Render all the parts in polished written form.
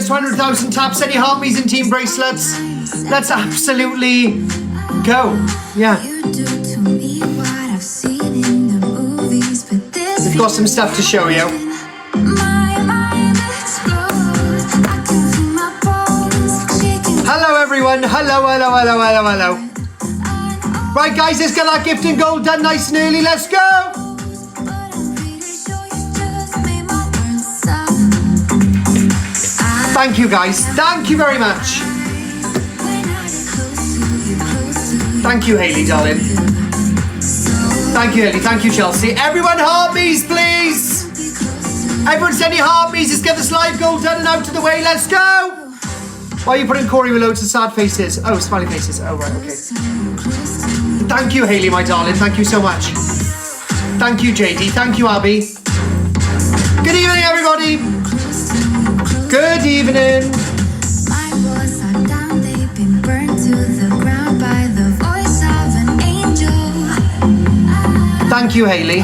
gets 200,000 taps. Any heartbeats and team bracelets? Let's absolutely go. Yeah. We've got some stuff to show you. Hello everyone. Hello. Right guys, let's get that gift in gold done nice and early. Let's go. Thank you guys. Thank you very much. Thank you, Hayley, darling. Thank you, Hayley. Thank you, Chelsea. Everyone, heartbeats, please. Everyone, send your heartbeats. Let's get this live goal done and out of the way. Let's go. Why are you putting Corie with loads of sad faces? Oh, smiley faces. Oh, right, okay. Thank you, Hayley, my darling. Thank you so much. Thank you, JD. Thank you, Abby. Good evening, everybody. Good evening. Thank you, Hayley.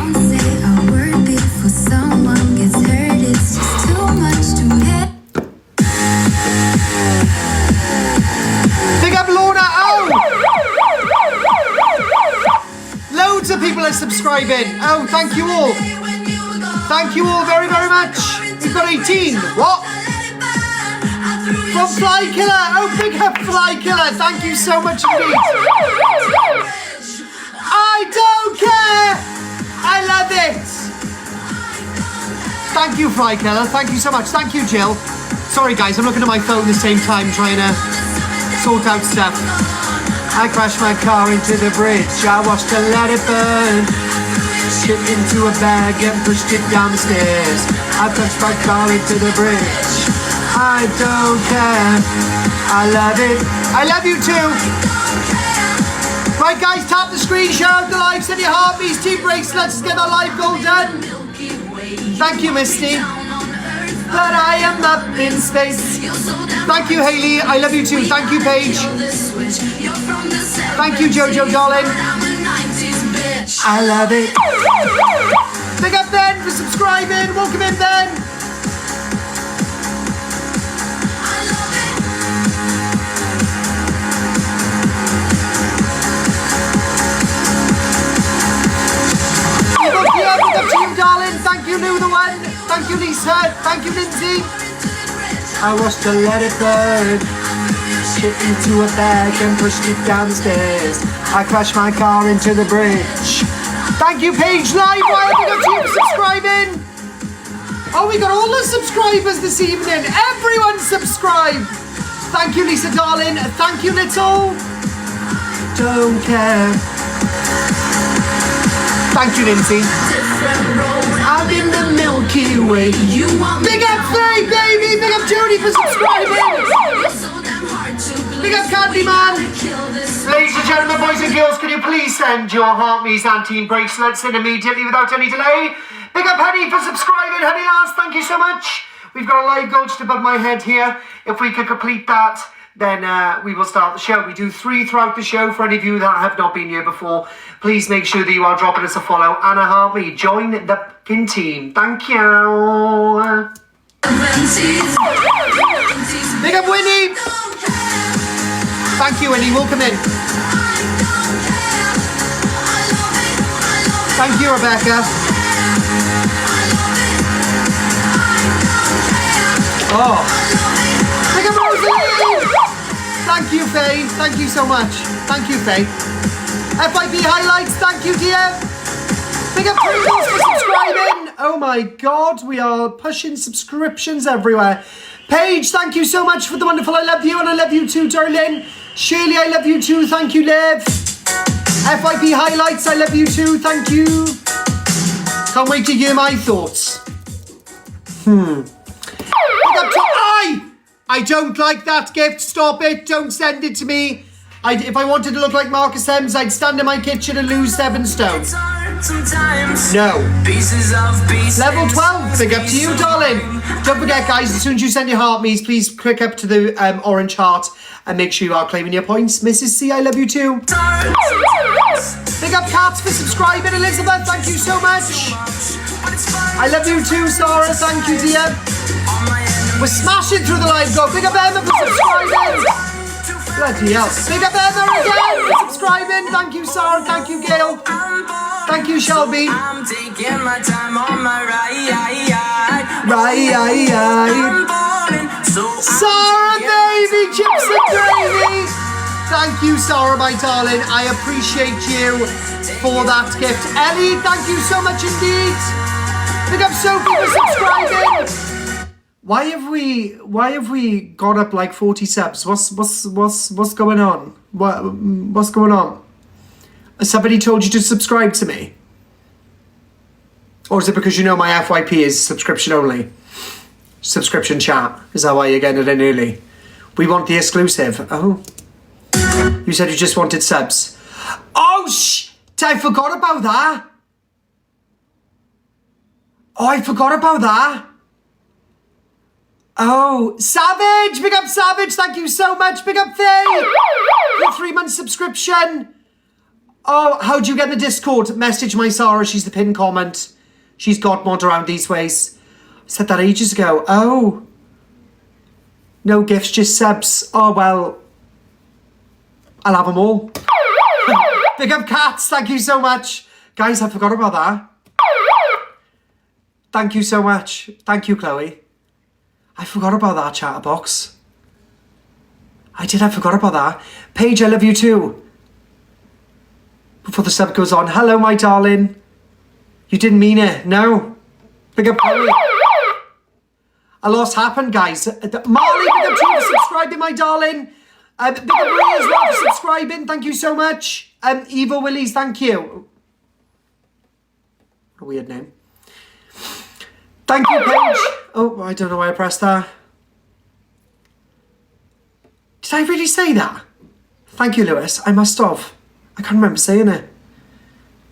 Big up Lorna. Oh! Loads of people are subscribing. Oh, thank you all. Thank you all very, very much. We've got 18. What? From Fly Killer. Oh, big up Fly Killer. Thank you so much indeed. I don't care. I love it. Thank you, Fly Killer. Thank you so much. Thank you, Jill. Sorry, guys. I'm looking at my phone at the same time trying to sort out stuff. I crashed my car into the bridge. I watched her let it burn. Shit into a bag and pushed it down the stairs. I crashed my car into the bridge. I don't care. I love it. I love you too. Right guys, tap the screen, share out the live, send your heartbeats, team bracelets, let's get our live goal done. Thank you, Misty. But I am up in space. Thank you, Hayley. I love you too. Thank you, Paige. Thank you, Jojo, darling. I love it. Big up Ben for subscribing. Welcome in, Ben. Big up to you, darling. Thank you, Lou the One. Thank you, Lisa. Thank you, Lindsay. I watched her let it burn. Shit into a bag and pushed it down the stairs. I crashed my car into the bridge. Thank you, Paige Live. Why have we got you subscribing? Oh, we got all the subscribers this evening. Everyone subscribe. Thank you, Lisa, darling. Thank you, Little. Don't care. Thank you, Lindsay. I'm in the Milky Way. Big up Faye, baby. Big up Jody for subscribing. Big up Candyman. Ladies and gentlemen, boys and girls, can you please send your heartbeats and team bracelets in immediately without any delay? Big up Henny for subscribing. Henny Lance, thank you so much. We've got a live goal just above my head here. If we could complete that, then we will start the show. We do 3 throughout the show. For any of you that have not been here before, please make sure that you are dropping us a follow and a heartbeat. Join the fucking team. Thank you. Big up Winnie. Thank you, Winnie. Welcome in. Thank you, Rebecca. Oh. Big up Rosalie. Thank you, Faye. Thank you so much. Thank you, Faye. FYP highlights. Thank you, dear. Big up Pringles for subscribing. Oh my God, we are pushing subscriptions everywhere. Paige, thank you so much for the wonderful I love you, and I love you too, darling. Shirley, I love you too. Thank you, Liv. FYP highlights. I love you too. Thank you. Can't wait to hear my thoughts. Big up to I don't like that gift. Stop it. Don't send it to me. If I wanted to look like Marcus Hems, I'd stand in my kitchen and lose 7 stone. No. Level 12. Big up to you, darling. Don't forget, guys, as soon as you send your heartbeats, please click up to the orange heart and make sure you are claiming your points. Mrs. C, I love you too. Big up Cats for subscribing. Elizabeth, thank you so much. I love you too, Sarah. Thank you, dear. We're smashing through the live goal. Big up Emma for subscribing. Bloody hell. Big up Emma again for subscribing. Thank you, Sarah. Thank you, Gail. Thank you, Shelby. I'm taking my time on my ride. Sarah, baby, chips and gravy. Thank you, Sarah, my darling. I appreciate you for that gift. Ellie, thank you so much indeed. Big up Sophie for subscribing. Why have we got up like 40 subs? What's going on? What's going on? Has somebody told you to subscribe to me? Or is it because you know my FYP is subscription only? Subscription chat. Is that why you're getting it in early? We want the exclusive. Oh. You said you just wanted subs. Oh, I forgot about that. Oh, I forgot about that. Oh, Savage. Big up Savage. Thank you so much. Big up Faye. For 3-month subscription. Oh, how'd you get in the Discord? Message my Sarah. She's the pinned comment. She's God mod around these ways. I said that ages ago. Oh. No gifts, just subs. Oh, well. I'll have them all. Big up Cats. Thank you so much. Guys, I forgot about that. Thank you so much. Thank you, Chloe. I forgot about that chatterbox. I forgot about that. Paige, I love you too. Before the sub goes on. Hello, my darling. You didn't mean it. No. Big up Chloe. A loss happened, guys. Marley, big up to you for subscribing, my darling. Big up Marie as well for subscribing. Thank you so much. Eva Willies, thank you. A weird name. Thank you, Paige. Oh, I don't know why I pressed that. Did I really say that? Thank you, Lewis. I must have. I can't remember saying it.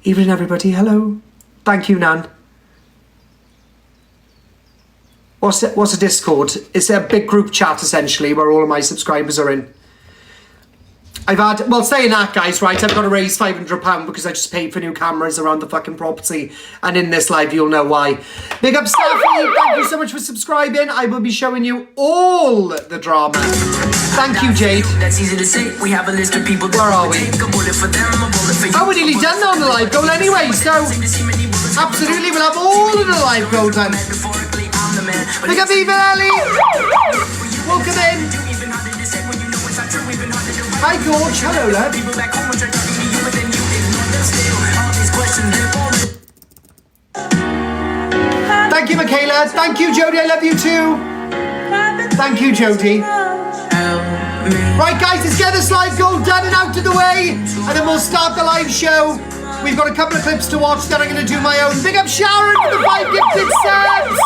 Evening, everybody. Hello. Thank you, Nan. What's a Discord? It's a big group chat, essentially, where all of my subscribers are in. Saying that, guys, right, I've got to raise £500 because I just paid for new cameras around the fucking property, and in this live, you'll know why. Big up, Staffy. Thank you so much for subscribing. I will be showing you all the drama. Thank you, Jade. That's easy to say. We have a list of people. Where are we? Oh, we're nearly done on the live goal anyway, so absolutely, we'll have all of the live goal done. Big up, Eva Ellie. Welcome in. Hi, George. Hello, lad. Thank you, Michaela. Thank you, Jodie. I love you too. Thank you, Jodie. Right, guys, let's get this live goal done and out of the way, and then we'll start the live show. We've got a couple of clips to watch, then I'm going to do my own. Big up Sharon for the 5 gifted subs.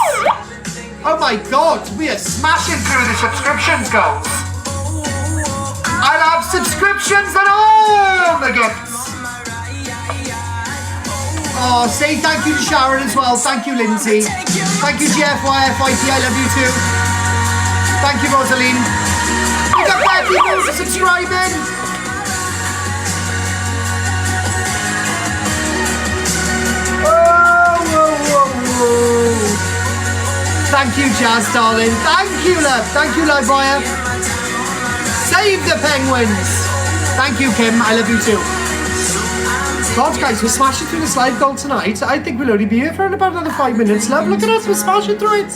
Oh my God, we are smashing through the subscriptions goals. I'll have subscriptions and all the gifts. Oh, say thank you to Sharon as well. Thank you, Lindsay. Thank you, GFY, FYP. I love you too. Thank you, Rosaline. We got Becky for subscribing. Whoa. Thank you, Jazz, darling. Thank you, love. Thank you, Live Wire. Save the Penguins. Thank you, Kim. I love you too. God, guys, we're smashing through this live goal tonight. I think we'll only be here for about another 5 minutes, love. Look at us. We're smashing through it.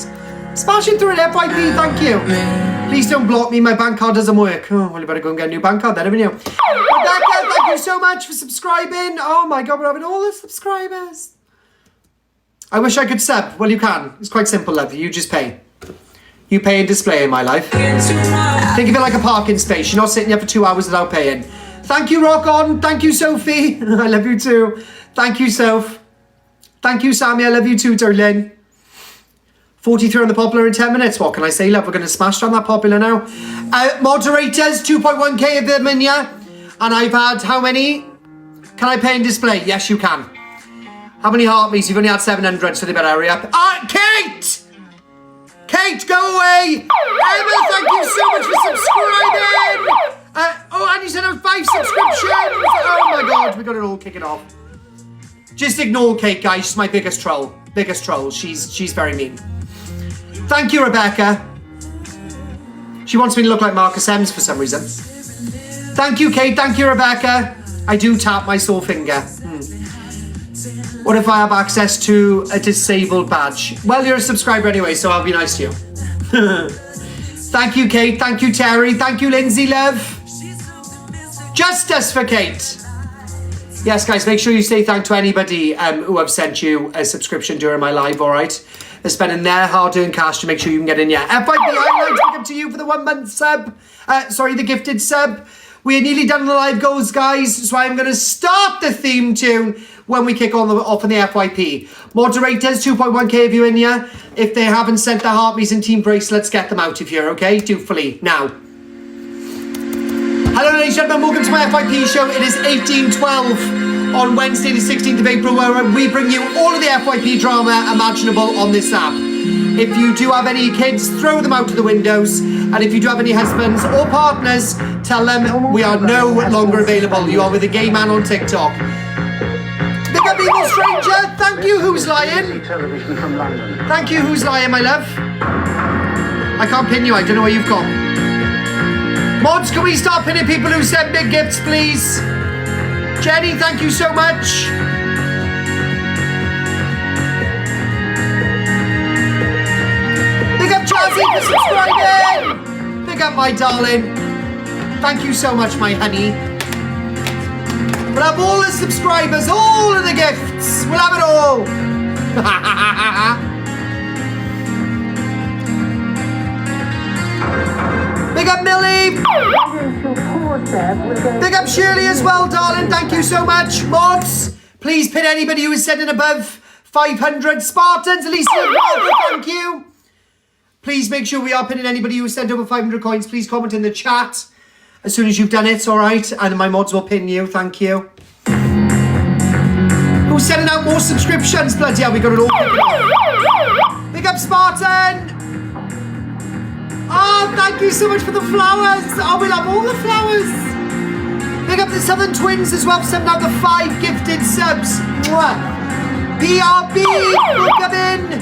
Smashing through it, FYP. Thank you. Please don't block me. My bank card doesn't work. Oh, well, you better go and get a new bank card then, haven't you? Rebecca, thank you so much for subscribing. Oh, my God, we're having all the subscribers. I wish I could sub. Well, you can. It's quite simple, love. You just pay. You pay and display in my life. Think of it like a parking space. You're not sitting there for 2 hours without paying. Thank you, Rock On. Thank you, Sophie. I love you too. Thank you, Soph. Thank you, Sammy. I love you too, darling. 43 on the popular in 10 minutes. What can I say, love? We're going to smash down that popular now. Moderators, 2.1k of them in here. And I've had how many? Can I pay and display? Yes, you can. How many heartbeats? You've only had 700, so they better hurry up. Kate! Kate, go away! Emma, thank you so much for subscribing! And you sent out 5 subscriptions! Oh my God, we got it all kicking off. Just ignore Kate, guys. She's my biggest troll. Biggest troll. She's very mean. Thank you, Rebecca. She wants me to look like Marcus Ems for some reason. Thank you, Kate. Thank you, Rebecca. I do tap my sore finger. What if I have access to a disabled badge? Well, you're a subscriber anyway, so I'll be nice to you. Thank you, Kate. Thank you, Terry. Thank you, Lindsay, love. Justice for Kate. Yes, guys, make sure you say thank to anybody who have sent you a subscription during my live, all right? They're spending their hard-earned cash to make sure you can get in, yeah. FYP, I'd like to give to you for the 1 month sub. The gifted sub. We're nearly done the live goals, guys, so I'm going to start the theme tune when we kick off on the FYP. Moderators, 2.1k of you in here. If they haven't sent their heartbeats and team bracelets, get them out of here, okay? Dutifully, now. Hello, ladies and gentlemen, welcome to my FYP show. It is 18:12 on Wednesday, the 16th of April, where we bring you all of the FYP drama imaginable on this app. If you do have any kids, throw them out of the windows. And if you do have any husbands or partners, tell them we are no longer available. You are with a gay man on TikTok. Big up Evil Stranger. Thank you, Who's Lying? Thank you, Who's Lying, my love? I can't pin you. I don't know what you've got. Mods, can we start pinning people who send big gifts, please? Jenny, thank you so much. Big up Jazzy for subscribing. Big up my darling. Thank you so much, my honey. We'll have all the subscribers, all of the gifts. We'll have it all. Big up Millie. Big up Shirley as well, darling. Thank you so much. Mods, please pin anybody who is sending above 500. Spartans, Alicia, thank you. Please make sure we are pinning anybody who has sent over 500 coins. Please comment in the chat as soon as you've done it, all right? And my mods will pin you. Thank you. Who's sending out more subscriptions? Bloody hell, we got it all. Big up Spartan. Oh, thank you so much for the flowers. Oh, we love all the flowers. Big up the Southern Twins as well for sending out the 5 gifted subs. Mwah. PRB, welcome in.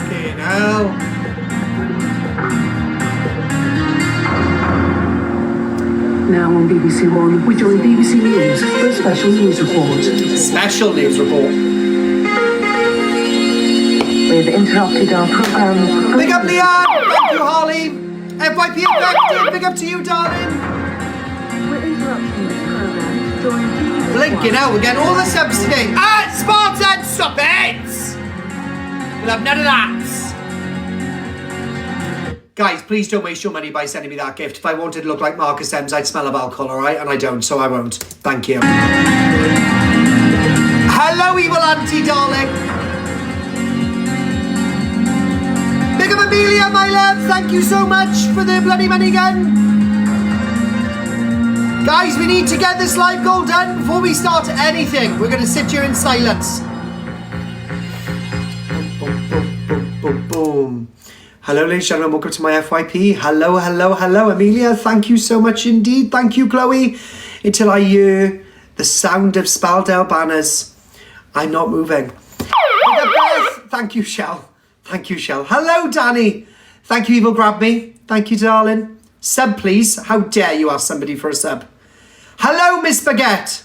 Okay, now. Now on BBC One, we join BBC News for a special news report. Special news report. We've interrupted our programme. Big up Leanne. Thank you, Harley. FYP Effective. Big up to you, darling. We're interrupting this programme. Join BBC Blinking out. We're getting all the subs today. Ah, Spartan, stop it. We'll have none of that. Guys, please don't waste your money by sending me that gift. If I wanted to look like Marcus Ems, I'd smell of alcohol, all right? And I don't, so I won't. Thank you. Hello, evil auntie, darling. Big up Amelia, my love. Thank you so much for the bloody money gun. Guys, we need to get this live goal done before we start anything. We're going to sit here in silence. Boom, boom, boom, boom, boom. Hello, ladies and gentlemen, welcome to my FYP. Hello, hello, hello, Amelia. Thank you so much indeed. Thank you, Chloe. Until I hear the sound of Spaldale banners, I'm not moving. Beth. Thank you, Shell. Thank you, Shell. Hello, Danny. Thank you, Evil Grab Me. Thank you, darling. Sub, please. How dare you ask somebody for a sub? Hello, Miss Baguette.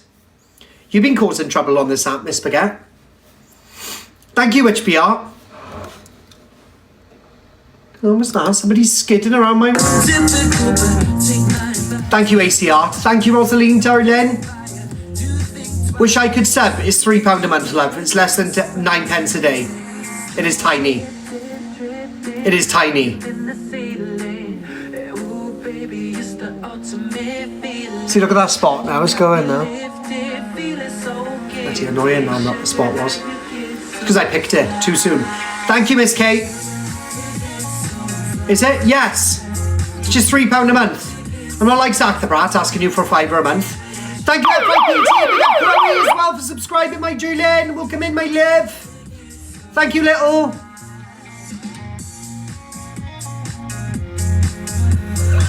You've been causing trouble on this app, Miss Baguette. Thank you, HBR. Oh, what's that? Somebody's skidding around my... Thank you, ACR. Thank you, Rosaline, darling. Wish I could sub. It's £3 a month, love. It's less than 9 pence a day. It is tiny. It is tiny. See, look at that spot now. It's going now. That's annoying, man, that the spot was. Because I picked it too soon. Thank you, Miss Kate. Is it? Yes. It's just £3 a month. I'm not like Zach the Brat asking you for £5 a month. Thank you, FYP. Big up Corie as well for subscribing, my Julian. Welcome in, my love. Thank you, little.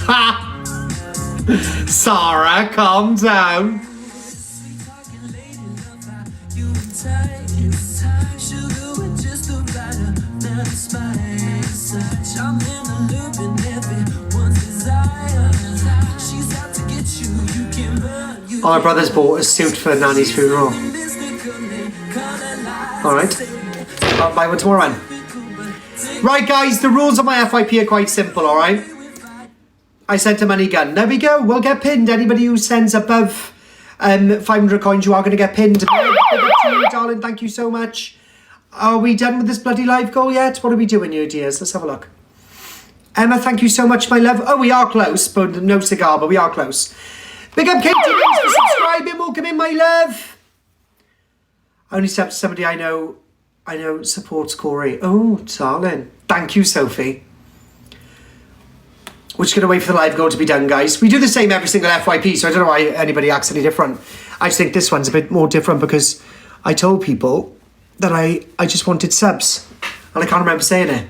Ha! Sarah, calm down. Oh, my brother's bought a suit for Nanny's funeral. Alright. I'll buy one tomorrow then. Right, guys, the rules of my FYP are quite simple, alright? I sent a money gun. There we go. We'll get pinned. Anybody who sends above 500 coins, you are going to get pinned. Big up to you, darling. Thank you so much. Are we done with this bloody live goal yet? What are we doing here, dears? Let's have a look. Emma, thank you so much, my love. Oh, we are close, but no cigar, but we are close. Big up Katie, thanks for subscribing. Welcome in, my love. Only somebody I know supports Corie. Oh, darling. Thank you, Sophie. We're just going to wait for the live goal to be done, guys. We do the same every single FYP, so I don't know why anybody acts any different. I just think this one's a bit more different because I told people that I just wanted subs. And I can't remember saying it.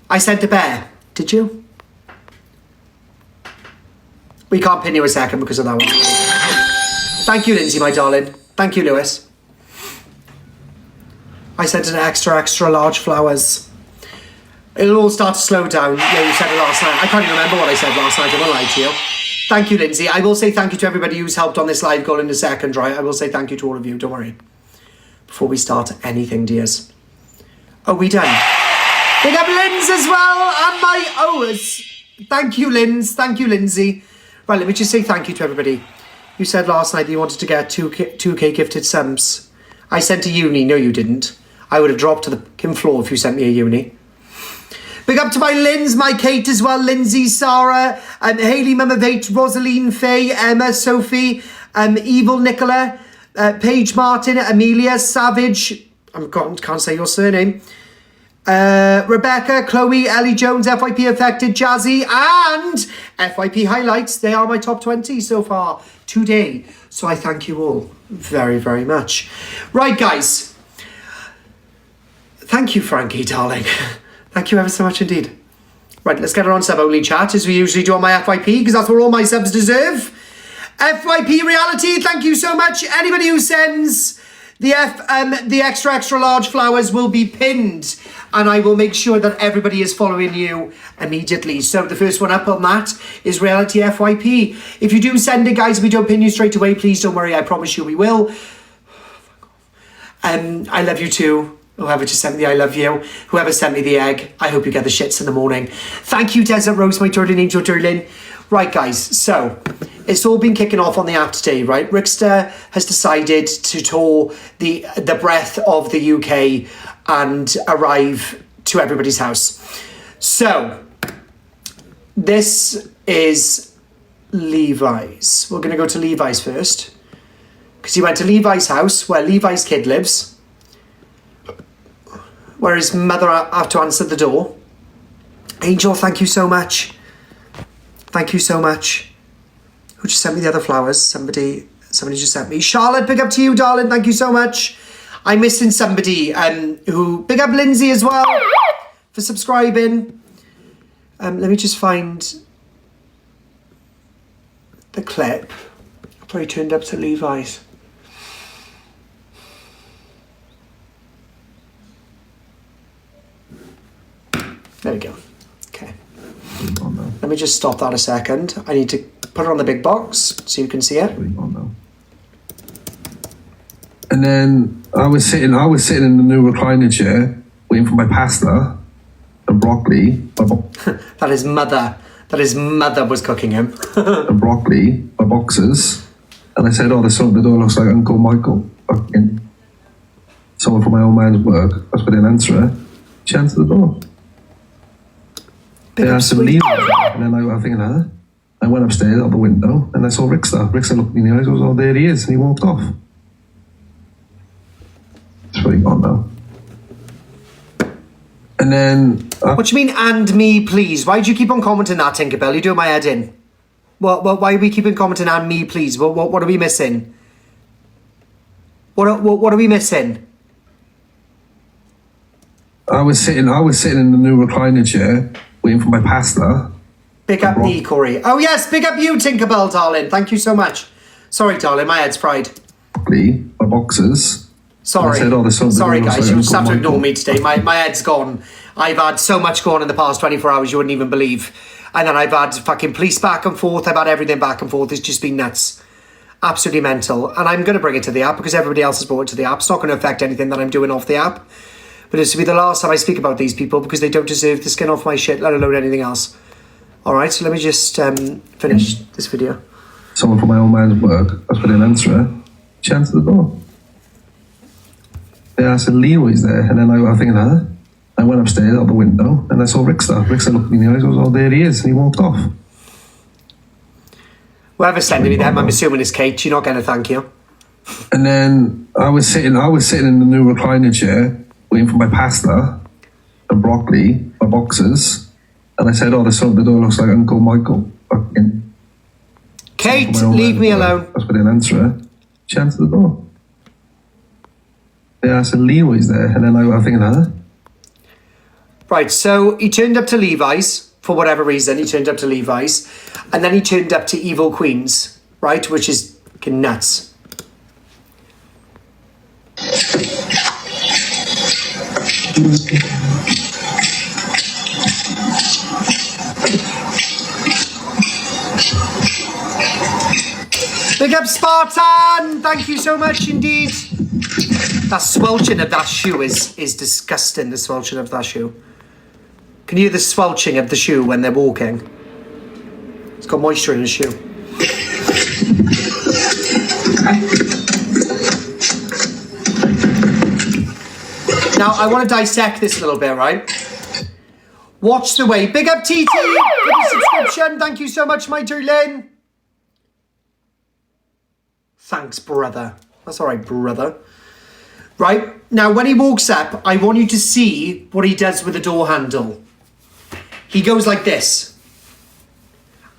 I sent a bear. Did you? We can't pin you a second because of that one. Thank you, Lindsay, my darling. Thank you, Lewis. I sent an extra large flowers. It'll all start to slow down. Yeah, you said it last night. I can't even remember what I said last night. I won't lie to you. Thank you, Lindsay. I will say thank you to everybody who's helped on this live goal in a second, right? I will say thank you to all of you. Don't worry. Before we start anything, dears. Are we done? Big up Linz as well. And my O's. Thank you, Linz. Thank you, Lindsay. Right, let me just say thank you to everybody. You said last night that you wanted to get 2K gifted subs. I sent a uni. No, you didn't. I would have dropped to the floor if you sent me a uni. Big up to my Linz, my Kate as well, Lindsay, Sarah, Hayley, Mama Vate, Rosaline, Faye, Emma, Sophie, Evil, Nicola, Paige, Martin, Amelia, Savage, can't say your surname, Rebecca, Chloe, Ellie Jones, FYP Affected, Jazzy, and FYP Highlights. They are my top 20 so far today. So I thank you all very, very much. Right, guys. Thank you, Frankie, darling. Thank you ever so much indeed. Right, let's get her on sub-only chat as we usually do on my FYP because that's what all my subs deserve. FYP Reality, thank you so much. Anybody who sends the extra large flowers will be pinned and I will make sure that everybody is following you immediately. So the first one up on that is Reality FYP. If you do send it, guys, we don't pin you straight away. Please don't worry. I promise you we will. I love you too. Whoever just sent me the I love you. Whoever sent me the egg. I hope you get the shits in the morning. Thank you, Desert Rose, my darling angel darling. Right, guys. So, it's all been kicking off on the app today, right? Rickster has decided to tour the breadth of the UK and arrive to everybody's house. So, this is Levi's. We're going to go to Levi's first. Because he went to Levi's house, where Levi's kid lives. Where his mother had to answer the door. Angel, thank you so much. Thank you so much. Who just sent me the other flowers? Somebody just sent me. Charlotte, big up to you, darling. Thank you so much. I'm missing somebody who... Big up Lindsay as well for subscribing. Let me just find the clip. I probably turned up to Levi's. There we go. Okay. Let me just stop that a second. I need to put it on the big box so you can see it. And then I was sitting in the new recliner chair waiting for my pasta and broccoli. That is mother. That his mother was cooking him. And broccoli, my boxes. And I said, oh, there's something at the door. Looks like Uncle Michael. Fucking someone from my old man's work. That's why I didn't answer her. She answered the door. Yeah, some leave. And then I was thinking, I went upstairs out the window and I saw Rickster. Rickster looked me in the eyes. I was, oh, there he is. And he walked off. It's pretty gone now. And then... what do you mean, and me, please? Why do you keep on commenting that, Tinkerbell? You're doing my head in. Why are we keeping commenting, and me, please? What are we missing? What are we missing? I was sitting in the new recliner chair waiting for my pasta. Big up me, Corie. Oh yes, big up you, Tinkerbell, darling. Thank you so much. Sorry, darling, my head's fried. My boxes. Sorry. Said, oh, sorry, guys. You just have to ignore me today. My head's gone. I've had so much going in the past 24 hours you wouldn't even believe. And then I've had fucking police back and forth. I've had everything back and forth. It's just been nuts. Absolutely mental. And I'm going to bring it to the app because everybody else has brought it to the app. It's not going to affect anything that I'm doing off the app. But it's to be the last time I speak about these people because they don't deserve the skin off my shit, let alone anything else. All right, so let me just finish this video. Someone from my old man's work, I was going to answer her. She answered the door. Yeah, I said, Leroy's there. And then I was thinking, huh? I went upstairs out the window and I saw Rickster. Rickster looked me in the eyes. I was, oh, there he is. And he walked off. Whoever's sending me them, I'm assuming it's Kate. You're not going to thank you. And then I was sitting in the new recliner chair, waiting for my pasta and broccoli, my boxes. And I said, oh, there's something at the door looks like Uncle Michael. Fucking. Kate, leave me alone. I was going to answer her. She answered the door. Yeah, I said, Leroy's there. And then I was thinking, huh? Right, so he turned up to Levi's. For whatever reason, he turned up to Levi's. And then he turned up to Evil Queen's, right? Which is fucking nuts. Big up Spartan! Thank you so much indeed. That swelching of that shoe is disgusting, the swelching of that shoe. Can you hear the swelching of the shoe when they're walking? It's got moisture in the shoe. Now, I want to dissect this a little bit, right? Watch the way. Big up TT for the subscription. Thank you so much, my darling. Thanks, brother. That's all right, brother. Right, now when he walks up, I want you to see what he does with the door handle. He goes like this,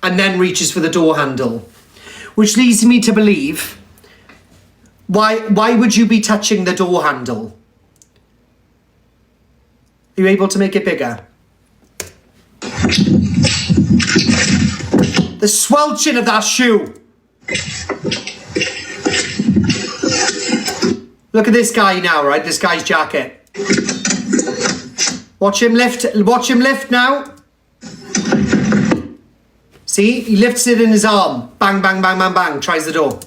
and then reaches for the door handle, which leads me to believe, why would you be touching the door handle? Are you able to make it bigger? The swelching of that shoe. Look at this guy now, right? This guy's jacket. Watch him lift. Watch him lift now. See? He lifts it in his arm. Bang, bang, bang, bang, bang. Tries the door.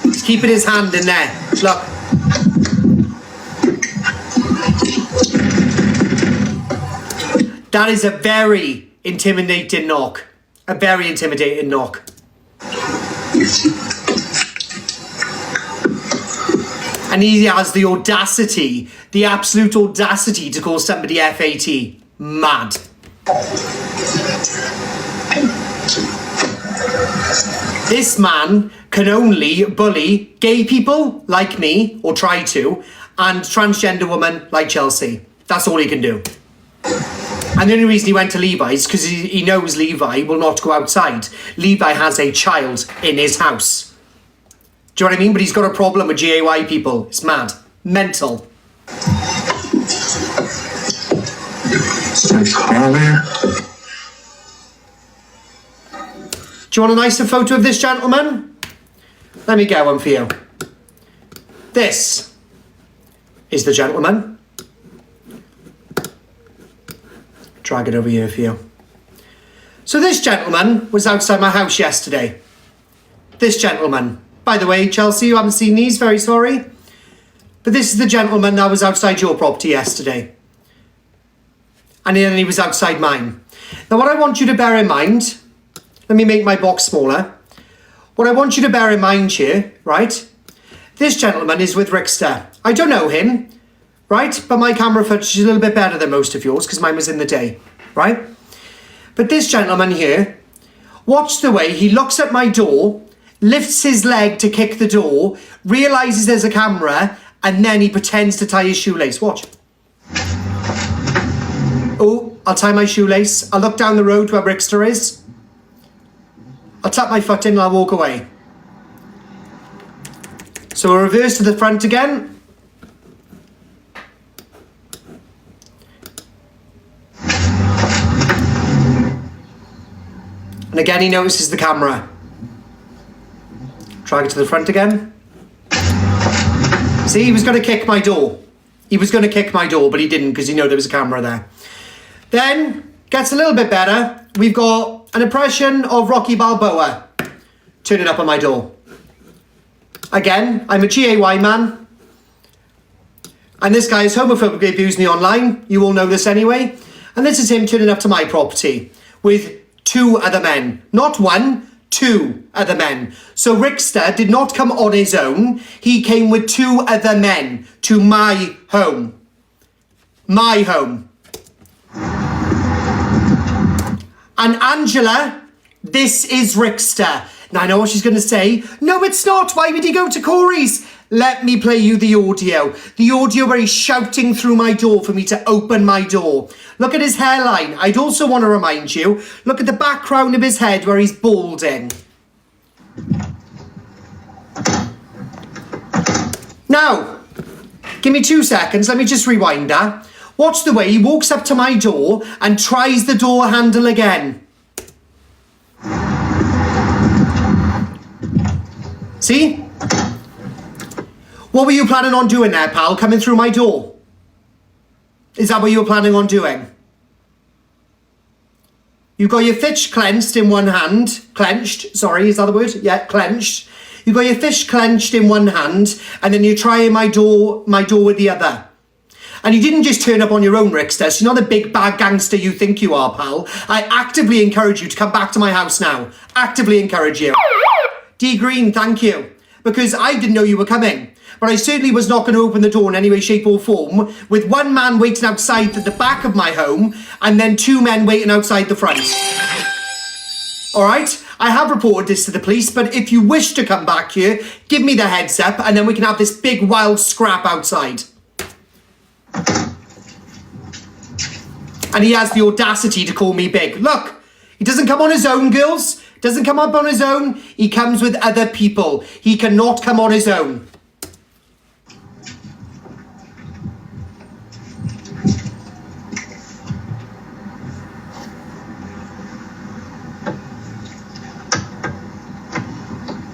He's keeping his hand in there. Look. That is a very intimidating knock. A very intimidating knock. And he has the audacity, the absolute audacity to call somebody FAT. Mad. This man can only bully gay people like me, or try to, and transgender women like Chelsea. That's all he can do. And the only reason he went to Levi's because he knows Levi will not go outside. Levi has a child in his house. Do you know what I mean? But he's got a problem with GAY people. It's mad. Mental. Do you want a nicer photo of this gentleman? Let me get one for you. This is the gentleman. Drag it over here for you. So this gentleman was outside my house yesterday. This gentleman. By the way, Chelsea, you haven't seen these, very sorry. But this is the gentleman that was outside your property yesterday. And then he was outside mine. Now what I want you to bear in mind, let me make my box smaller. What I want you to bear in mind here, right? This gentleman is with Rickster. I don't know him, right? But my camera footage is a little bit better than most of yours because mine was in the day, right? But this gentleman here, watch the way he looks at my door, lifts his leg to kick the door, realises there's a camera, and then he pretends to tie his shoelace. Watch. Oh, I'll tie my shoelace. I'll look down the road where Rickster is. I'll tap my foot in and I'll walk away. So we'll reverse to the front again. And again he notices the camera. Drag it to the front again. See, he was going to kick my door. He was going to kick my door, but he didn't because he knew there was a camera there. Then, gets a little bit better. We've got an impression of Rocky Balboa turning up on my door. Again, I'm a GAY man. And this guy is homophobically abusing me online. You all know this anyway. And this is him turning up to my property with 2 other men. Not 1, 2 other men. So Rickster did not come on his own. He came with 2 other men to my home. My home. And Angela, this is Rickster. Now I know what she's going to say. No, it's not. Why would he go to Corie's? Let me play you the audio. The audio where he's shouting through my door for me to open my door. Look at his hairline. I'd also want to remind you, look at the background of his head where he's balding. Now, give me 2 seconds. Let me just rewind that. Watch the way he walks up to my door and tries the door handle again. See? What were you planning on doing there, pal? Coming through my door? Is that what you were planning on doing? You've got your fist clenched in one hand. Clenched, sorry, is that the word? Yeah, clenched. You've got your fist clenched in one hand, and then you're trying my door with the other. And you didn't just turn up on your own, Rickster. So you're not the big bad gangster you think you are, pal. I actively encourage you to come back to my house now. Actively encourage you. D Green, thank you. Because I didn't know you were coming. But I certainly was not going to open the door in any way, shape or form with 1 man waiting outside at the back of my home and then 2 men waiting outside the front. Alright? I have reported this to the police, but if you wish to come back here, give me the heads up and then we can have this big wild scrap outside. And he has the audacity to call me big. Look, he doesn't come on his own, girls. Doesn't come up on his own. He comes with other people. He cannot come on his own.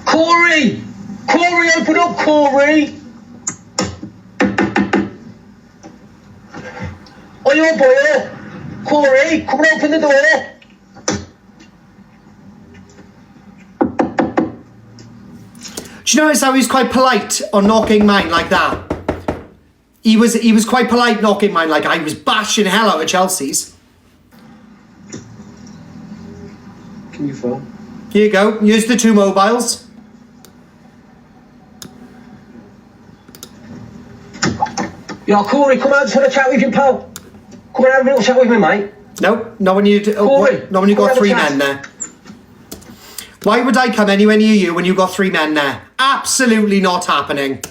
Corie! Corie, open up, Corie! Are you a boy? Corie, come and open the door! Do you notice how he's quite polite on knocking mine like that? He was quite polite knocking mine like I was bashing hell out of Chelsea's. Can you phone? Here you go. Use the 2 mobiles. Yo, Corie, come out to have a chat with you, pal. Come and have a little chat with me, mate. No, not when you Corie, not when you got 3 men there. Why would I come anywhere near you when you got 3 men there? Absolutely not happening.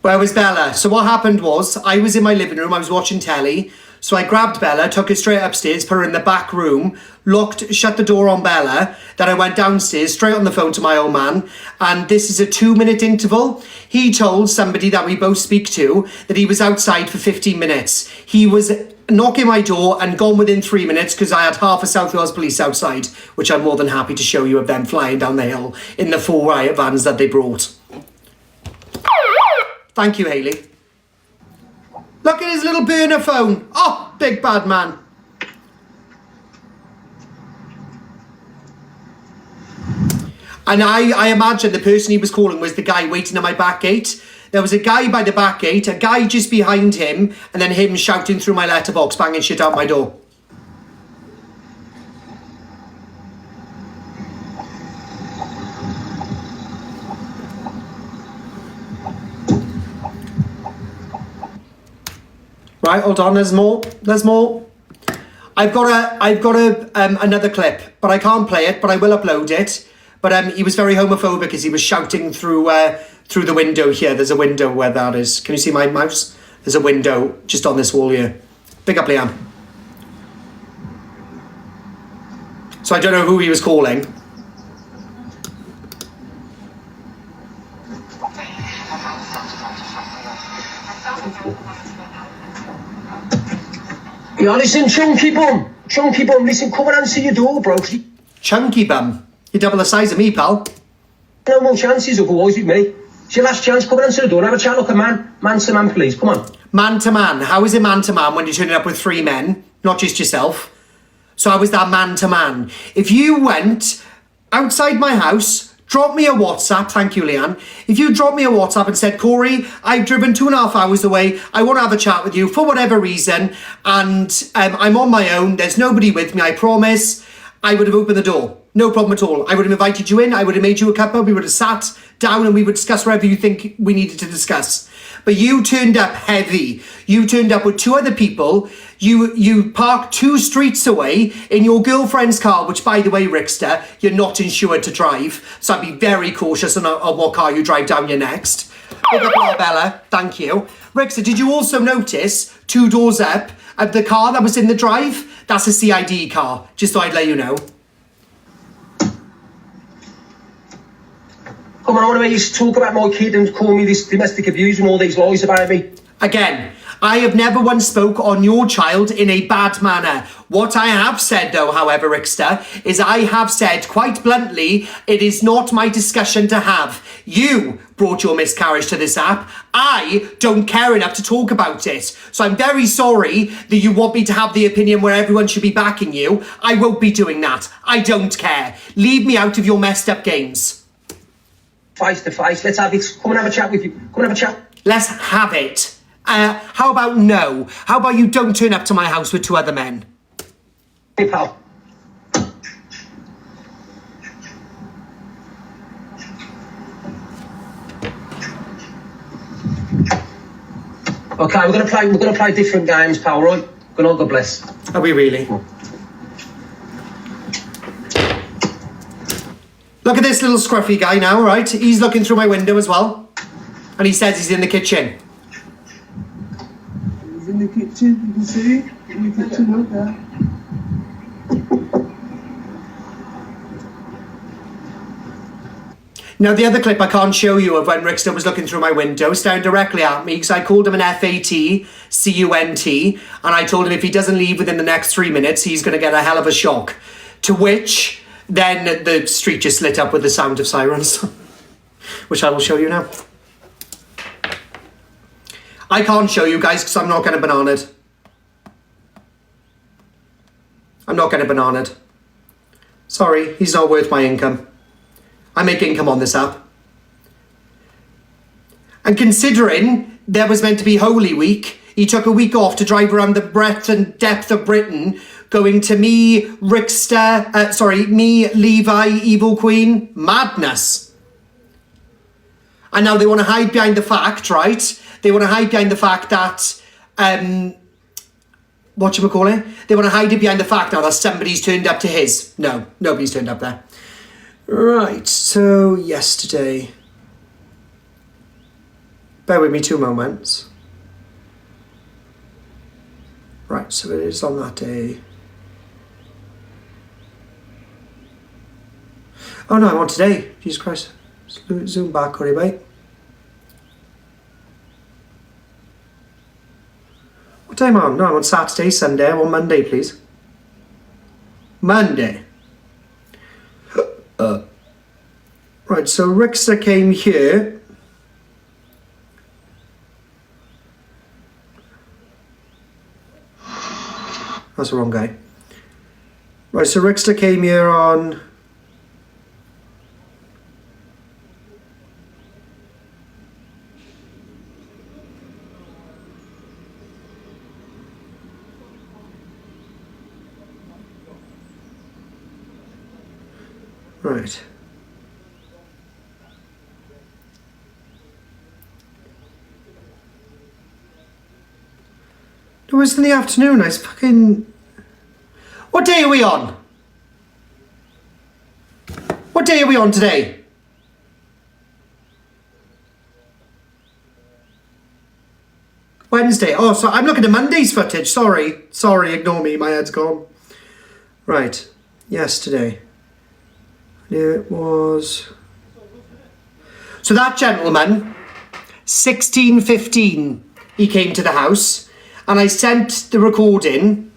Where was Bella? So what happened was, I was in my living room, I was watching telly, so I grabbed Bella, took her straight upstairs, put her in the back room, shut the door on Bella, then I went downstairs, straight on the phone to my old man, and this is a 2-minute interval. He told somebody that we both speak to that he was outside for 15 minutes. He was knocking my door and gone within 3 minutes because I had half of South Wales Police outside, which I'm more than happy to show you of them flying down the hill in the 4 riot vans that they brought. Thank you, Hayley. Look at his little burner phone. Oh, big bad man. And I imagine the person he was calling was the guy waiting at my back gate. There was a guy by the back gate, a guy just behind him, and then him shouting through my letterbox, banging shit out my door. Right, hold on, there's more. I've got another clip, but I can't play it, but I will upload it. But he was very homophobic as he was shouting through the window here. There's a window where that is. Can you see my mouse? There's a window just on this wall here. Big up, Liam. So I don't know who he was calling. Yeah, listen, Chunky Bum, listen, come and answer your door, bro. Chunky Bum. You're double the size of me, pal. No more chances otherwise with me. It's your last chance. Come and answer the door. Have a chat. Look, a man to man, please. Come on. Man to man. How is it man to man when you're turning up with 3 men, not just yourself? So how is that man to man? If you went outside my house, drop me a WhatsApp, thank you, Leanne. If you drop me a WhatsApp and said, Corie, I've driven 2.5 hours away, I want to have a chat with you for whatever reason, and I'm on my own, there's nobody with me, I promise, I would have opened the door. No problem at all. I would have invited you in, I would have made you a cuppa, we would have sat down and we would discuss whatever you think we needed to discuss. But you turned up heavy. You turned up with 2 other people. You parked 2 streets away in your girlfriend's car, which, by the way, Rickster, you're not insured to drive. So I'd be very cautious on what car you drive down your next. Pick up Bella, thank you. Rickster, did you also notice 2 doors up of the car that was in the drive? That's a CID car, just so I'd let you know. Come on, I want to hear you talk about my kid and call me this domestic abuse and all these lies about me. Again, I have never once spoke on your child in a bad manner. What I have said, though, however, Rickster, is I have said quite bluntly, it is not my discussion to have. You brought your miscarriage to this app. I don't care enough to talk about it. So I'm very sorry that you want me to have the opinion where everyone should be backing you. I won't be doing that. I don't care. Leave me out of your messed up games. Face to face, let's have it. Come and have a chat with you. Come and have a chat. Let's have it. How about no? How about you don't turn up to my house with 2 other men? Hey, pal. Okay, we're gonna play different games, pal, right? Good night, God bless. Are we really? Look at this little scruffy guy now, right? He's looking through my window as well. And he says he's in the kitchen. He's in the kitchen, you can see. In the kitchen, look there. Now, the other clip I can't show you of when Rickster was looking through my window, staring directly at me, because I called him an FAT-CUNT, and I told him if he doesn't leave within the next 3 minutes, he's going to get a hell of a shock. To which, then the street just lit up with the sound of sirens, which I will show you now. I can't show you guys because I'm not getting bananaed. I'm not getting bananaed. Sorry, he's not worth my income. I make income on this app. And considering there was meant to be Holy Week, he took a week off to drive around the breadth and depth of Britain, going to me, Rickster, me, Levi, Evil Queen. Madness. And now they want to hide behind the fact, right? They want to hide behind the fact that, whatchamacallit? They want to hide it behind the fact now that somebody's turned up to his. No, nobody's turned up there. Right, so yesterday. Bear with me 2 moments. Right, so it is on that day. Oh no, I'm on today. Jesus Christ. Zoom back, Corie, mate. What time am I on? No, I'm on Saturday, Sunday. I'm on Monday, please. Monday. Right, so Rickster came here. That's the wrong guy. Right, so Rickster came here on... Right. It was in the afternoon. I fucking... What day are we on? What day are we on today? Wednesday. Oh, so I'm looking at Monday's footage. Sorry, ignore me. My head's gone. Right. Yesterday. It was... So that gentleman, 16:15, he came to the house, and I sent the recording.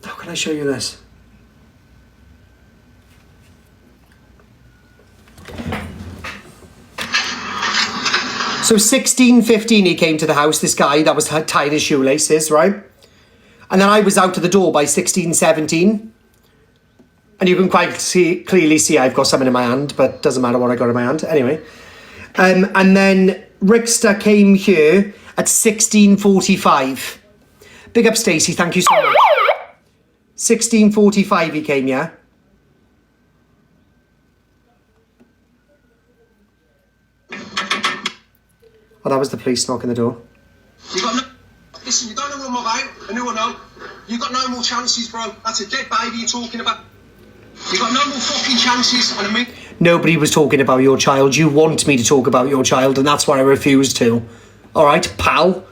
How can I show you this? So 16:15 he came to the house, this guy that was tied his shoelaces, right? And then I was out of the door by 16:17. And you can quite clearly see I've got something in my hand, but doesn't matter what I got in my hand. Anyway. And then Rickster came here at 16:45. Big up Stacey, thank you so much. 16:45 he came, yeah? Oh, that was the police knocking the door. Listen, you don't know who I'm about, and who I know. You got no more chances, bro. That's a dead baby you're talking about. You got no more fucking chances, and I mean... Nobody was talking about your child. You want me to talk about your child, and that's why I refused to. All right, pal?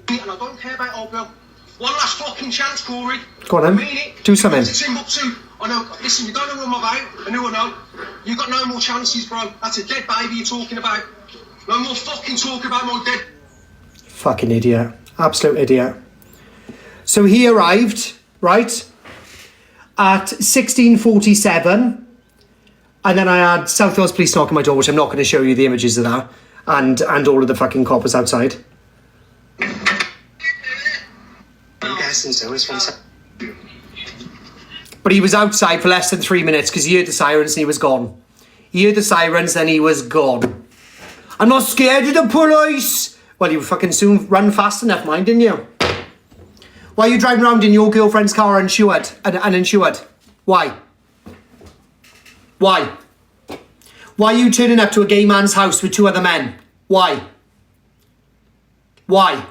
And I don't care about old Bill. One last fucking chance, Corie. Go on, then. I mean it. Do something. It's in book 2. I know. Listen, you don't know who I'm about, and who I know. You got no more chances, bro. That's a dead baby you're talking about. No more fucking talk about my dead... Fucking idiot. Absolute idiot. So he arrived, right, at 16:47, and then I had South Wales Police knock on my door, which I'm not going to show you the images of that, and all of the fucking coppers outside. I'm guessing so. It's one sec. But he was outside for less than 3 minutes because he heard the sirens and he was gone. He heard the sirens and he was gone. I'm not scared of the police. Well, you fucking soon run fast enough, mind, didn't you? Why are you driving around in your girlfriend's car uninsured? Uninsured? Why? Why? Why are you turning up to a gay man's house with 2 other men? Why? Why?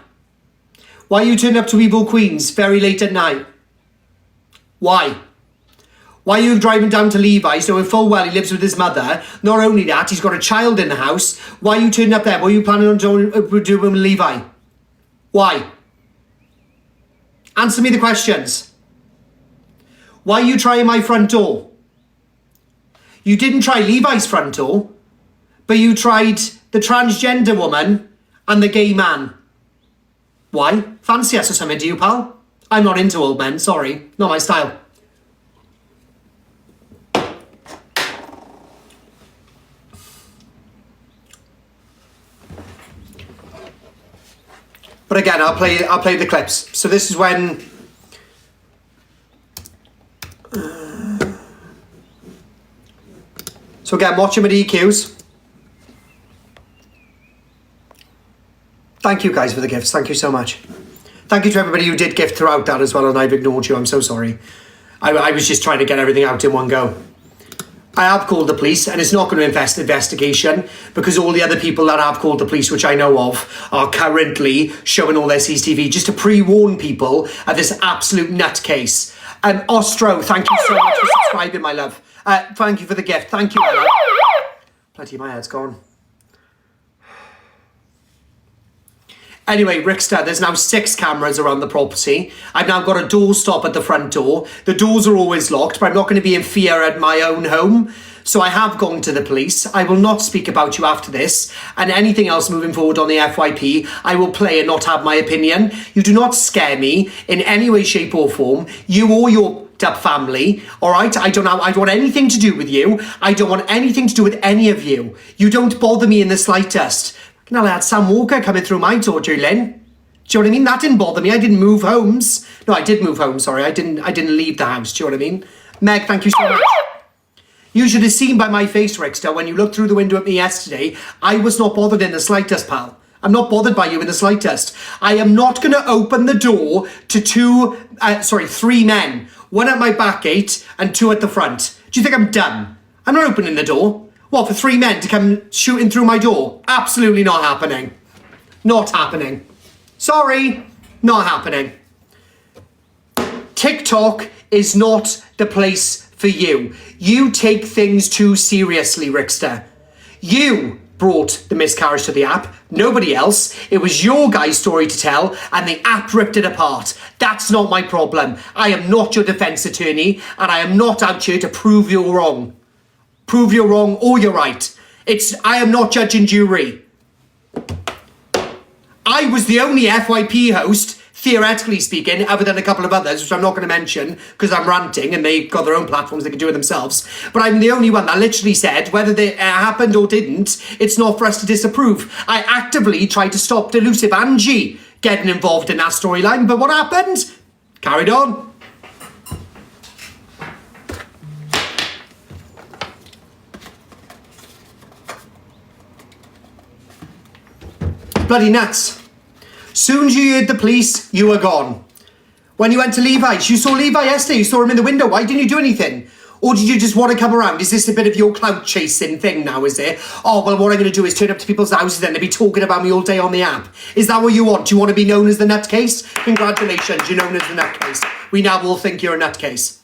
Why are you turning up to Evil Queen's very late at night? Why? Why are you driving down to Levi's knowing full well he lives with his mother? Not only that, he's got a child in the house. Why are you turning up there? What are you planning on doing with Levi? Why? Answer me the questions. Why are you trying my front door? You didn't try Levi's front door, but you tried the transgender woman and the gay man. Why? Fancy us or something, do you, pal? I'm not into old men, sorry. Not my style. But again, I'll play the clips. So this is when so again, watch him at EQs. Thank you guys for the gifts. Thank you so much. Thank you to everybody who did gift throughout that as well, and I've ignored you. I'm so sorry. I was just trying to get everything out in one go. I have called the police, and it's not going to investigation because all the other people that have called the police, which I know of, are currently showing all their CCTV just to pre-warn people of this absolute nutcase. Ostro, thank you so much for subscribing, my love. Thank you for the gift. Thank you, my love. Bloody, my head's gone. Anyway, Rickster, there's now 6 cameras around the property. I've now got a door stop at the front door. The doors are always locked, but I'm not going to be in fear at my own home. So I have gone to the police. I will not speak about you after this. And anything else moving forward on the FYP, I will play and not have my opinion. You do not scare me in any way, shape or form. You or your family, all right? I don't want anything to do with you. I don't want anything to do with any of you. You don't bother me in the slightest. Now I had Sam Walker coming through my door, Lynn. Do you know what I mean? That didn't bother me. I didn't move homes. No, I did move home, sorry. I didn't leave the house. Do you know what I mean? Meg, thank you so much. You should have seen by my face, Rickster, when you looked through the window at me yesterday, I was not bothered in the slightest, pal. I'm not bothered by you in the slightest. I am not going to open the door to 3 men. 1 at my back gate and 2 at the front. Do you think I'm dumb? I'm not opening the door. What, for 3 men to come shooting through my door? Absolutely not happening. Not happening. Sorry, not happening. TikTok is not the place for you. You take things too seriously, Rickster. You brought the miscarriage to the app, nobody else. It was your guy's story to tell, and the app ripped it apart. That's not my problem. I am not your defence attorney, and I am not out here to prove you're wrong. Prove you're wrong or you're right. I am not judge and jury. I was the only FYP host theoretically speaking, other than a couple of others, which I'm not going to mention because I'm ranting and they've got their own platforms, they can do it themselves. But I'm the only one that literally said, whether it happened or didn't, it's not for us to disapprove. I actively tried to stop Delusive Angie getting involved in that storyline, but what happened? Carried on. Bloody nuts. Soon as you heard the police, you were gone. When you went to Levi's, you saw Levi yesterday, you saw him in the window. Why didn't you do anything? Or did you just want to come around? Is this a bit of your clout chasing thing now, is it? Oh, well, what I'm going to do is turn up to people's houses and they'll be talking about me all day on the app. Is that what you want? Do you want to be known as the nutcase? Congratulations, you're known as the nutcase. We now all think you're a nutcase.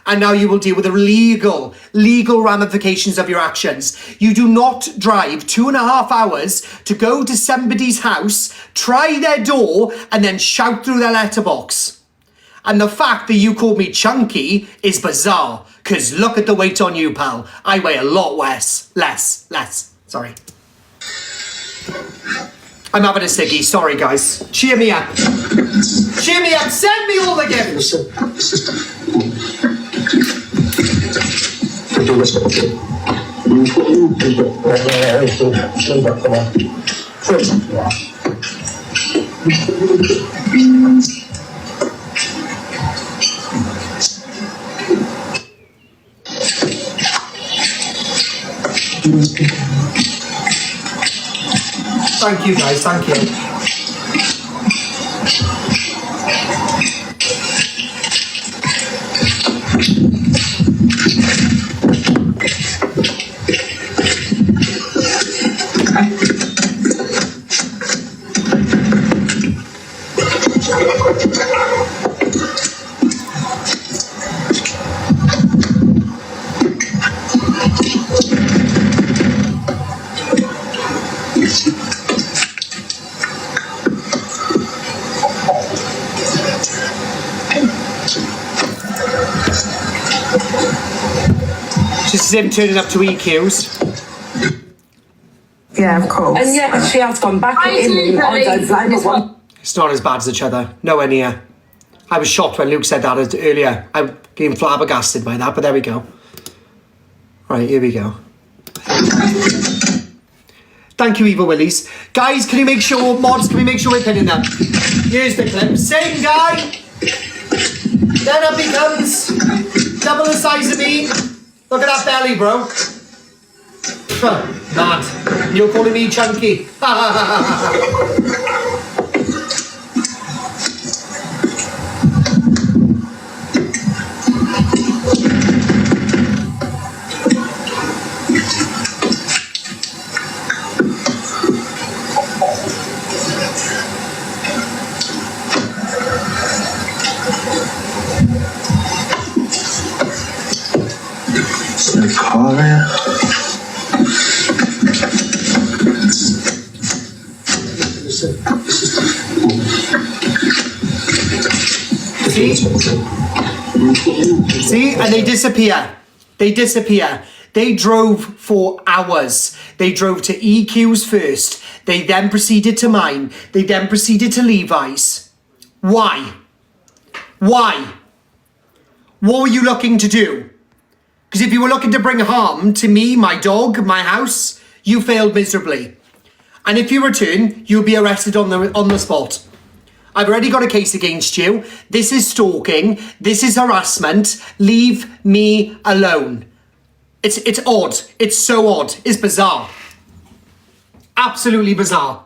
And now you will deal with the legal ramifications of your actions. You do not drive 2.5 hours to go to somebody's house, try their door, and then shout through their letterbox. And the fact that you called me chunky is bizarre, because look at the weight on you, pal. I weigh a lot less. Sorry. I'm having a ciggy, sorry guys. Cheer me up. Cheer me up, send me all the gifts. Thank you guys, thank you. This is him turning up to EQs. Yeah, of course. And yeah, she has gone back in. I don't blame her. It's not as bad as each other. Nowhere near. I was shocked when Luke said that earlier. I'm getting flabbergasted by that, but there we go. Right, here we go. Thank you, Evil Willies. Guys, can you make sure, mods, can we make sure we're pinning them? Here's the clip. Same guy. Then up he comes. Double the size of me. Look at that belly, bro. Mad. You're calling me chunky. Corie. See? And they disappear. They disappear. They drove for hours. They drove to EQ's first. They then proceeded to mine. They then proceeded to Levi's. Why? Why? What were you looking to do? Because if you were looking to bring harm to me, my dog, my house, you failed miserably. And if you return, you'll be arrested on the spot. I've already got a case against you. This is stalking. This is harassment. Leave me alone. It's odd. It's so odd. It's bizarre. Absolutely bizarre.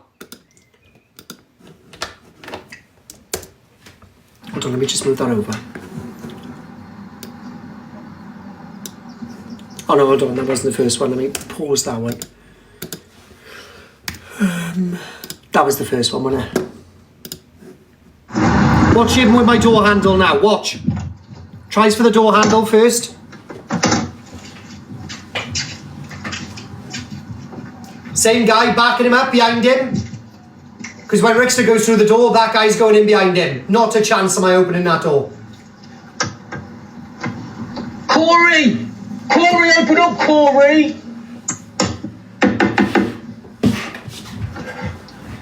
Hold on, let me just move that over. Oh no, hold on, that wasn't the first one. Let me pause that one. That was the first one, wasn't it? Watch him with my door handle now, watch. Tries for the door handle first. Same guy backing him up behind him. Because when Rickster goes through the door, that guy's going in behind him. Not a chance am I opening that door. Corie! Corie, open up, Corie!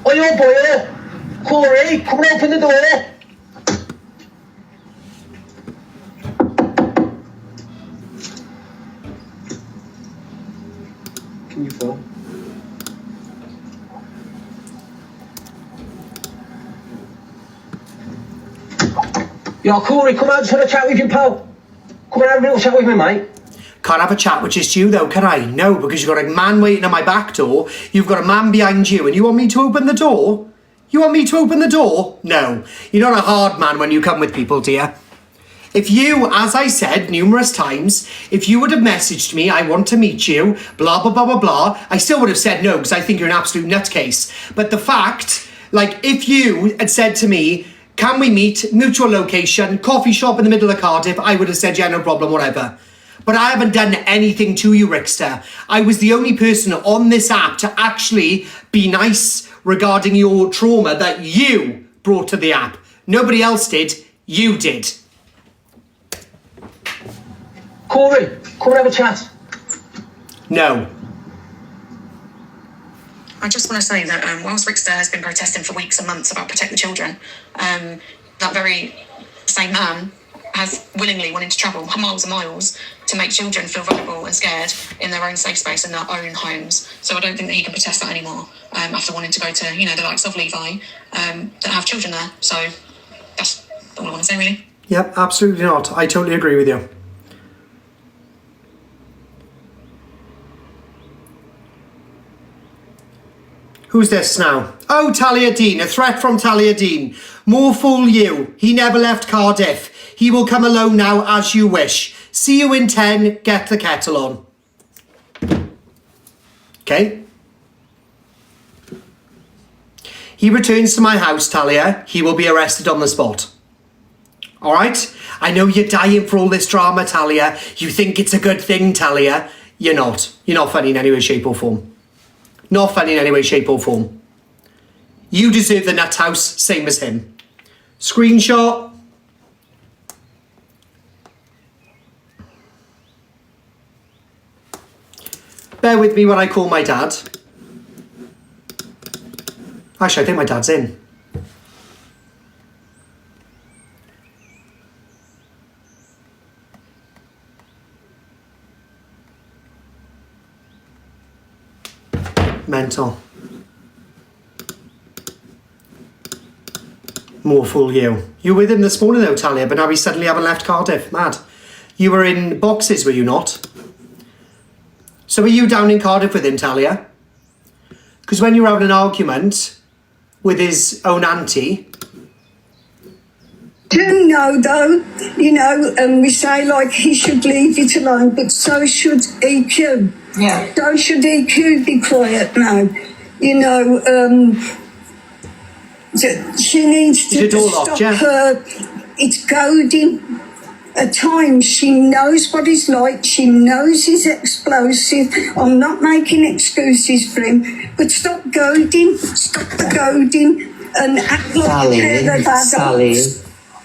Oh, your boy, Corie, come and open the door. Can you film? Yo, Corie, come out, just want to chat with you, pal. Come and have a little chat with me, mate. Can't have a chat with just you though, can I? No, because you've got a man waiting at my back door, you've got a man behind you, and you want me to open the door? You want me to open the door? No. You're not a hard man when you come with people, dear. If you, as I said numerous times, if you would have messaged me, I want to meet you, blah, blah, blah, blah, blah, I still would have said no, because I think you're an absolute nutcase. But the fact, like, if you had said to me, can we meet, mutual location, coffee shop in the middle of Cardiff, I would have said, yeah, no problem, whatever. But I haven't done anything to you, Rickster. I was the only person on this app to actually be nice regarding your trauma that you brought to the app. Nobody else did. You did. Corie, come and have a chat. No. I just want to say that whilst Rickster has been protesting for weeks and months about protect the children, that very same man has willingly wanted to travel miles and miles to make children feel vulnerable and scared in their own safe space in their own homes. So I don't think that he can protest that anymore after wanting to go to, you know, the likes of Levi that have children there. So that's all I want to say, really. Yep, absolutely not. I totally agree with you. Who's this now? Oh, Talia Dean. A threat from Talia Dean. More fool you. He never left Cardiff. He will come alone now as you wish. See you in 10. Get the kettle on. Okay. He returns to my house, Talia. He will be arrested on the spot. All right? I know you're dying for all this drama, Talia. You think it's a good thing, Talia. You're not. You're not funny in any way, shape or form. Not funny in any way, shape or form. You deserve the nut house, same as him. Screenshot. Bear with me when I call my dad. Actually, I think my dad's in. Mental. More fool you. You were with him this morning though, Talia, but now he suddenly haven't left Cardiff. Mad. You were in boxes, were you not? So were you down in Cardiff with him, Talia? Because when you were having an argument with his own auntie... Do know though, you know, we say like he should leave it alone, but so should EQ. Yeah. So should EQ be quiet now. You know, she needs to stop her. It's goading. At times she knows what he's like. She knows he's explosive. I'm not making excuses for him, but stop goading. Stop the goading and act like they're bad. Sally.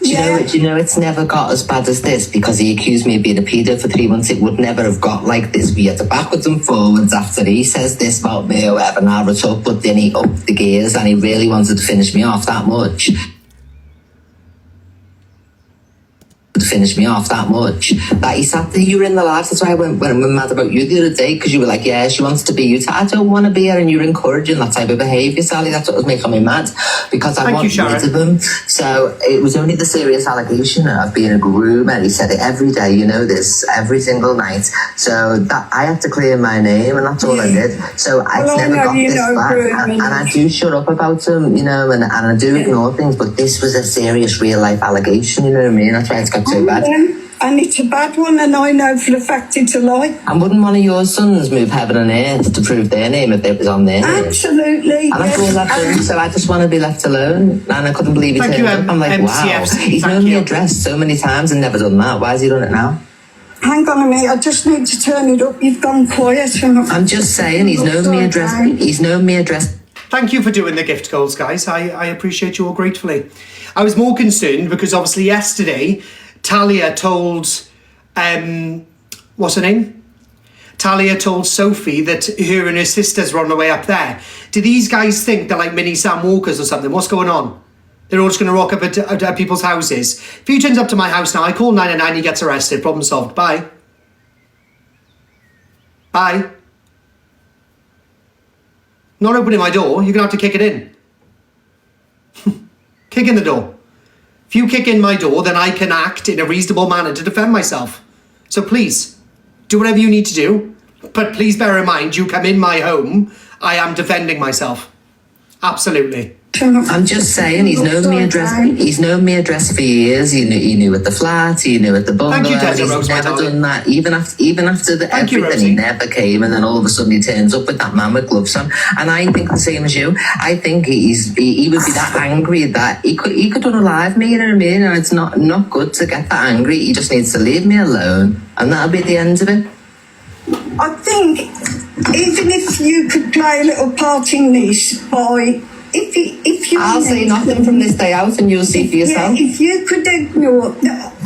Do you know it's never got as bad as this because he accused me of being a pedo for 3 months. It would never have got like this. We had to backwards and forwards after he says this about me or whatever. Now it's up, but then he upped the gears and he really wanted to finish me off that much. That he sat there, you were in the live. That's why I went mad about you the other day, because you were like, yeah, she wants to be you. I don't want to be her, and you're encouraging that type of behaviour, Sally. That's what was making me mad, because I want rid of him. So it was only the serious allegation of being a groomer. He said it every day, you know this, every single night. So that I had to clear my name, and that's all I did. So I've never got this bad, and I do shut up about him, you know, and I do ignore things, but this was a serious real life allegation, you know what I mean? That's why it's got so bad. And it's a bad one, and I know for the fact it's a lie. And wouldn't one of your sons move heaven and earth to prove their name if it was on their name? Absolutely. And that's all that do, so I just want to be left alone. And I couldn't believe he turned up. I'm like, wow, he's known me address so many times and never done that. Why has he done it now? Hang on a minute, I just need to turn it up. You've gone quiet. I'm just saying, he's known me address. He's known me address. Thank you for doing the gift goals, guys. I appreciate you all gratefully. I was more concerned because obviously yesterday, Talia told, what's her name? Talia told Sophie that her and her sisters were on the way up there. Do these guys think they're like mini Sam Walkers or something? What's going on? They're all just going to rock up at people's houses. If he turns up to my house now, I call 999, he gets arrested. Problem solved. Bye. Bye. Not opening my door. You're going to have to kick it in. Kick in the door. If you kick in my door, then I can act in a reasonable manner to defend myself. So please, do whatever you need to do. But please bear in mind, you come in my home, I am defending myself. Absolutely. I'm just saying, he's known me address for years. He knew at the flat, he knew at the bungalow. He's never done that. Even after everything, he never came, and then all of a sudden he turns up with that man with gloves on. And I think the same as you. I think he would be that angry that he could unalive me, you know what I mean? And it's not good to get that angry. He just needs to leave me alone, and that'll be the end of it. I think even if you could play a little part in this by... If you I'll say nothing from this day out, and you'll see for yourself. Yeah, if you could ignore,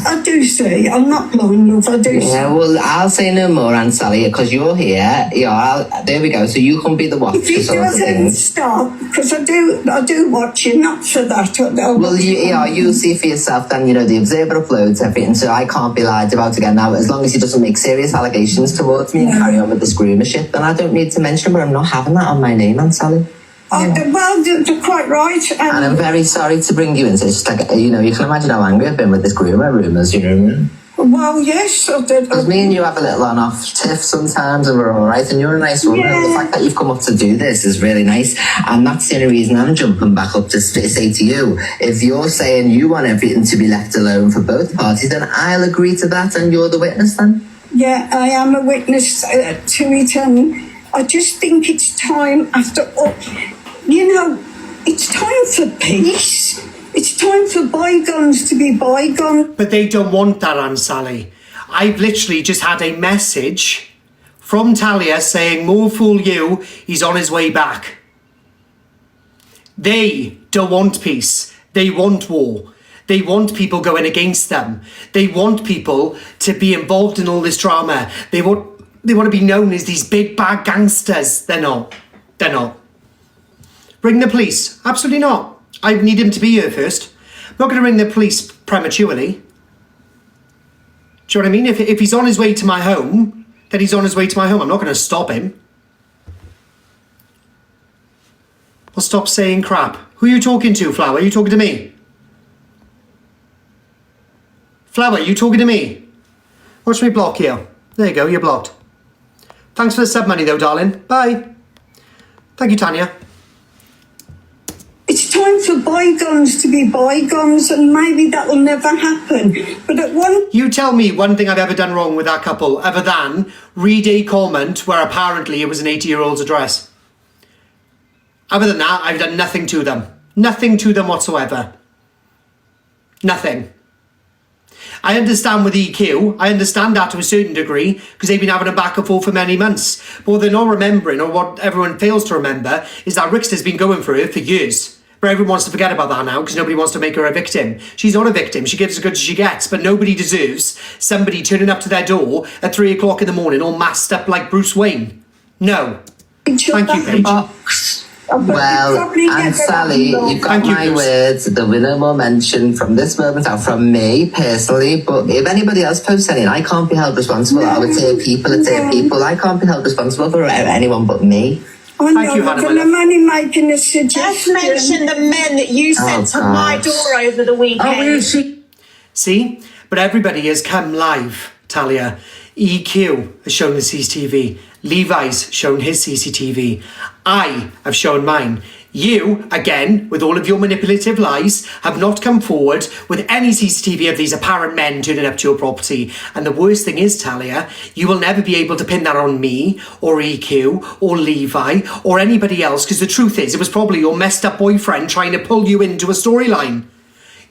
I do see. I'm not blind, love. I do see. Yeah, well, I'll say no more, Aunt Sally, because you're here. Yeah, there we go. So you can be the watcher. If you doesn't stop, because I do watch you. Not for that. Well, you'll see for yourself. Then the Observer uploads everything, so I can't be lied about again now. As long as he doesn't make serious allegations towards me and carry on with the screamer shit, then I don't need to mention him. But I'm not having that on my name, Aunt Sally. Well, you're quite right. And I'm very sorry to bring you in. So it's just like, you can imagine how angry I've been with this groomer rumours, you know what I mean? Well, yes, I did. Because me and you have a little on-off tiff sometimes, and we're all right, and you're a nice woman. Yeah. The fact that you've come up to do this is really nice, and that's the only reason I'm jumping back up to say to you, if you're saying you want everything to be left alone for both parties, then I'll agree to that, and you're the witness then. Yeah, I am a witness to it, and I just think it's time after all... it's time for peace. It's time for bygones to be bygones. But they don't want that, Aunt Sally. I've literally just had a message from Talia saying, more fool you, he's on his way back. They don't want peace. They want war. They want people going against them. They want people to be involved in all this drama. They want to be known as these big bad gangsters. They're not. They're not. Ring the police. Absolutely not. I need him to be here first. I'm not going to ring the police prematurely. Do you know what I mean? If he's on his way to my home, then he's on his way to my home. I'm not going to stop him. Well, stop saying crap. Who are you talking to, Flower? Are you talking to me? Flower, you talking to me? Watch me block you. There you go, you're blocked. Thanks for the sub money though, darling. Bye. Thank you, Tanya. It's time for bygones to be bygones, and maybe that will never happen. But at one... You tell me one thing I've ever done wrong with that couple, other than read a comment where apparently it was an 80-year-old's address. Other than that, I've done nothing to them. Nothing to them whatsoever. Nothing. I understand with EQ, I understand that to a certain degree, because they've been having a back and forth for many months. But what they're not remembering, or what everyone fails to remember, is that Rickster's been going for her for years. But everyone wants to forget about that now, because nobody wants to make her a victim. She's not a victim, she gives as good as she gets, but nobody deserves somebody turning up to their door at 3 o'clock in the morning all masked up like Bruce Wayne. No. Thank you, Paige. Well, and Sally, you've got my words. There'll be no more mention from this moment out from me personally. But if anybody else posts anything, I can't be held responsible. I would say people. I can't be held responsible for anyone but me. I know, but I'm only making a suggestion. Just mention the men that you sent to my door over the weekend. See? But everybody has come live, Talia. EQ has shown the CCTV. Levi's shown his CCTV. I have shown mine. You, again, with all of your manipulative lies, have not come forward with any CCTV of these apparent men turning up to your property. And the worst thing is, Talia, you will never be able to pin that on me, or EQ, or Levi, or anybody else, because the truth is, it was probably your messed up boyfriend trying to pull you into a storyline.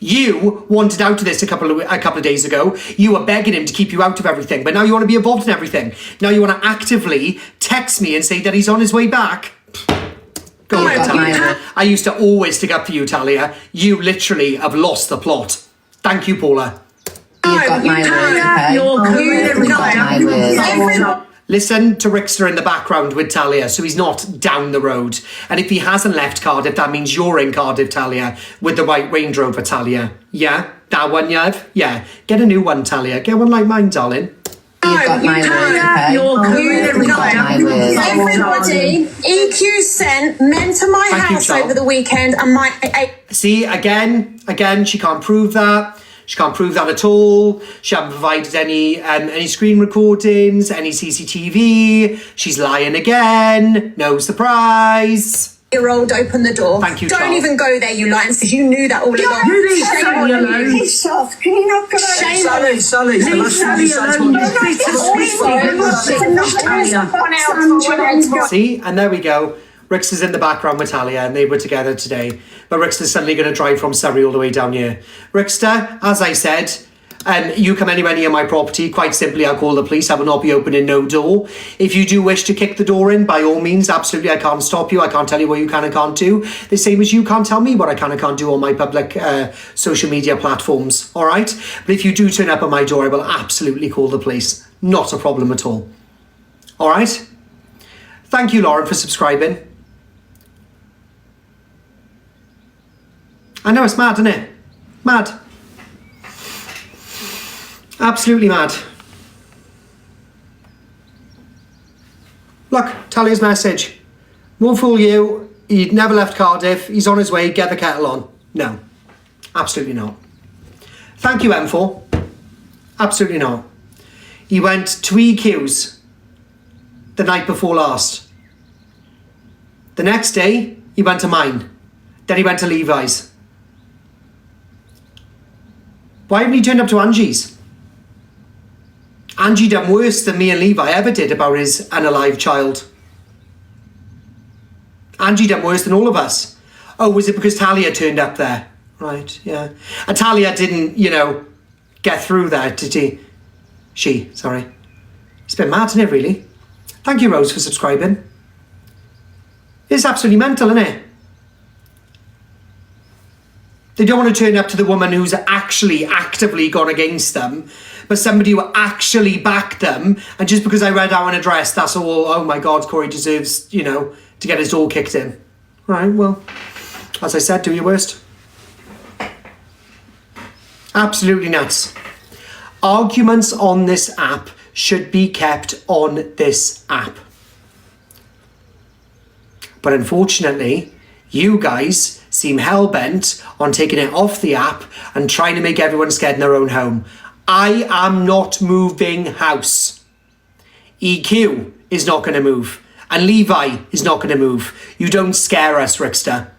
You wanted out of this a couple of days ago. You were begging him to keep you out of everything, but now you want to be involved in everything. Now you want to actively text me and say that he's on his way back. Go ahead, Talia. I used to always stick up for you, Talia. You literally have lost the plot. Thank you, Paula. You've got my word, okay? listen to Rickster in the background with Talia, so he's not down the road. And if he hasn't left Cardiff, that means you're in Cardiff, Talia, with the white Range Rover, Talia. Yeah? That one, Yev? Yeah. Get a new one, Talia. Get one like mine, darling. You've got my word, okay? You've got my word. Everybody, EQ sent men to my house over the weekend and my... See, again, she can't prove that. She can't prove that at all. She hasn't provided any screen recordings, any CCTV. She's lying again. No surprise. Year-old, open the door. Thank you, Don't Charles. even go there, you lions, because you knew that all along. Shame on you. Piss off. Can you not go Shame on you. Sally, See, and there we go. Rix is in the background with Talia, and they were together today. But Rixter's suddenly going to drive from Surrey all the way down here. Rixter, as I said, you come anywhere near my property, quite simply, I'll call the police. I will not be opening no door. If you do wish to kick the door in, by all means, absolutely, I can't stop you. I can't tell you what you can and can't do. The same as you can't tell me what I can and can't do on my public social media platforms, all right? But if you do turn up at my door, I will absolutely call the police. Not a problem at all. All right? Thank you, Lauren, for subscribing. I know, it's mad, isn't it? Mad. Absolutely mad. Look, Talia's message. Won't fool you. He'd never left Cardiff. He's on his way. Get the kettle on. No. Absolutely not. Thank you, M4. Absolutely not. He went to EQ's the night before last. The next day, he went to mine. Then he went to Levi's. Why haven't he turned up to Angie's? Angie done worse than me and Levi ever did about his unalive child. Angie done worse than all of us. Oh, was it because Talia turned up there? Right, yeah. And Talia didn't, get through there, did he? Sorry. It's a bit mad, isn't it, really? Thank you, Rose, for subscribing. It's absolutely mental, isn't it? They don't want to turn up to the woman who's actually actively gone against them, but somebody who actually backed them, and just because I read out an address, that's all, oh my God, Corie deserves, to get his door kicked in. Right, well, as I said, do your worst. Absolutely nuts. Arguments on this app should be kept on this app. But unfortunately, you guys seem hell-bent on taking it off the app and trying to make everyone scared in their own home. I am not moving house. EQ is not going to move. And Levi is not going to move. You don't scare us, Rickster.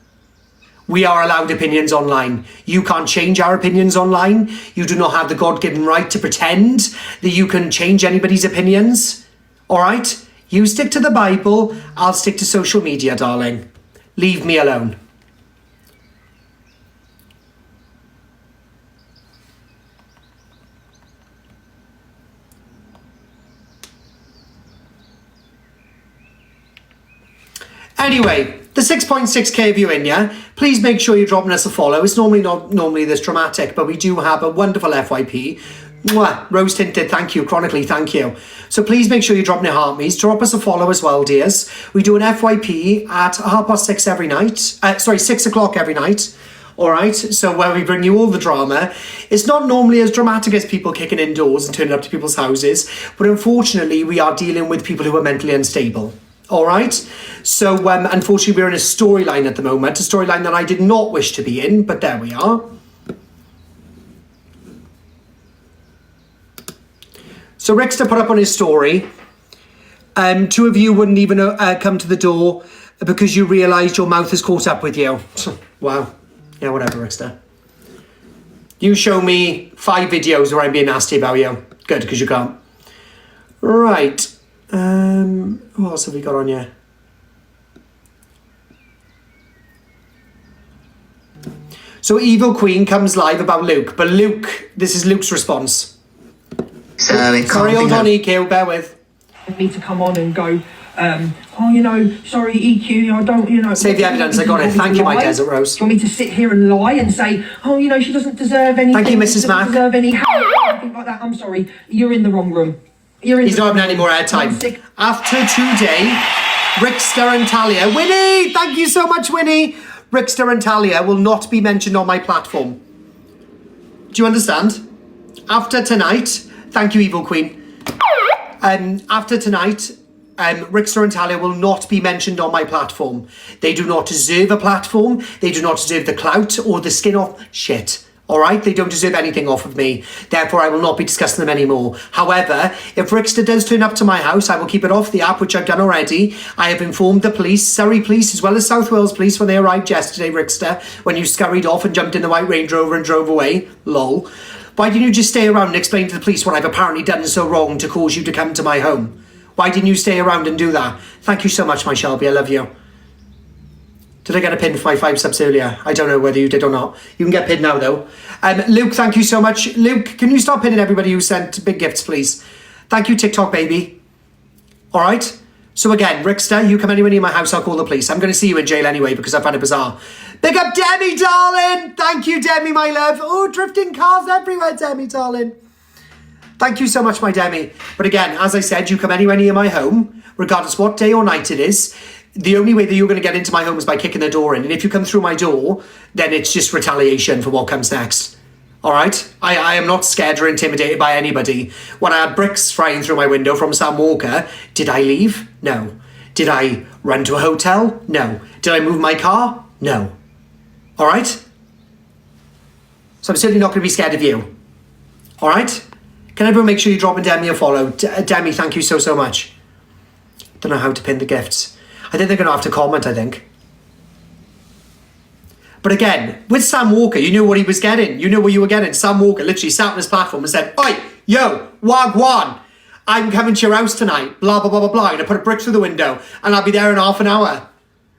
We are allowed opinions online. You can't change our opinions online. You do not have the God-given right to pretend that you can change anybody's opinions. All right? You stick to the Bible. I'll stick to social media, darling. Leave me alone. Anyway, the 6.6k of you in, yeah? Please make sure you're dropping us a follow. It's not normally this dramatic, but we do have a wonderful FYP. Mwah, rose tinted, thank you. Chronically, thank you. So please make sure you're dropping your heartbeats. Drop us a follow as well, dears. We do an FYP at 6:30 every night. 6 o'clock every night. All right, so where we bring you all the drama. It's not normally as dramatic as people kicking in doors and turning up to people's houses, but unfortunately, we are dealing with people who are mentally unstable. All right, so unfortunately, we're in a storyline at the moment, a storyline that I did not wish to be in, but there we are. So Rickster put up on his story, 2 of you wouldn't even come to the door because you realised your mouth has caught up with you. Wow. Yeah, whatever, Rickster. You show me 5 videos where I'm being nasty about you. Good, because you can't. Right. What else have we got on here? So Evil Queen comes live about Luke, but Luke, this is Luke's response. Sorry, hold on, EQ, bear with. Me to come on and go, sorry, EQ, I don't, Save the evidence, I got it. Thank you, my Desert Rose. Do you want me to sit here and lie and say, she doesn't deserve anything? Thank you, Mrs. Mack. She doesn't deserve any help, anything like that? I'm sorry, you're in the wrong room. He's not having any more airtime. After today, Rickster and Talia. Winnie! Thank you so much, Winnie. Rickster and Talia will not be mentioned on my platform. Do you understand? After tonight, thank you, Evil Queen. After tonight, Rickster and Talia will not be mentioned on my platform. They do not deserve a platform. They do not deserve the clout or the skin off shit. All right? They don't deserve anything off of me. Therefore, I will not be discussing them anymore. However, if Rickster does turn up to my house, I will keep it off the app, which I've done already. I have informed the police, Surrey Police, as well as South Wales Police, when they arrived yesterday, Rickster, when you scurried off and jumped in the white Range Rover and drove away. Lol. Why didn't you just stay around and explain to the police what I've apparently done so wrong to cause you to come to my home? Why didn't you stay around and do that? Thank you so much, my Shelby. I love you. Did I get a pin for my 5 subs earlier? I don't know whether you did or not. You can get pinned now, though. Luke, thank you so much. Luke, can you stop pinning everybody who sent big gifts, please? Thank you, TikTok baby. All right? So again, Rickster, you come anywhere near my house, I'll call the police. I'm going to see you in jail anyway because I find it bizarre. Big up Demi, darling! Thank you, Demi, my love. Oh, drifting cars everywhere, Demi, darling. Thank you so much, my Demi. But again, as I said, you come anywhere near my home, regardless what day or night it is. The only way that you're going to get into my home is by kicking the door in. And if you come through my door, then it's just retaliation for what comes next. All right? I am not scared or intimidated by anybody. When I had bricks flying through my window from Sam Walker, did I leave? No. Did I run to a hotel? No. Did I move my car? No. All right? So I'm certainly not going to be scared of you. All right? Can everyone make sure you drop Demi a follow? Demi, thank you so, so much. Don't know how to pin the gifts. I think they're going to have to comment, I think. But again, with Sam Walker, you knew what he was getting. You knew what you were getting. Sam Walker literally sat on his platform and said, "Oi, yo, wagwan, I'm coming to your house tonight, blah, blah, blah, blah, blah. I'm going to put a brick through the window and I'll be there in half an hour."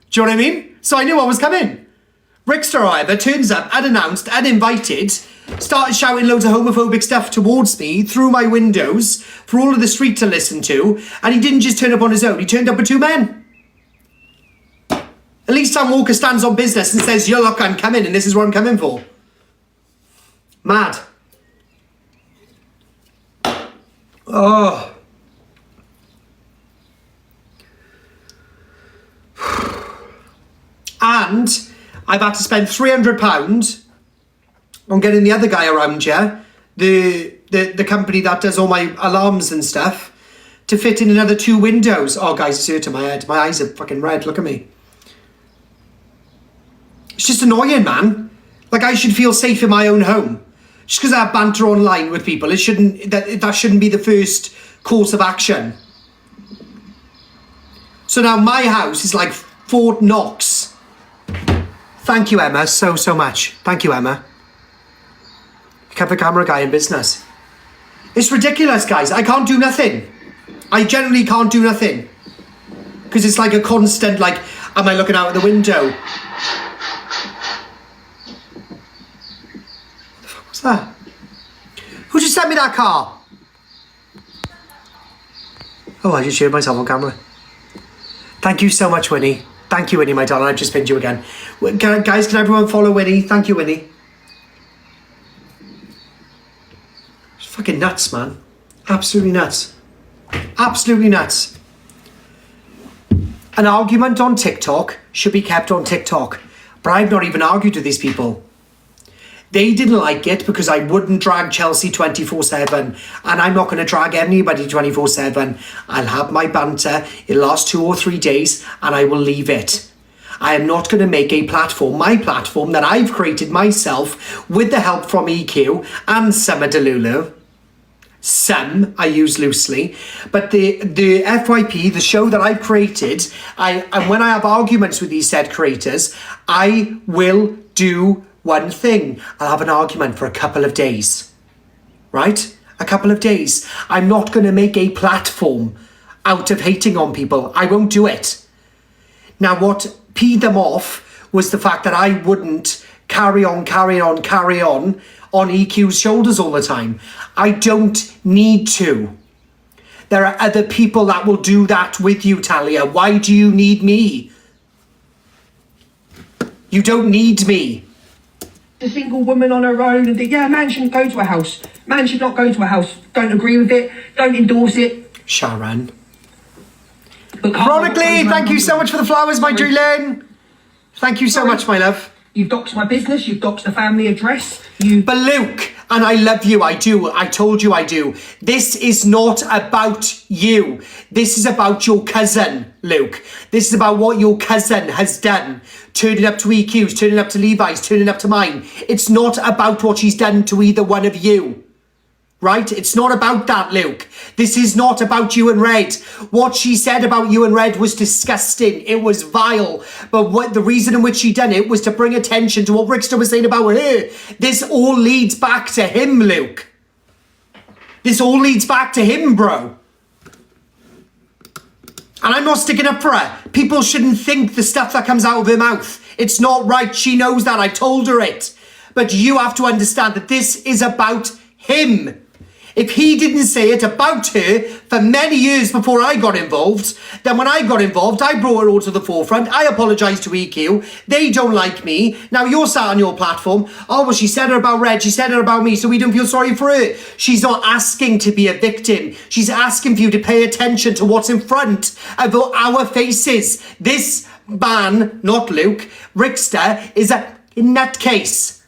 Do you know what I mean? So I knew what was coming. Rickster, however, turns up, unannounced, uninvited, started shouting loads of homophobic stuff towards me through my windows for all of the street to listen to. And he didn't just turn up on his own. He turned up with 2 men. At least Sam Walker stands on business and says, "Yo, look, I'm coming and this is what I'm coming for." Mad. Oh. And I've had to spend £300 on getting the other guy around here, the company that does all my alarms and stuff, to fit in another 2 windows. Oh, guys, it's hurting my head. My eyes are fucking red. Look at me. It's just annoying, man. Like, I should feel safe in my own home. Just because I have banter online with people, it shouldn't, that shouldn't be the first course of action. So now my house is like Fort Knox. Thank you, Emma, so, so much. Thank you, Emma. Kept the camera guy in business. It's ridiculous, guys. I can't do nothing. I generally can't do nothing. Because it's like a constant, like, am I looking out of the window? What's that? Who just sent me that car? Oh, I just showed myself on camera. Thank you so much, Winnie. Thank you, Winnie, my darling. I've just pinned you again. Guys, can everyone follow Winnie? Thank you, Winnie. It's fucking nuts, man. Absolutely nuts. Absolutely nuts. An argument on TikTok should be kept on TikTok. But I've not even argued with these people. They didn't like it because I wouldn't drag Chelsea 24/7. And I'm not going to drag anybody 24/7. I'll have my banter. It'll last 2 or 3 days and I will leave it. I am not going to make a platform, my platform that I've created myself with the help from EQ and Summer Delulu. Some I use loosely, but the FYP, the show that I've created, and when I have arguments with these said creators, I will do one thing. I'll have an argument for a couple of days, right? A couple of days. I'm not going to make a platform out of hating on people. I won't do it. Now, what peed them off was the fact that I wouldn't carry on EQ's shoulders all the time. I don't need to. There are other people that will do that with you, Talia. Why do you need me? You don't need me. A single woman on her own and think, yeah, a man shouldn't go to a house. Man should not go to a house. Don't agree with it. Don't endorse it. Sharon. Chronically, thank you so much for the flowers, my Dreelin. Thank you so much, my love. You've doxed my business. You've doxed the family address. But Luke, and I love you, I do. I told you I do. This is not about you. This is about your cousin, Luke. This is about what your cousin has done. Turning up to EQ's, turning up to Levi's, turning up to mine. It's not about what she's done to either one of you. Right? It's not about that, Luke. This is not about you and Red. What she said about you and Red was disgusting. It was vile. But the reason in which she done it was to bring attention to what Rickster was saying about her. This all leads back to him, Luke. This all leads back to him, bro. And I'm not sticking up for her. People shouldn't think the stuff that comes out of her mouth. It's not right. She knows that. I told her it. But you have to understand that this is about him. If he didn't say it about her for many years before I got involved, then when I got involved, I brought it all to the forefront. I apologised to EQ. They don't like me. Now you're sat on your platform. Oh, well, she said it about Red. She said it about me, so we don't feel sorry for her. She's not asking to be a victim. She's asking for you to pay attention to what's in front of our faces. This man, not Luke, Rickster, is a nutcase.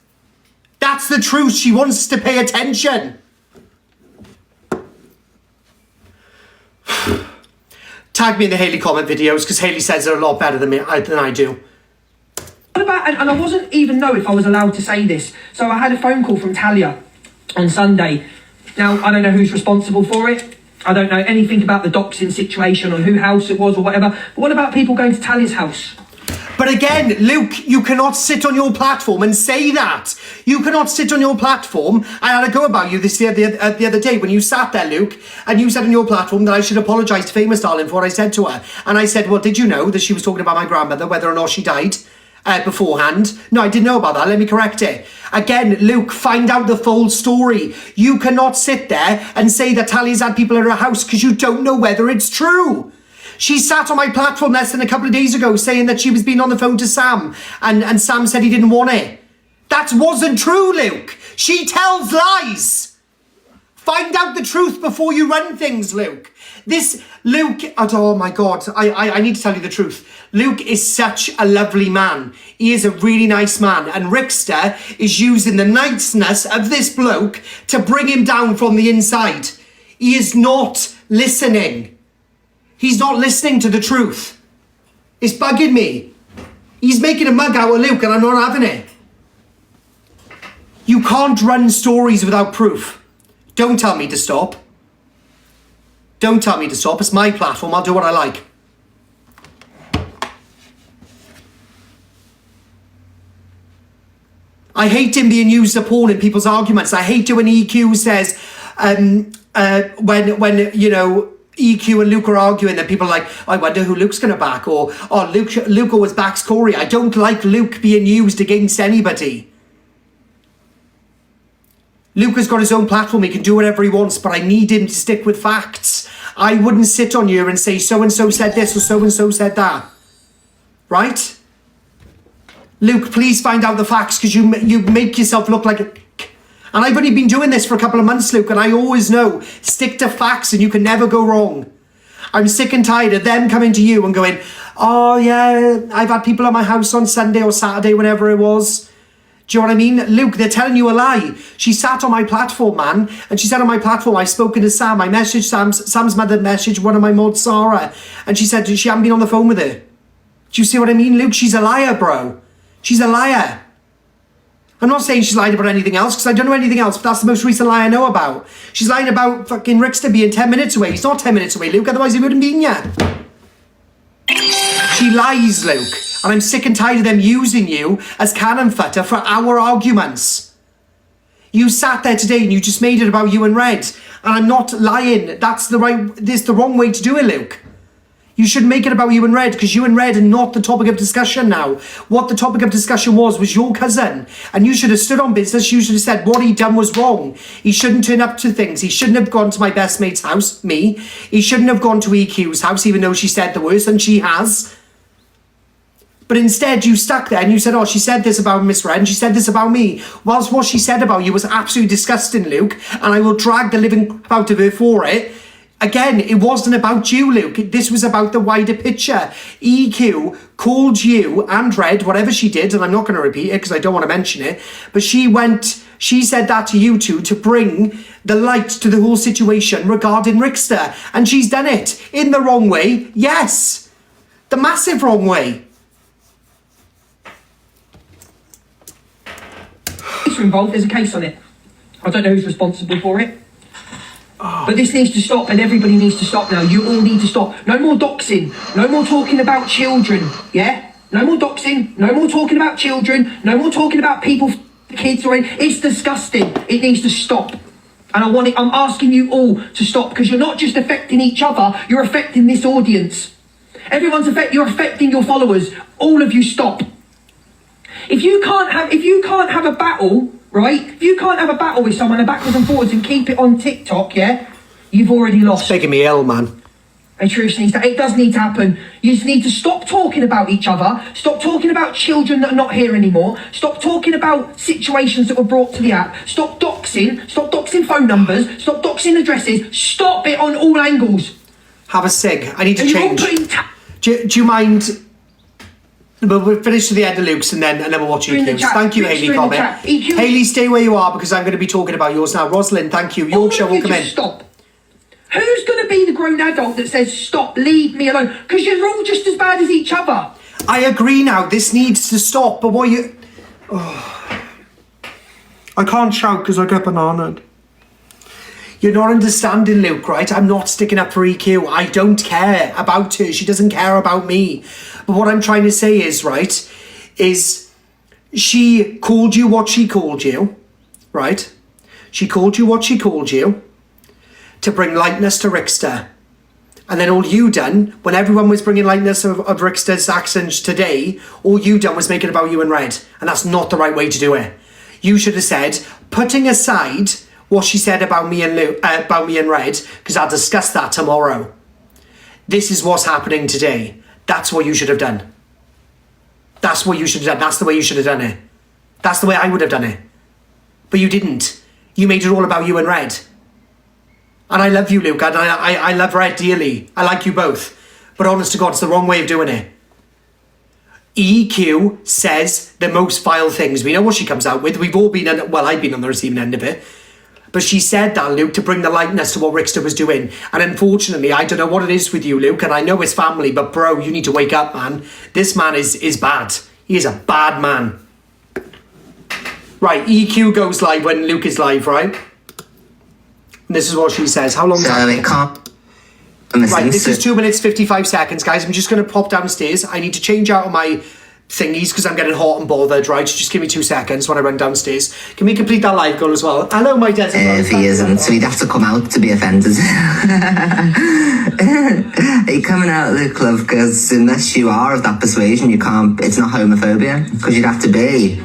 That's the truth. She wants to pay attention. Tag me in the Hayley comment videos because Hayley says they're a lot better than I do. What about, and I wasn't even know if I was allowed to say this. So I had a phone call from Talia on Sunday. Now, I don't know who's responsible for it. I don't know anything about the doxing situation or who house it was or whatever. But what about people going to Talia's house? But again, Luke, you cannot sit on your platform and say that. You cannot sit on your platform. I had a go about you the other day when you sat there, Luke, and you said on your platform that I should apologise to Famous Darling for what I said to her. And I said, well, did you know that she was talking about my grandmother, whether or not she died beforehand? No, I didn't know about that. Let me correct it. Again, Luke, find out the full story. You cannot sit there and say that Talia's had people at her house because you don't know whether it's true. She sat on my platform less than a couple of days ago saying that she was being on the phone to Sam and Sam said he didn't want it. That wasn't true, Luke. She tells lies. Find out the truth before you run things, Luke. This, Luke, oh my God, I need to tell you the truth. Luke is such a lovely man. He is a really nice man. And Rickster is using the niceness of this bloke to bring him down from the inside. He is not listening. He's not listening to the truth. It's bugging me. He's making a mug out of Luke and I'm not having it. You can't run stories without proof. Don't tell me to stop. Don't tell me to stop. It's my platform. I'll do what I like. I hate him being used as a pawn in people's arguments. I hate it when EQ says, when you know, EQ and Luke are arguing and people are like, I wonder who Luke's going to back, or oh, Luke always backs Corie. I don't like Luke being used against anybody. Luke has got his own platform. He can do whatever he wants, but I need him to stick with facts. I wouldn't sit on you and say so-and-so said this or so-and-so said that. Right? Luke, please find out the facts because you make yourself look like a... And I've only been doing this for a couple of months, Luke, and I always know, stick to facts and you can never go wrong. I'm sick and tired of them coming to you and going, oh yeah, I've had people at my house on Sunday or Saturday, whenever it was. Do you know what I mean? Luke, they're telling you a lie. She sat on my platform, man, and she said on my platform, I've spoken to Sam. I messaged Sam's mother messaged one of my mods, Sarah, and she said she hadn't been on the phone with her. Do you see what I mean, Luke? She's a liar, bro. She's a liar. I'm not saying she's lied about anything else because I don't know anything else, but that's the most recent lie I know about. She's lying about fucking Rickster being 10 minutes away. He's not 10 minutes away, Luke, otherwise he wouldn't be in yet. She lies, Luke, and I'm sick and tired of them using you as cannon fodder for our arguments. You sat there today and you just made it about you and Red, and I'm not lying. That's the wrong way to do it, Luke. You should make it about you and Red because you and Red are not the topic of discussion now. What the topic of discussion was your cousin. And you should have stood on business. You should have said what he done was wrong. He shouldn't turn up to things. He shouldn't have gone to my best mate's house, me. He shouldn't have gone to EQ's house, even though she said the worst, and she has. But instead, you stuck there and you said, oh, she said this about Miss Red and she said this about me. Whilst what she said about you was absolutely disgusting, Luke, and I will drag the living out of her for it. Again, it wasn't about you, Luke. This was about the wider picture. EQ called you and Red, whatever she did, and I'm not going to repeat it because I don't want to mention it, but she said that to you two to bring the light to the whole situation regarding Rickster. And she's done it in the wrong way. Yes. The massive wrong way. Involved, there's a case on it. I don't know who's responsible for it. But this needs to stop, and everybody needs to stop now. You all need to stop. No more doxing. No more talking about children. Yeah? No more doxing. No more talking about children. No more talking about people, kids, or anything. It's disgusting. It needs to stop. And I'm asking you all to stop, because you're not just affecting each other, you're affecting this audience. You're affecting your followers. All of you stop. If you can't have a battle, right? If you can't have a battle with someone and backwards and forwards and keep it on TikTok, yeah, you've already lost. It's making me ill, man. It does need to happen. You just need to stop talking about each other. Stop talking about children that are not here anymore. Stop talking about situations that were brought to the app. Stop doxing. Stop doxing phone numbers. Stop doxing addresses. Stop it on all angles. Have a cig. I need to change. Do you mind? We'll finish to the end of Luke's and then we'll watch EQ's. Thank you, Hayley Corbett. Hayley, stay where you are because I'm going to be talking about yours now. Rosalind, thank you. Yorkshire, welcome in. Stop. Who's going to be the grown adult that says, stop, leave me alone? Because you're all just as bad as each other. I agree now. This needs to stop. But what you... Oh. I can't shout because I get bananaed. You're not understanding, Luke, right? I'm not sticking up for EQ. I don't care about her. She doesn't care about me. But what I'm trying to say is, right, is she called you what she called you, right? She called you what she called you to bring lightness to Rickster. And then all you done, when everyone was bringing lightness of Rickster's actions today, all you done was make it about you and Red. And that's not the right way to do it. You should have said, putting aside what she said about me and Red, because I'll discuss that tomorrow. This is what's happening today. That's what you should have done. That's what you should have done. That's the way you should have done it. That's the way I would have done it. But you didn't. You made it all about you and Red. And I love you, Luke, and I love Red dearly. I like you both. But honest to God, it's the wrong way of doing it. EQ says the most vile things. We know what she comes out with. We've all been, I've been on the receiving end of it. But she said that, Luke, to bring the lightness to what Rickster was doing. And unfortunately, I don't know what it is with you, Luke, and I know it's family, but bro, you need to wake up, man. This man is bad. He is a bad man. Right, EQ goes live when Luke is live, right? And this is what she says. How long? Right, this is 2 minutes, 55 seconds, guys. I'm just going to pop downstairs. I need to change out of my thingies because I'm getting hot and bothered, right? Just give me 2 seconds when I run downstairs. Can we complete that live goal as well? Hello, my desert. If he isn't, so he'd have to come out to be offended. Are you coming out of the club? Because unless you are of that persuasion, you can't. It's not homophobia because you'd have to be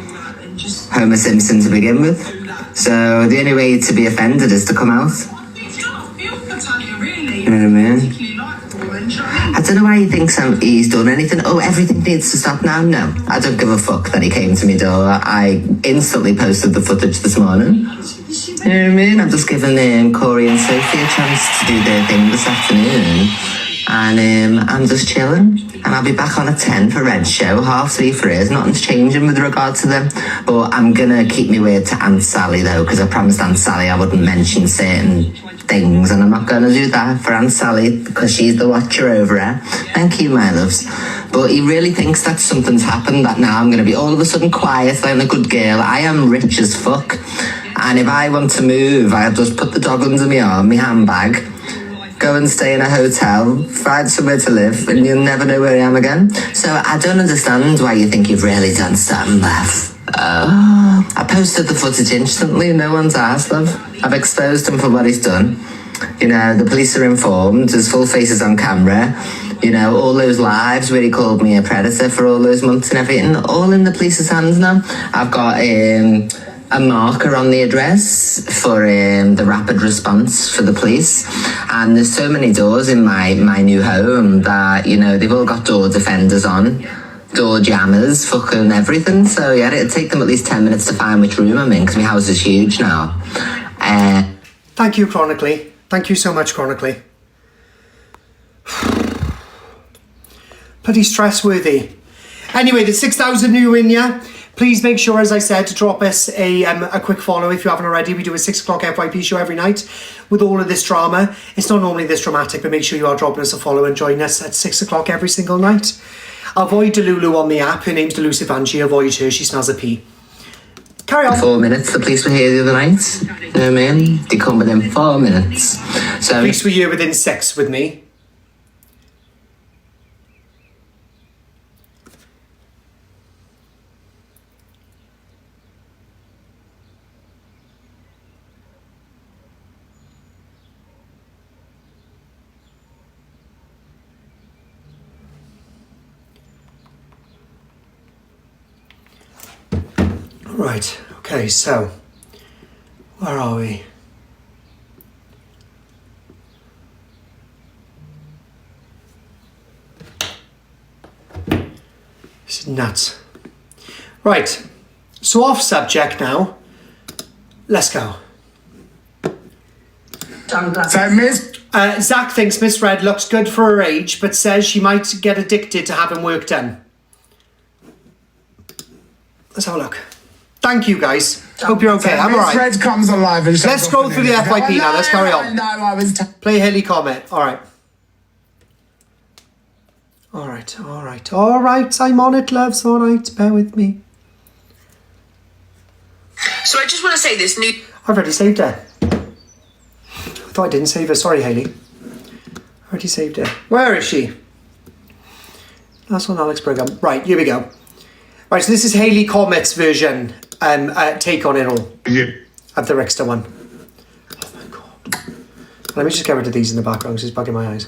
Homer Simpson to begin with. So the only way to be offended is to come out. You know what I mean? I don't know why he thinks he's done anything. Oh, everything needs to stop now. No, I don't give a fuck that he came to my door. I instantly posted the footage this morning. You know what I mean? I'm just giving Corie and Sophie a chance to do their thing this afternoon. And I'm just chilling. And I'll be back on at 10 for Red's show, 3:30 for his. Nothing's changing with regard to them. But I'm going to keep my word to Aunt Sally, though, because I promised Aunt Sally I wouldn't mention certain things. And I'm not going to do that for Aunt Sally because she's the watcher over her. Thank you, my loves. But he really thinks that something's happened, that now I'm going to be all of a sudden quiet. I'm a good girl. I am rich as fuck. And if I want to move, I just put the dog under my arm, my handbag, go and stay in a hotel, find somewhere to live, and you'll never know where I am again. So I don't understand why you think you've really done something, love. I posted the footage instantly, no one's asked, love. I've exposed him for what he's done. You know, the police are informed, his full face is on camera. You know, all those lives where he called me a predator for all those months and everything, all in the police's hands now. I've got a marker on the address for the rapid response for the police, and there's so many doors in my new home that, you know, they've all got door defenders on door jammers, fucking everything. So yeah, it'd take them at least 10 minutes to find which room I'm in because my house is huge now. Thank you, Chronically. Thank you so much, Chronically. Pretty stress-worthy. Anyway, the 6,000 new in, yeah? Please make sure, as I said, to drop us a quick follow if you haven't already. We do a 6 o'clock FYP show every night with all of this drama. It's not normally this dramatic, but make sure you are dropping us a follow and join us at 6 o'clock every single night. Avoid Delulu on the app. Her name's Delusive Angie. Avoid her. She smells a pee. Carry on. 4 minutes. The police were here the other night. You know what I mean? They come within 4 minutes. So the police were here within 6 with me. Right, okay, so, where are we? This is nuts. Right, so off subject now. Let's go. So, Miss? Zach thinks Miss Red looks good for her age, but says she might get addicted to having work done. Let's have a look. Thank you, guys. Hope you're okay. I'm all right. Red comes alive and let's go through the FYP now. Let's carry on. No, I was... Play Haley comment. All right. All right, all right, all right. I'm on it, loves. All right, bear with me. So I just want to say this new... I've already saved her. I thought I didn't save her. Sorry, Haley. I already saved her. Where is she? That's on Alex Brigham. Right, here we go. Right, so this is Haley Comet's version, take on it all. Yeah. Of the Rickster one. Oh my god. Let me just get rid of these in the background because it's bugging my eyes.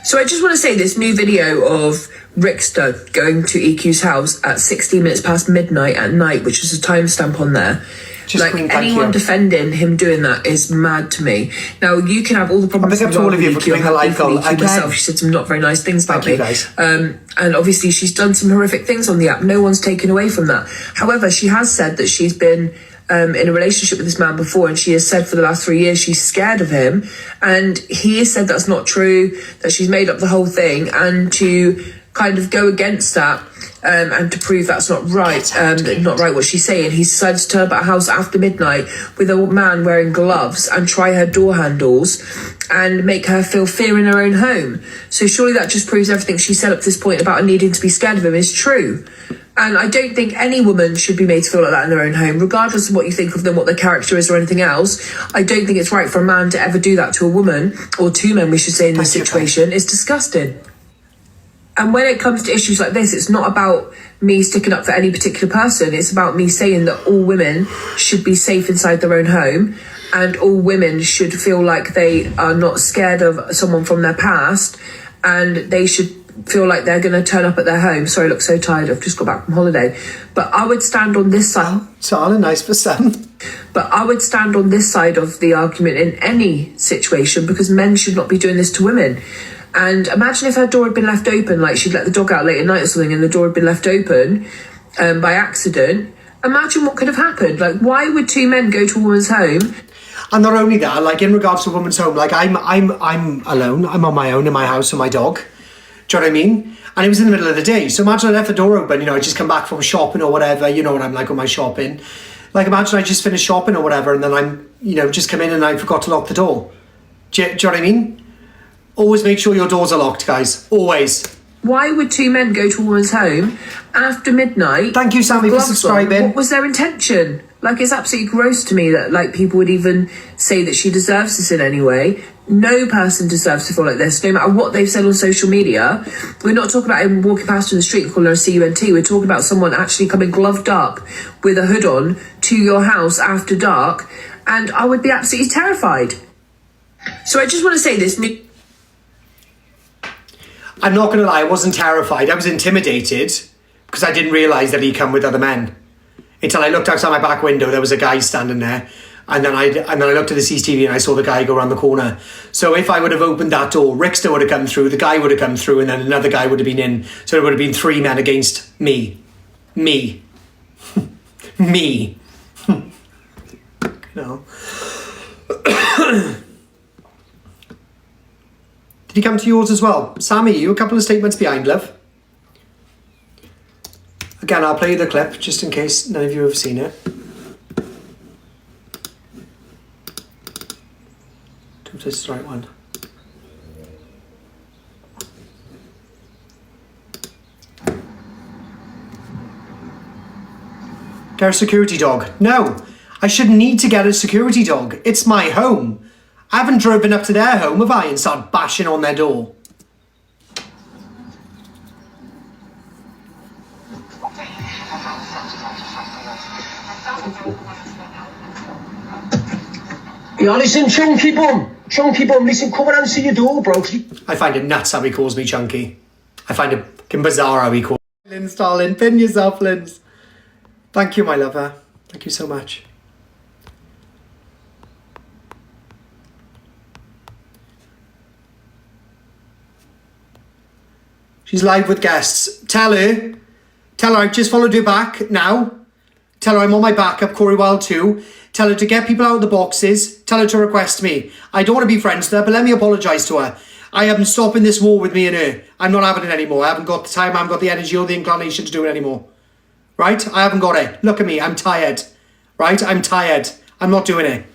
So I just want to say this new video of Rickster going to EQ's house at 16 minutes past midnight at night, which is a timestamp on there. Just like anyone defending him doing that is mad to me. Now you can have all the problems. I'm all of you for doing a like on myself. She said some not very nice things about me. Guys. And obviously she's done some horrific things on the app. No one's taken away from that. However, she has said that she's been in a relationship with this man before, and she has said for the last 3 years she's scared of him, and he has said that's not true, that she's made up the whole thing, and to kind of go against that and to prove that's not right, not right what she's saying, he decided to turn up at her house after midnight with a man wearing gloves and try her door handles and make her feel fear in her own home. So surely that just proves everything she said up to this point about her needing to be scared of him is true. And I don't think any woman should be made to feel like that in their own home, regardless of what you think of them, what their character is or anything else. I don't think it's right for a man to ever do that to a woman, or two men, we should say, in this situation. It's disgusting. And when it comes to issues like this, it's not about me sticking up for any particular person. It's about me saying that all women should be safe inside their own home, and all women should feel like they are not scared of someone from their past, and they should feel like they're going to turn up at their home. Sorry, I look so tired. I've just got back from holiday. But I would stand on this side. It's all nice for some. But I would stand on this side of the argument in any situation, because men should not be doing this to women. And imagine if her door had been left open, like she'd let the dog out late at night or something, and the door had been left open by accident. Imagine what could have happened. Like, why would two men go to a woman's home? And not only that, like in regards to a woman's home, like I'm alone. I'm on my own in my house with my dog. Do you know what I mean? And it was in the middle of the day. So imagine I left the door open, you know, I just come back from shopping or whatever, you know what I'm like with my shopping. Like imagine I just finished shopping or whatever, and then I'm, you know, just come in and I forgot to lock the door. Do you know what I mean? Always make sure your doors are locked, guys. Always. Why would two men go to a woman's home after midnight? Thank you, Sammy, for subscribing. What was their intention? Like, it's absolutely gross to me that, like, people would even say that she deserves this in any way. No person deserves to feel like this, no matter what they've said on social media. We're not talking about him walking past in the street and calling her a CUNT. We're talking about someone actually coming gloved up with a hood on to your house after dark, and I would be absolutely terrified. So I just want to say this. I'm not going to lie, I wasn't terrified. I was intimidated because I didn't realise that he'd come with other men. Until I looked outside my back window, there was a guy standing there, And then I looked at the CCTV and I saw the guy go around the corner. So if I would have opened that door, Rickster would have come through, the guy would have come through, and then another guy would have been in. So it would have been 3 men against me. Me. Me. No. Did he come to yours as well? Sammy, you a couple of statements behind, love. Again, I'll play you the clip just in case none of you have seen it. If this is the right one. Get a security dog. No, I shouldn't need to get a security dog. It's my home. I haven't driven up to their home, have I, and started bashing on their door. Yeah, listen, Chunky Bum, listen, come and answer your door, bro. I find it nuts how he calls me Chunky. I find it fucking bizarre how he calls me. Linz, darling, pin yourself, Linz. Thank you, my lover. Thank you so much. She's live with guests. Tell her I've just followed her back now. Tell her I'm on my backup, Corie Wild 2. Tell her to get people out of the boxes. Tell her to request me. I don't want to be friends with her, but let me apologise to her. I am stopping this war with me and her. I'm not having it anymore. I haven't got the time, I haven't got the energy or the inclination to do it anymore. Right? I haven't got it. Look at me, I'm tired. Right? I'm tired. I'm not doing it.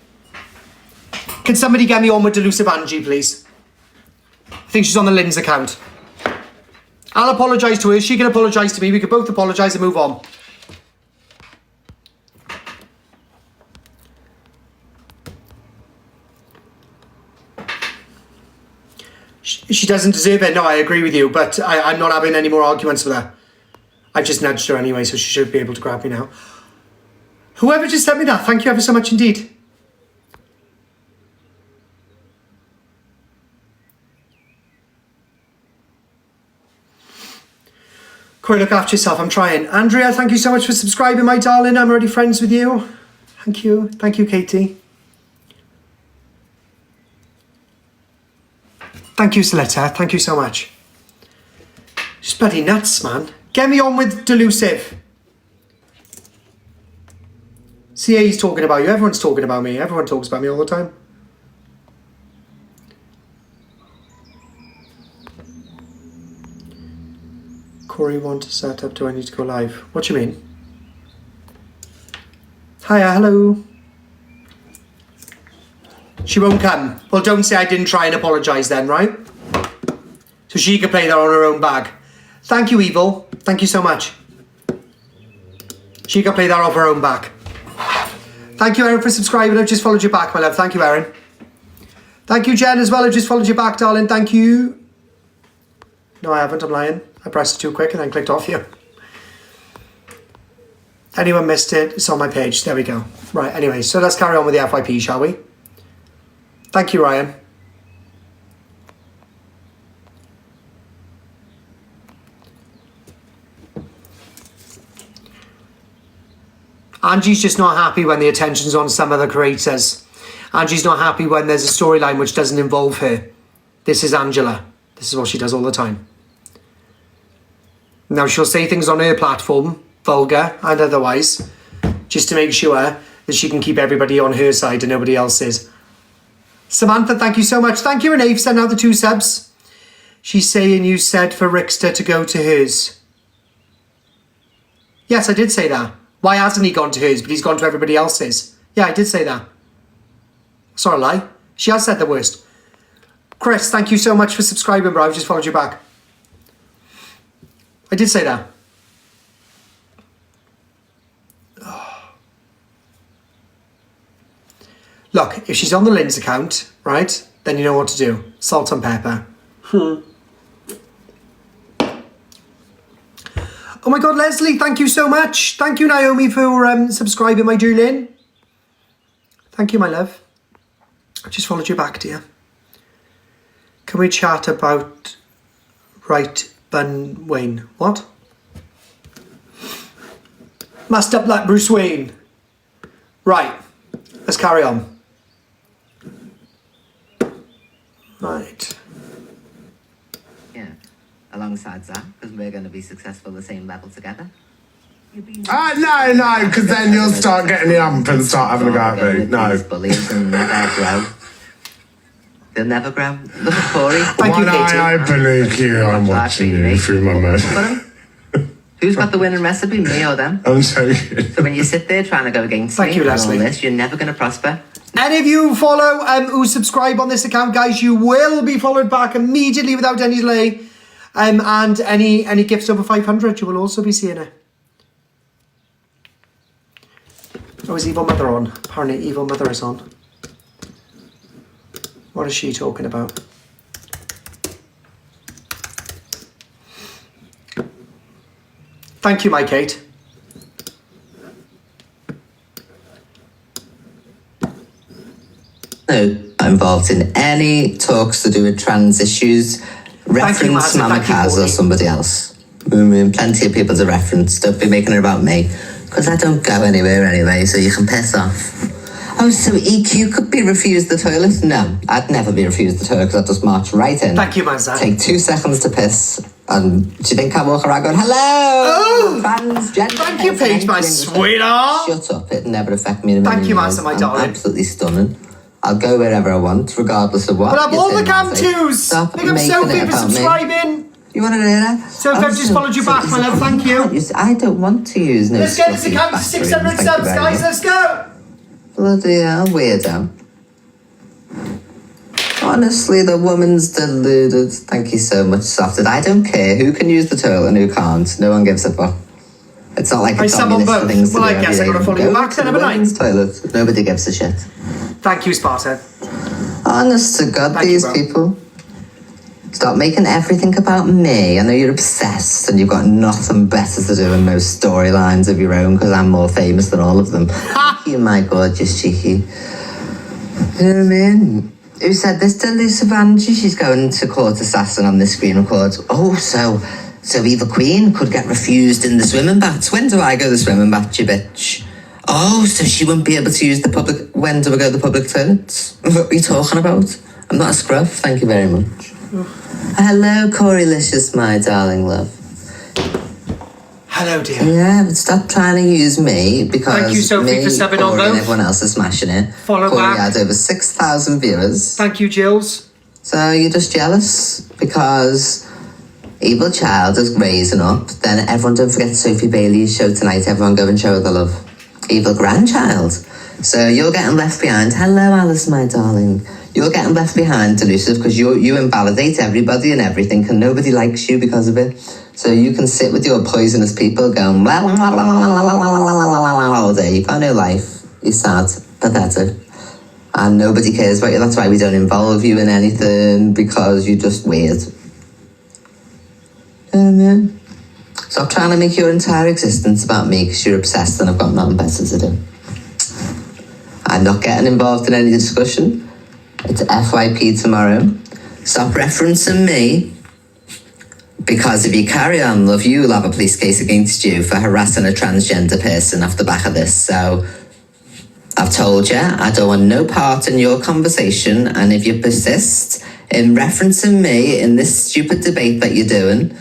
Can somebody get me on with Delusive Angie, please? I think she's on the Linz account. I'll apologise to her. She can apologise to me. We can both apologise and move on. She doesn't deserve it. No, I agree with you. But I'm not having any more arguments with her. I've just nudged her anyway, so she should be able to grab me now. Whoever just sent me that, thank you ever so much indeed. Corie, look after yourself. I'm trying. Andrea, thank you so much for subscribing, my darling. I'm already friends with you. Thank you. Thank you, Katie. Thank you, Saletta. Thank you so much. Just bloody nuts, man. Get me on with Delusive. CA's talking about you. Everyone's talking about me. Everyone talks about me all the time. Corie, want to set up? Do I need to go live? What do you mean? Hiya, hello. She won't come. Well, don't say I didn't try and apologise then, right? So she can play that on her own bag. Thank you, Evil. Thank you so much. She can play that off her own back. Thank you, Erin, for subscribing. I've just followed you back, my love. Thank you, Erin. Thank you, Jen, as well. I've just followed you back, darling. Thank you. No, I haven't. I'm lying. I pressed it too quick and then clicked off you. Anyone missed it? It's on my page. There we go. Right, anyway, so let's carry on with the FYP, shall we? Thank you, Ryan. Angie's just not happy when the attention's on some other creators. Angie's not happy when there's a storyline which doesn't involve her. This is Angela. This is what she does all the time. Now, she'll say things on her platform, vulgar and otherwise, just to make sure that she can keep everybody on her side and nobody else's. Samantha, thank you so much. Thank you, Renee, for sending out the 2 subs. She's saying you said for Rickster to go to hers. Yes, I did say that. Why hasn't he gone to hers, but he's gone to everybody else's? Yeah, I did say that. It's not a lie. She has said the worst. Chris, thank you so much for subscribing, bro. I've just followed you back. I did say that. Look, if she's on the Linz account, right, then you know what to do. Salt and pepper. Oh my God, Leslie, thank you so much. Thank you, Naomi, for subscribing, my dear Lynn. Thank you, my love. I just followed you back, dear. Can we chat about right bun Wayne? What? Masked up like Bruce Wayne. Right. Let's carry on. Right. Yeah, alongside that, because we're going to be successful the same level together. No, because then you'll start getting the ump and start having a go at me. No. Bullies and never grow. They'll never grow. Look at Corie. One eye open, you. I'm watching you through my mouth. Who's got the winning recipe, me or them? I'm joking. So when you sit there trying to go against me and all this, you're never going to prosper. Any of you follow who subscribe on this account, guys, you will be followed back immediately without any delay. And any gifts over 500, you will also be seeing it. Oh, is Evil Mother on? Apparently Evil Mother is on. What is she talking about? Thank you, my Kate. No, I'm involved in any talks to do with trans issues. Reference Mama Kaz or somebody else. Plenty of people to reference. Don't be making it about me. Because I don't go anywhere anyway, so you can piss off. Oh, so EQ could be refused the toilet? No, I'd never be refused the toilet because I'd just march right in. Thank you, Mazda. Take 2 seconds to piss. And do you think I walk around going, hello, transgender? Thank you, Paige, my sweetheart. Shut up, it'd never affect me in a Thank you, Mazda, my darling. Absolutely stunning. I'll go wherever I want, regardless of what. But I'm all the cam twos. Big up Sophie for subscribing. You want to do that? Sophie, I've just followed you back, my love. Thank you. I don't want to use no. Let's get this account to 600 subs, guys. Let's go. Bloody hell, weirdo. Honestly, the woman's deluded. Thank you so much, Softed. I don't care who can use the toilet and who can't. No one gives a fuck. It's not like it's on my list of things to do. Well, I guess I'm going to follow you back then, haven't I? Toilet. Nobody gives a shit. Thank you, Sparta. Honest to God, these people. Stop making everything about me. I know you're obsessed and you've got nothing better to do and no storylines of your own because I'm more famous than all of them. You, my gorgeous cheeky. You know what I mean? Who said this to Lisa Vanjie? She's going to court assassin on this screen record. Oh, so Eva Queen could get refused in the swimming baths. When do I go to the swimming bath, you bitch? Oh, so she wouldn't be able to use the public... When do we go to the public toilets? What are you talking about? I'm not a scruff, thank you very much. Hello, Corie-licious, my darling love. Hello, dear. Yeah, but stop trying to use me because thank you, Sophie, for subbing on both. And everyone else is smashing it. Follow Corie back. had over 6,000 viewers. Thank you, Jills. So you're just jealous because Evil Child is raising up. Then everyone, don't forget Sophie Bailey's show tonight. Everyone go and show her the love. Evil Grandchild. So you're getting left behind. Hello, Alice, my darling. You're getting left behind, Delusive, because you invalidate everybody and everything, and nobody likes you because of it. So you can sit with your poisonous people going all day. You've got no life. You're sad, pathetic, and nobody cares about you. That's why we don't involve you in anything, because you're just weird. Stop trying to make your entire existence about me because you're obsessed and I've got nothing better to do. I'm not getting involved in any discussion. It's FYP tomorrow. Stop referencing me, because if you carry on, love, you'll have a police case against you for harassing a transgender person off the back of this. So I've told you, I don't want no part in your conversation, and if you persist in referencing me in this stupid debate that you're doing,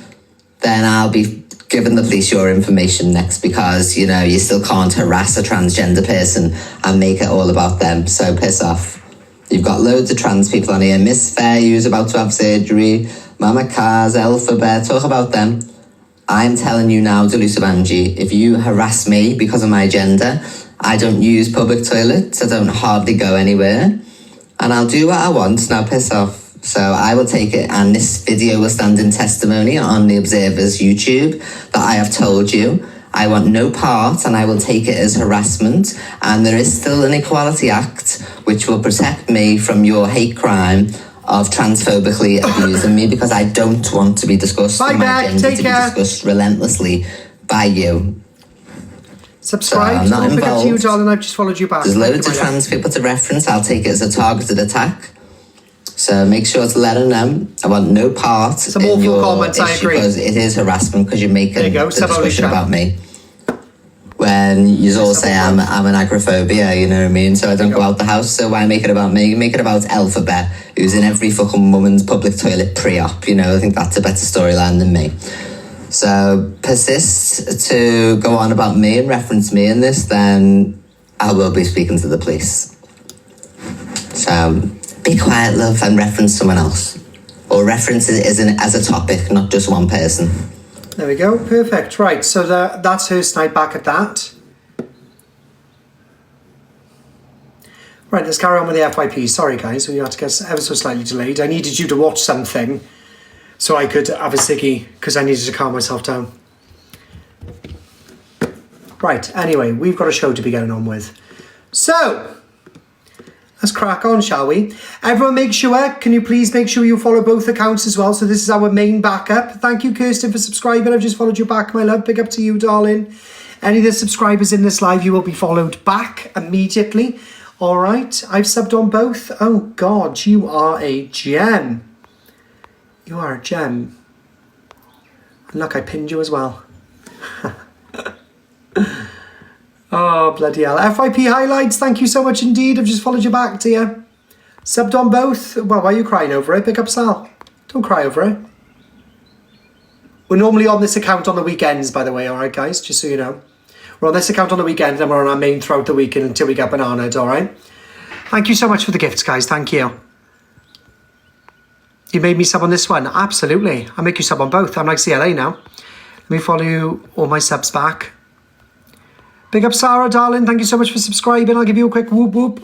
then I'll be giving the police your information next, because, you know, you still can't harass a transgender person and make it all about them. So piss off. You've got loads of trans people on here. Miss Fair, who's about to have surgery. Mama Kaz, Alphabet, talk about them. I'm telling you now, Delusive Angie, if you harass me because of my gender, I don't use public toilets, I don't hardly go anywhere, and I'll do what I want. Now piss off. So I will take it, and this video will stand in testimony on the Observer's YouTube that I have told you I want no part, and I will take it as harassment. And there is still an Equality Act which will protect me from your hate crime of transphobically abusing me, because I don't want to be discussed. Bye, my gender take to care. be discussed relentlessly by you. Subscribe. So I'm not Don't forget involved. you, darling. I've just followed you back. There's loads of trans people to reference. I'll take it as a targeted attack. So make sure to let her know. I want no part Some in awful your comments, I issue, agree. because it is harassment, because you're making the discussion about me. when you all say I'm an agoraphobia, you know what I mean? So I don't go out the house, so why make it about me? Make it about Alphabet, who's in every fucking woman's public toilet pre-op, you know? I think that's a better storyline than me. So persist to go on about me and reference me in this, then I will be speaking to the police. So be quiet, love, and reference someone else. Or reference it as a topic, not just one person. There we go, perfect. Right, so that's her snipe back at that. Right, let's carry on with the FYP. Sorry guys, we had to get ever so slightly delayed. I needed you to watch something so I could have a ciggy, because I needed to calm myself down. Right, anyway, we've got a show to be getting on with. So, let's crack on, shall we? Everyone make sure, can you please make sure you follow both accounts as well? So this is our main backup. Thank you, Kirsten, for subscribing. I've just followed you back, my love. Big up to you, darling. Any of the subscribers in this live, you will be followed back immediately. All right, I've subbed on both. Oh, God, you are a gem. You are a gem. And look, I pinned you as well. Oh, bloody hell. FYP highlights, thank you so much indeed. I've just followed you back, dear. Subbed on both. Well, why are you crying over it? Pick up Sal. Don't cry over it. We're normally on this account on the weekends, by the way, all right, guys? Just so you know. We're on this account on the weekend, and we're on our main throughout the weekend until we get bananaed, all right? Thank you so much for the gifts, guys. Thank you. You made me sub on this one. Absolutely. I'll make you sub on both. I'm like CLA now. Let me follow you all my subs back. Big up Sarah, darling. Thank you so much for subscribing. I'll give you a quick whoop whoop.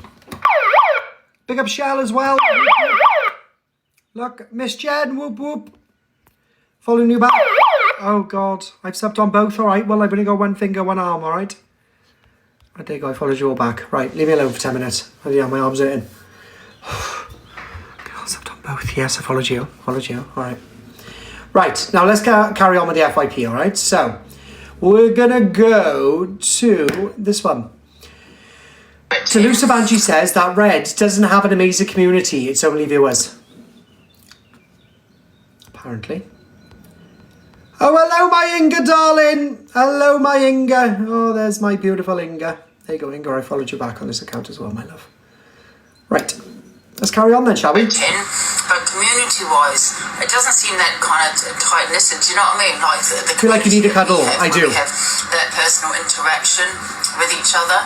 Big up Shell as well. Look, Miss Jen, whoop whoop. Following you back. Oh, God. I've subbed on both. All right. Well, I've only got one finger, one arm, all right? Right, there you go. I followed you all back. Right, leave me alone for 10 minutes. Oh, yeah, my arm's hurting. I subbed on both. Yes, I followed you. Followed you. All right. Right, now let's carry on with the FYP, all right? So, we're going to go to this one. Toulouse Savanji says that Red doesn't have an amazing community. It's only viewers. Apparently. Oh, hello, my Inga, darling. Hello, my Inga. Oh, there's my beautiful Inga. There you go, Inga. I followed you back on this account as well, my love. Right. Let's carry on then, shall we? But community-wise, it doesn't seem that kind of tight-knit. Do you know what I mean? Like the I feel like you need a cuddle. I do. We have that personal interaction with each other.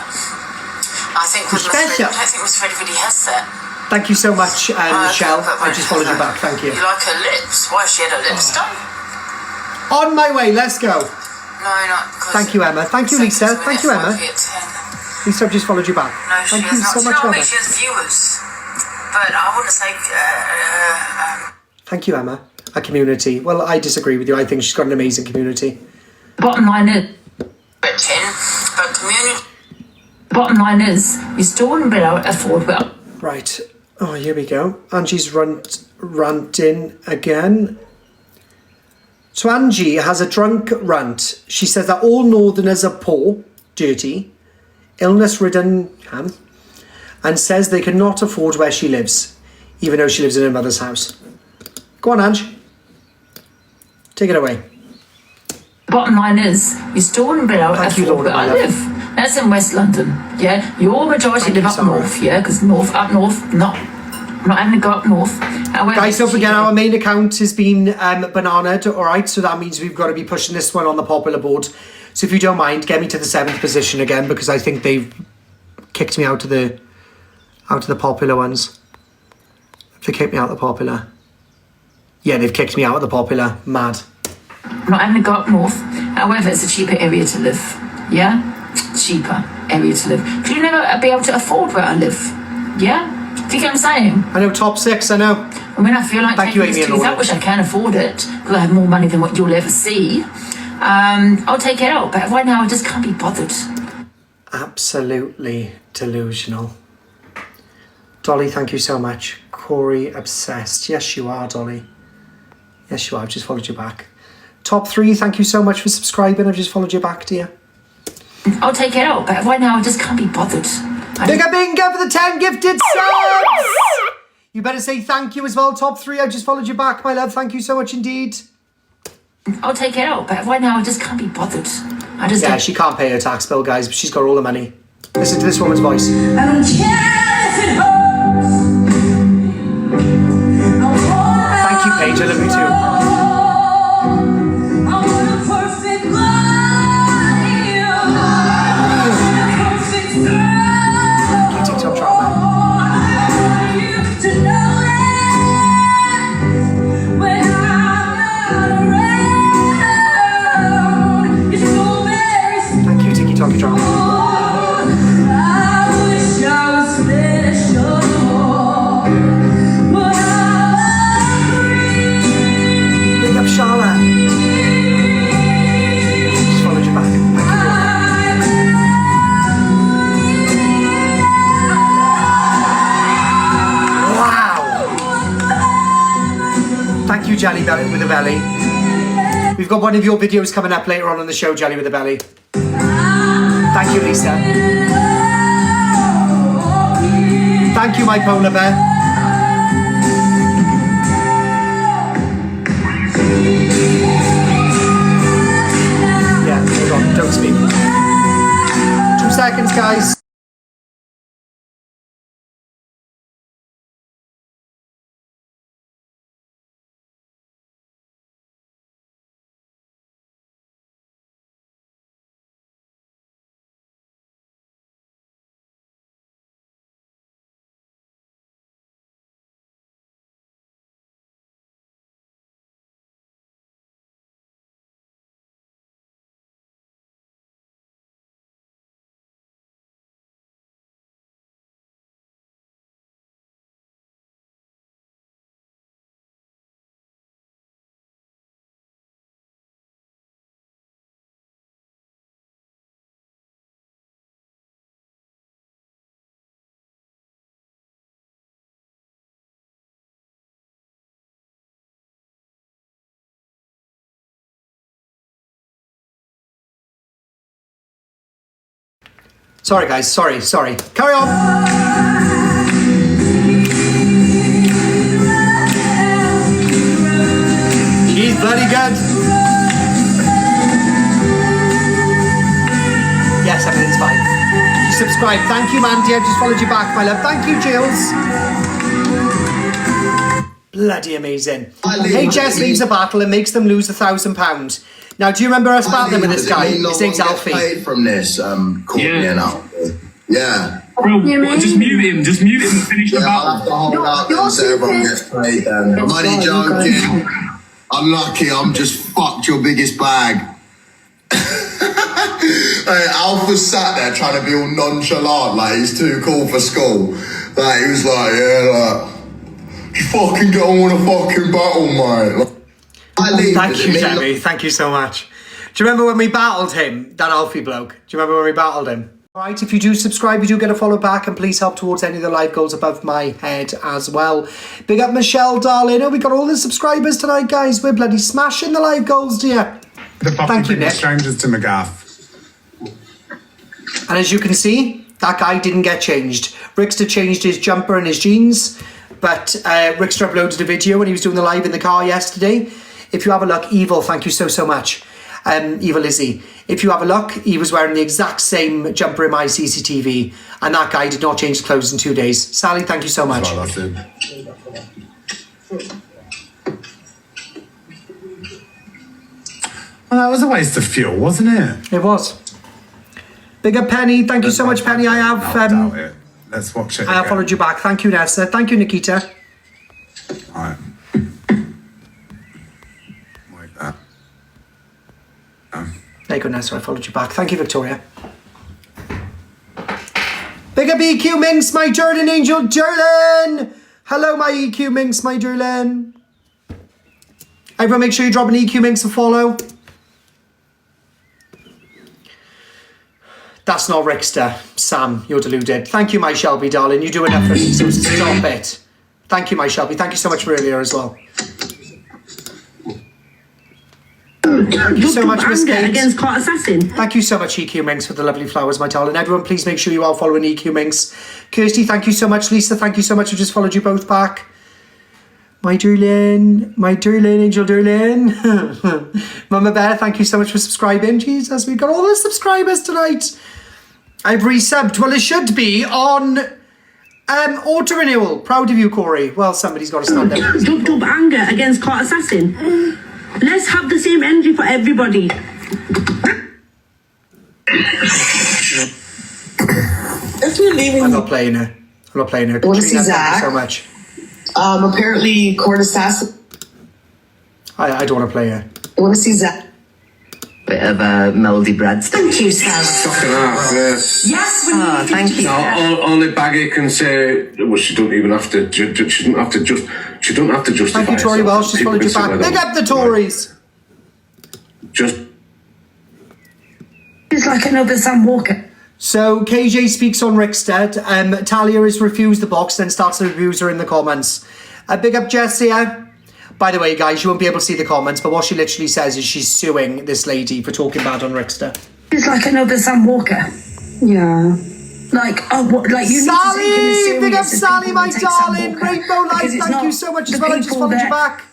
I think with Miss Fred, I don't think Miss Fred really has that. Thank you so much, Michelle. I just followed you back. Thank you. You like her lips? Why, she had her lips done? On my way. Let's go. No, not because... Thank you, Emma. Thank you, Lisa. Thank you, Emma. Lisa, I've just followed you back. No, she Thank you so much, Emma. Emma. She has viewers. But I wouldn't say... Thank you, Emma. A community. Well, I disagree with you. I think she's got an amazing community. Bottom line is... But community... Bottom line is, you still wouldn't be able to afford well. Right. Oh, here we go. Angie's ranting again. So Angie has a drunk rant. She says that all Northerners are poor, dirty, illness-ridden, and says they cannot afford where she lives, even though she lives in her mother's house. Go on, Ange. Take it away. Bottom line is, you still wouldn't be able to afford where I live. That's in West London, yeah? Your majority live up north, yeah? Because up north, not having to go up north. However, guys, don't forget our main account has been bananaed, all right? So that means we've got to be pushing this one on the popular board. So if you don't mind, get me to the 7th position again, because I think they've kicked me out of the popular ones. They kicked me out of the popular. Yeah, they've kicked me out of the popular. Mad. Not having to go up north. However, it's a cheaper area to live, yeah? Cheaper area to live. Because you never be able to afford where I live, yeah? Do you get what I'm saying? I know, top 6, I know. I mean, I feel like taking this to I wish I can afford it, because I have more money than what you'll ever see. I'll take it out, but right now I just can't be bothered. Absolutely delusional. Dolly, thank you so much. Corie, obsessed. Yes, you are, Dolly. Yes, you are. I've just followed you back. Top 3, thank you so much for subscribing. I've just followed you back, dear. I'll take it out, but right now I just can't be bothered. Big up Inga for the 10 gifted subs! You better say thank you as well, top 3. I just followed you back, my love. Thank you so much indeed. I'll take it out, but right now I just can't be bothered. Yeah, she can't pay her tax bill, guys, but she's got all the money. Listen to this woman's voice. I don't care if it hurts. Thank you, Paige. I love you too. I want a perfect body. A perfect girl. Thank you, TikTok drama. I used to know that when I'm not around, it's so very Thank you, TikTok drama. Big up Charlotte. Just followed you back. Wow. Thank you, Jelly Belly with a belly. We've got one of your videos coming up later on the show, Jelly with a belly. Thank you, Lisa. Thank you, my polar bear. Yeah, hold on, don't speak. 2 seconds, guys. Sorry, guys. Sorry. Carry on. She's bloody good. Yes, everything's fine. You subscribe. Thank you, Mandy. I just followed you back, my love. Thank you, Jills. Bloody amazing. Hey, Jess leaves a battle and makes them lose £1,000. Now, do you remember us battling with this guy? His name's Alfie. Paid from this, Courtney and Alfie. Yeah. Bro, just mute him. Just mute him and finish the battle. I'll have to hold out then so everyone gets paid then. I'm only joking. Unlucky, I'm just fucked your biggest bag. Hey, Alpha's sat there trying to be all nonchalant, like he's too cool for school. Like, he was like, yeah, like, you fucking get on with a fucking battle, mate. Like, Thank you, Jamie. Thank you so much. Do you remember when we battled him, that Alfie bloke? Do you remember when we battled him? Alright, if you do subscribe, you do get a follow back, and please help towards any of the live goals above my head as well. Big up Michelle, darling. Oh, we got all the subscribers tonight, guys. We're bloody smashing the live goals, dear. Thank you, Nick. Strangers to McGaff. And as you can see, that guy didn't get changed. Rickster changed his jumper and his jeans, but Rickster uploaded a video when he was doing the live in the car yesterday. If you have a look, Evil, thank you so much. Evil Lizzie. If you have a look, he was wearing the exact same jumper in my CCTV, and that guy did not change his clothes in 2 days. Sally, thank you so much. That's it. Well, that was a waste of fuel, wasn't it? It was. Big up Penny, thank you so much, Penny. I have Let's watch it. I have followed you back. Thank you, Nessa. Thank you, Nikita. Alright. Like that. There you go, Nessa. I followed you back. Thank you, Victoria. Big up EQ Minx, my Jordan Angel Jerlin. Hello, my EQ Minx, my Jerlin. Everyone, make sure you drop an EQ Minx a follow. That's not Rickster. Sam, you're deluded. Thank you, my Shelby, darling. You do enough for me, so stop it. Thank you, my Shelby. Thank you so much for earlier as well. Thank you so much, Miss Gates. Against Cart Assassin. Thank you so much, EQ Minx, for the lovely flowers, my darling. Everyone, please make sure you are following EQ Minx. Kirsty, thank you so much. Lisa, thank you so much. I just followed you both back. My darling, angel darling. Mama Bear, thank you so much for subscribing. Jesus, we got all the subscribers tonight. I've resubbed. Well, it should be on auto renewal. Proud of you, Corie. Well, somebody's got to stand up. Dub anger against Cart Assassin. Let's have the same energy for everybody. If you're leaving, I'm not playing her. Want to see Katrina, thank you Zach? so much. Apparently, Court Assassin. I don't want to play her. I want to see Zach. Bit of a mouldy breadstick. Thank you, Sarah. Fucking hell, yes. Yes, we need thank you. No, only Baggy can say, well, she don't even have to. She don't have to justify. Thank you, Tory herself. Welsh. Just People followed can you say back. whatever. Big up the Tories. Just. It's like another Sam Walker. So KJ speaks on Rickstead. Talia has refused the box, then starts to abuse her in the comments. Big up Jessia. By the way, guys, you won't be able to see the comments, but what she literally says is she's suing this lady for talking bad on Rickstead. It's like another Sam Walker. Yeah. Like, oh, what, like you Sally! need to take him as serious Big up as Sally, people my that take Sam darling. Walker. Rainbow Light, Because it's thank not you so much the as well. I just people followed you that back.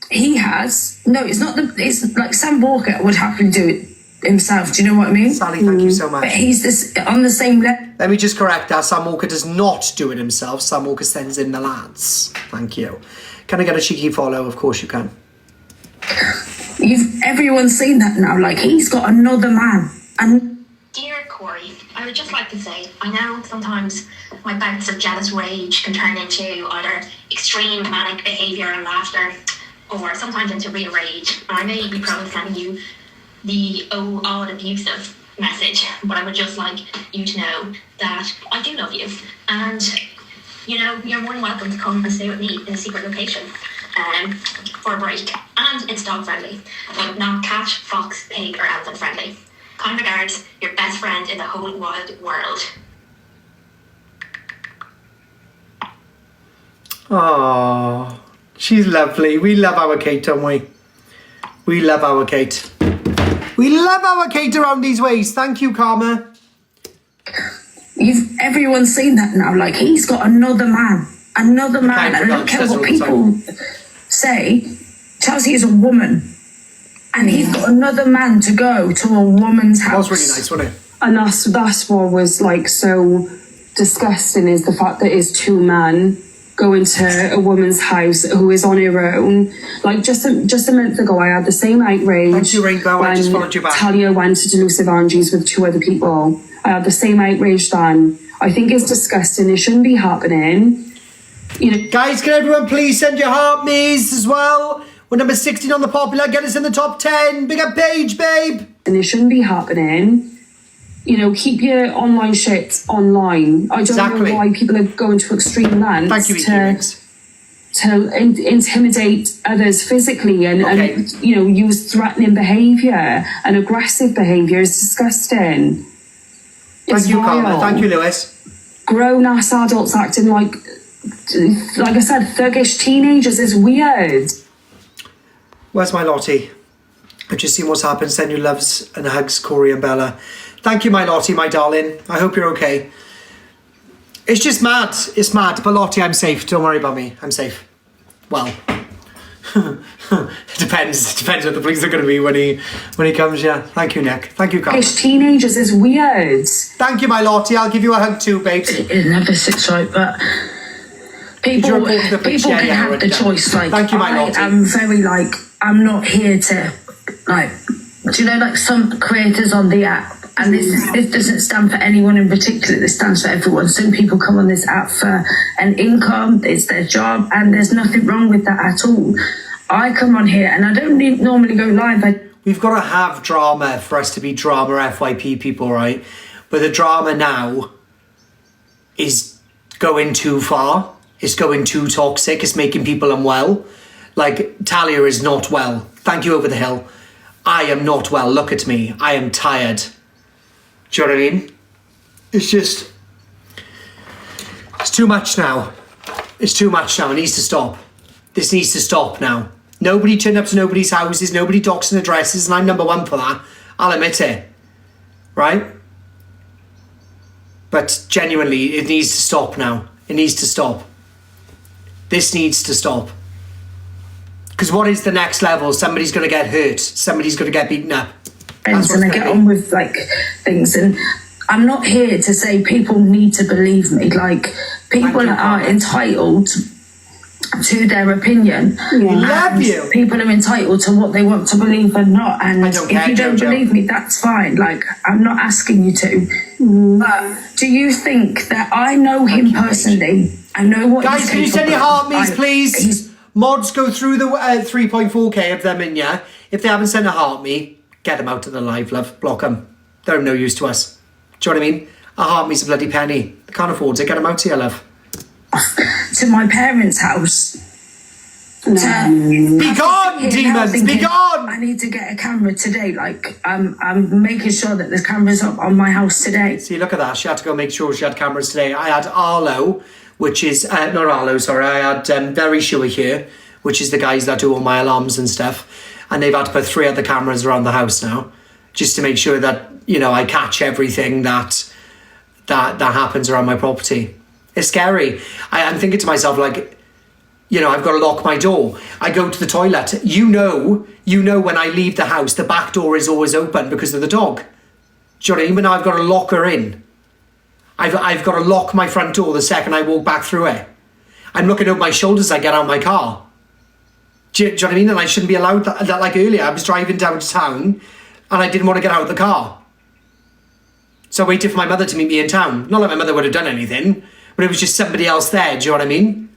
He has. No, it's not the. It's like Sam Walker would happily do it himself. Do you know what I mean? Sally, thank you so much. But he's this on the same level. Let me just correct that. Sam Walker does not do it himself. Sam Walker sends in the lads. Thank you. Can I get a cheeky follow? Of course you can. Everyone's seen that now. Like he's got another man. And Dear Corie, I would just like to say, I know sometimes my bouts of jealous rage can turn into either extreme manic behaviour and laughter, or sometimes into real rage. And I may be probably sending you the odd abusive message, but I would just like you to know that I do love you, and you know you're more than welcome to come and stay with me in a secret location for a break, and it's dog friendly, but not cat, fox, pig, or elephant friendly. Kind regards, your best friend in the whole wide world. Oh, she's lovely. We love our Kate, don't we? We love our Kate. We love our Kate around these ways. Thank you, Karma. Everyone's seen that now. Like he's got another man. Another man. And I don't care what people say. Chelsea is a woman. And he's got another man to go to a woman's house. That was really nice, wasn't it? And that's what was like so disgusting, is the fact that it's two men going to a woman's house who is on her own. Like just a month ago, I had the same outrage. Thank you, Rainbow. I just followed you back. Talia went to Delusive Angies with two other people. I had the same outrage then. I think it's disgusting. It shouldn't be happening. You know, guys, can everyone please send your heart me's as well? We're number 16 on the popular. Get us in the top 10. Big up Paige, babe. And it shouldn't be happening. You know, keep your online shit online. I don't know why people are going to extreme lengths to intimidate others physically and you know, use threatening behaviour and aggressive behaviour. Is disgusting. Thank you, Carla. Thank you, Lewis. Grown-ass adults acting like I said, thuggish teenagers is weird. Where's my Lottie? I've just seen what's happened. Send you loves and hugs, Corie and Bella. Thank you, my Lottie, my darling. I hope you're okay. It's just mad. It's mad. But Lottie, I'm safe. Don't worry about me. I'm safe. Well, it depends. It depends what the police are going to be when he comes. Yeah. Thank you, Nick. Thank you, Carla. Thuggish teenagers is weird. Thank you, my Lottie. I'll give you a hug too, babes. It never sits right, but people can have the choice. Like, thank you, my Lottie. I'm very I'm not here to do you know, like some creators on the app, and this doesn't stand for anyone in particular, this stands for everyone. Some people come on this app for an income, it's their job, and there's nothing wrong with that at all. I come on here and I don't normally go live. We've got to have drama for us to be drama FYP people, right? But the drama now is going too far. It's going too toxic. It's making people unwell. Like, Talia is not well. Thank you, Over the Hill. I am not well. Look at me. I am tired. Do you know what I mean? It's just... It's too much now. It's too much now. It needs to stop. This needs to stop now. Nobody turned up to nobody's houses. Nobody doxing addresses. And I'm number one for that. I'll admit it. Right? But genuinely, it needs to stop now. It needs to stop. This needs to stop. Because what is the next level? Somebody's going to get hurt. Somebody's going to get beaten up. And I get on with like things, and I'm not here to say people need to believe me. Like, people are entitled to their opinion. Love you. People are entitled to what they want to believe or not. And if you don't believe me, that's fine. Like, I'm not asking you to. But do you think that I know him personally? I know what Guys, can you send your heart me's, please? Mods, go through the 3.4k of them in, yeah? If they haven't sent a heart me, get them out of the live, love. Block them. They're of no use to us. Do you know what I mean? A heart me's a bloody penny. They can't afford it. Get them out here, love. To my parents' house. Be gone, demons! Be gone! I need to get a camera today. Like, I'm making sure that there's cameras up on my house today. See, look at that. She had to go make sure she had cameras today. I had Arlo, which is... not Arlo, sorry. I had Very Sure here, which is the guys that do all my alarms and stuff. And they've had to put 3 other cameras around the house now, just to make sure that, you know, I catch everything that happens around my property. It's scary. I'm thinking to myself, like, you know, I've got to lock my door. I go to the toilet. You know when I leave the house, the back door is always open because of the dog. Do you know what I mean? But now I've got to lock her in. I've got to lock my front door the second I walk back through it. I'm looking over my shoulders as I get out of my car. Do you know what I mean? And I shouldn't be allowed that. Like earlier, I was driving down to town and I didn't want to get out of the car. So I waited for my mother to meet me in town. Not like my mother would have done anything, but it was just somebody else there. Do you know what I mean?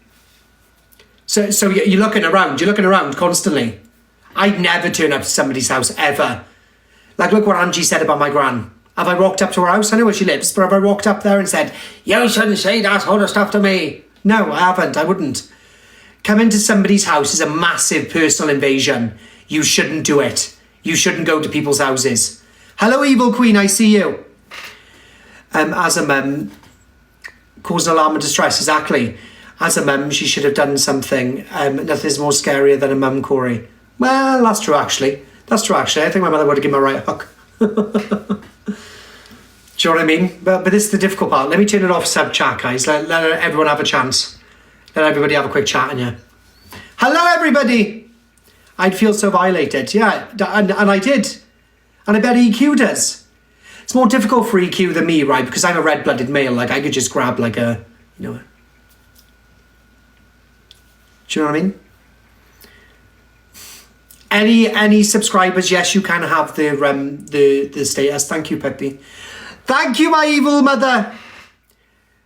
So you're looking around constantly. I'd never turn up to somebody's house, ever. Like, look what Angie said about my gran. Have I walked up to her house? I know where she lives, but have I walked up there and said, you shouldn't say that sort of stuff to me? No, I haven't. I wouldn't. Coming to somebody's house is a massive personal invasion. You shouldn't do it. You shouldn't go to people's houses. Hello, Evil Queen, I see you. As a mum, cause an alarm and distress, exactly. As a mum, she should have done something. Nothing's more scarier than a mum, Corie. Well, that's true, actually. I think my mother would have given her a right hook. Do you know what I mean? But this is the difficult part. Let me turn it off sub chat, guys. Let everyone have a chance. Let everybody have a quick chat in here. Hello, everybody. I'd feel so violated. Yeah, and I did. And I bet EQ does. It's more difficult for EQ than me, right? Because I'm a red-blooded male. Like, I could just grab, like, a... You know... Do you know what I mean? Any subscribers? Yes, you can have the status. Thank you, Peppy. Thank you, my evil mother.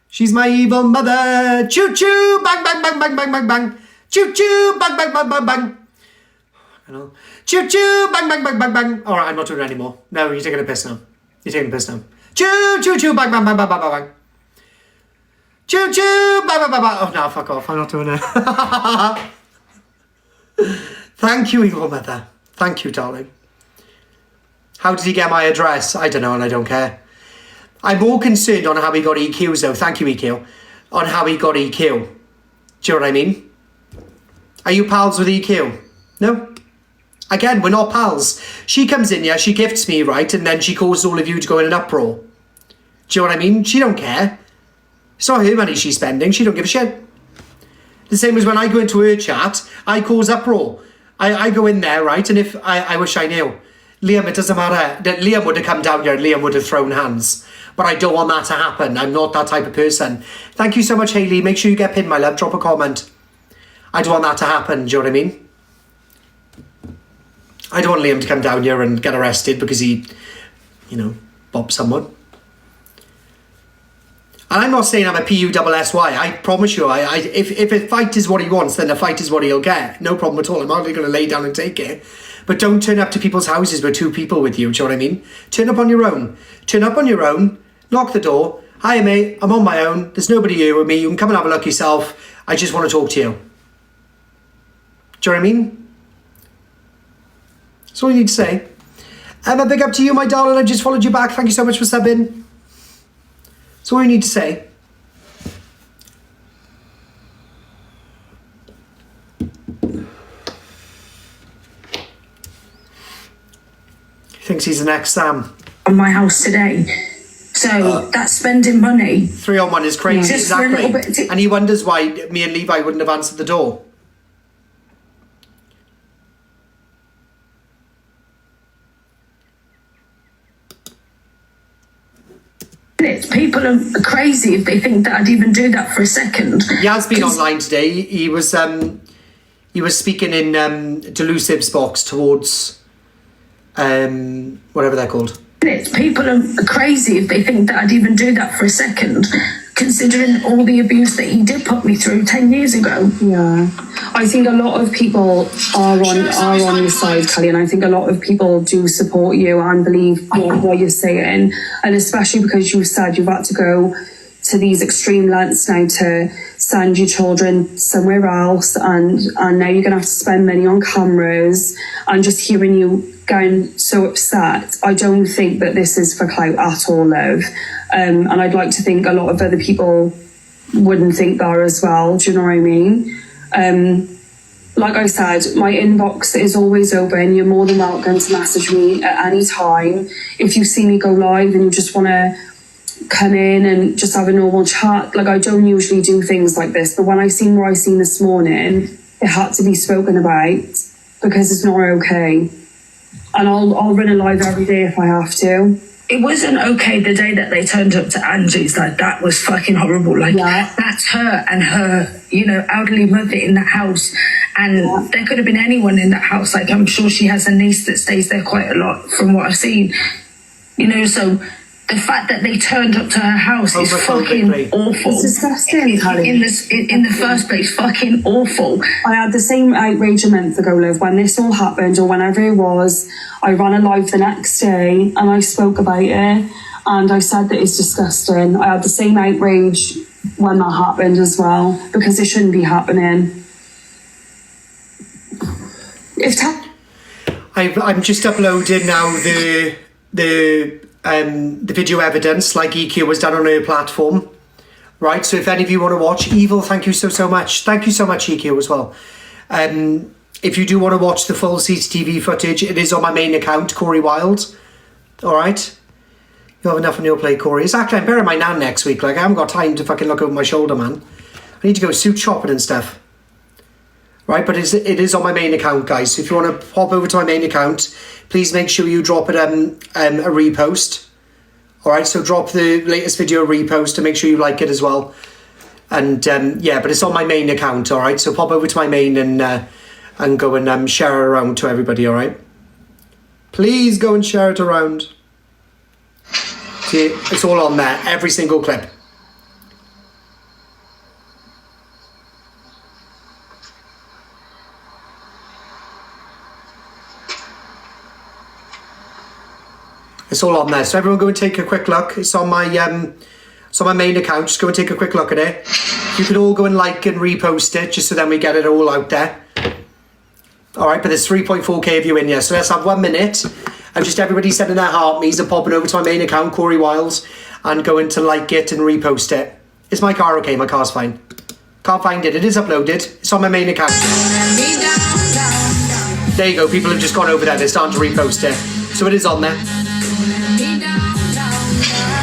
She's my evil mother. Choo choo, bang bang bang bang bang bang bang. Choo choo, bang bang bang bang bang. I know. Choo choo, bang bang bang bang bang. All right, I'm not doing it anymore. No, you're taking a piss now. Choo choo choo, bang bang bang bang bang bang. Choo choo, bang bang bang bang. Oh no, fuck off. I'm not doing it. Thank you, evil mother. Thank you, darling. How did he get my address? I don't know, and I don't care. I'm more concerned on how he got EQs, though. Thank you, EQ. On how he got EQ. Do you know what I mean? Are you pals with EQ? No? Again, we're not pals. She comes in here, she gifts me, right? And then she causes all of you to go in an uproar. Do you know what I mean? She don't care. It's not her money she's spending. She don't give a shit. The same as when I go into her chat, I cause uproar. I go in there, right? And if I wish I knew. Liam, it doesn't matter. Liam would have come down here and Liam would have thrown hands. But I don't want that to happen. I'm not that type of person. Thank you so much, Hayley. Make sure you get pinned, my love. Drop a comment. I don't want that to happen. Do you know what I mean? I don't want Liam to come down here and get arrested because he, you know, bopped someone. And I'm not saying I'm a P-U-S-S-Y. I promise you, if a fight is what he wants, then a fight is what he'll get. No problem at all. I'm hardly going to lay down and take it. But don't turn up to people's houses with 2 people with you. Do you know what I mean? Turn up on your own. Turn up on your own. Knock the door. Hi, mate. I'm on my own. There's nobody here with me. You can come and have a look yourself. I just want to talk to you. Do you know what I mean? That's all you need to say. A big up to you, my darling. I've just followed you back. Thank you so much for subbing. That's all you need to say. He thinks he's the next Sam. On my house today. So that's spending money. 3-on-1 is crazy, exactly. And he wonders why me and Levi wouldn't have answered the door. People are crazy if they think that I'd even do that for a second. He has been online today. He was speaking in Delusive's box towards whatever they're called. People are crazy if they think that I'd even do that for a second, considering all the abuse that he did put me through 10 years ago. Yeah, I think a lot of people are on your side, Kelly, and I think a lot of people do support you and believe what you're saying, and especially because you said you've had to go to these extreme lengths now to send your children somewhere else, and now you're gonna have to spend money on cameras, and just hearing you getting so upset, I don't think that this is for clout at all, love. And I'd like to think a lot of other people wouldn't think that as well. Do you know what I mean? Like I said, my inbox is always open. You're more than welcome to message me at any time. If you see me go live and you just want to come in and just have a normal chat, like I don't usually do things like this, but when I seen what I seen this morning, it had to be spoken about because it's not okay. And I'll run a live every day if I have to. It wasn't okay the day that they turned up to Angie's. Like, that was fucking horrible. Like, that's her and her, elderly mother in the house. And there could have been anyone in that house. Like, I'm sure she has a niece that stays there quite a lot from what I've seen. So the fact that they turned up to her house is fucking awful. It's disgusting, in the first place, fucking awful. I had the same outrage a month ago, Liv, when this all happened, or whenever it was. I ran a live the next day and I spoke about it and I said that it's disgusting. I had the same outrage when that happened as well, because it shouldn't be happening. I'm just uploading now the video evidence, like EQ was done on her platform, right? So if any of you want to watch Evil, thank you so much. Thank you so much, EQ, as well. If you do want to watch the full CCTV footage, it is on my main account, Corie Wild. All right? You have enough on your plate, Corie. Exactly, I'm burying my nan next week. Like, I haven't got time to fucking look over my shoulder, man. I need to go suit shopping and stuff. Right, but it is on my main account, guys. So if you want to pop over to my main account, please make sure you drop it a repost. All right, so drop the latest video a repost and make sure you like it as well. And but it's on my main account, all right? So pop over to my main and go and share it around to everybody, all right? Please go and share it around. See, it's all on there, every single clip. It's all on there. So everyone go and take a quick look. It's on my main account. Just go and take a quick look at it. You can all go and like and repost it, just so then we get it all out there. All right, but there's 3.4k of you in here. So let's have 1 minute of just everybody sending their heart me's and popping over to my main account, Corie Wiles, and going to like it and repost it. Is my car okay? My car's fine. Can't find it. It is uploaded. It's on my main account. There you go. People have just gone over there. They're starting to repost it. So it is on there.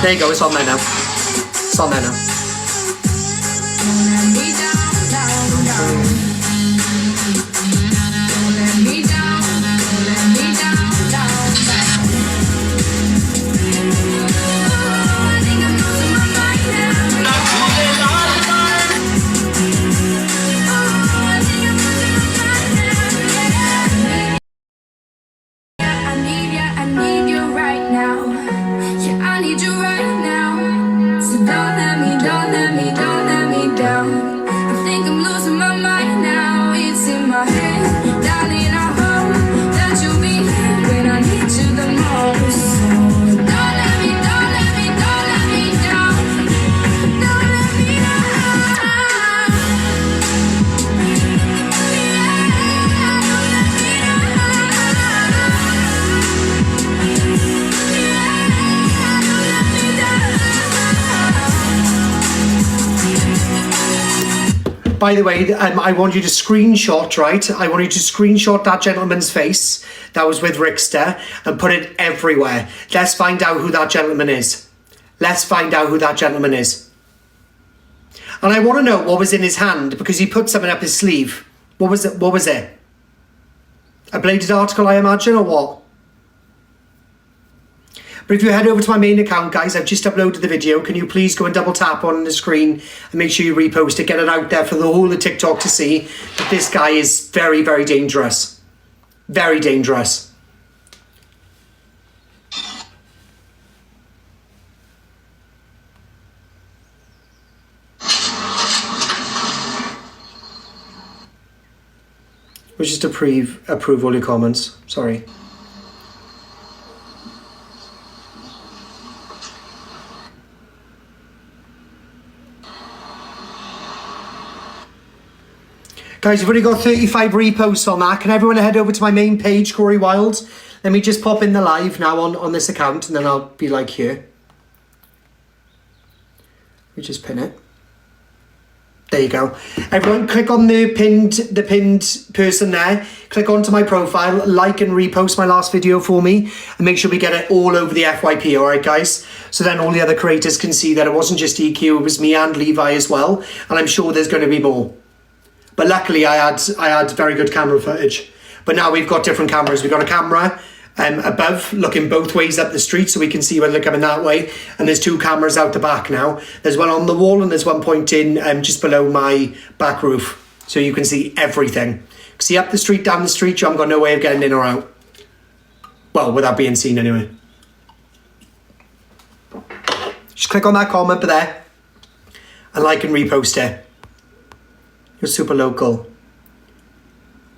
There you go. It's on there now. It's on there now. By the way, I want you to screenshot, right? I want you to screenshot that gentleman's face that was with Rickster and put it everywhere. Let's find out who that gentleman is. Let's find out who that gentleman is. And I want to know what was in his hand, because he put something up his sleeve. What was it? What was it? A bladed article, I imagine, or what? But if you head over to my main account, guys, I've just uploaded the video. Can you please go and double tap on the screen and make sure you repost it, get it out there for the whole of TikTok to see that this guy is very, very dangerous. Very dangerous. We'll just approve all your comments. Sorry. Guys, you've already got 35 reposts on that. Can everyone head over to my main page, Corie Wild? Let me just pop in the live now on this account, and then I'll be like here. We just pin it. There you go. Everyone click on the pinned person there. Click onto my profile, like and repost my last video for me, and make sure we get it all over the FYP, alright guys? So then all the other creators can see that it wasn't just EQ, it was me and Levi as well, and I'm sure there's going to be more. But luckily I had very good camera footage. But now we've got different cameras. We've got a camera above looking both ways up the street so we can see whether they're coming that way. And there's two cameras out the back now. There's one on the wall and there's one pointing just below my back roof. So you can see everything. See up the street, down the street, you haven't got no way of getting in or out. Well, without being seen anyway. Just click on that comment there and like and repost it. You're super local.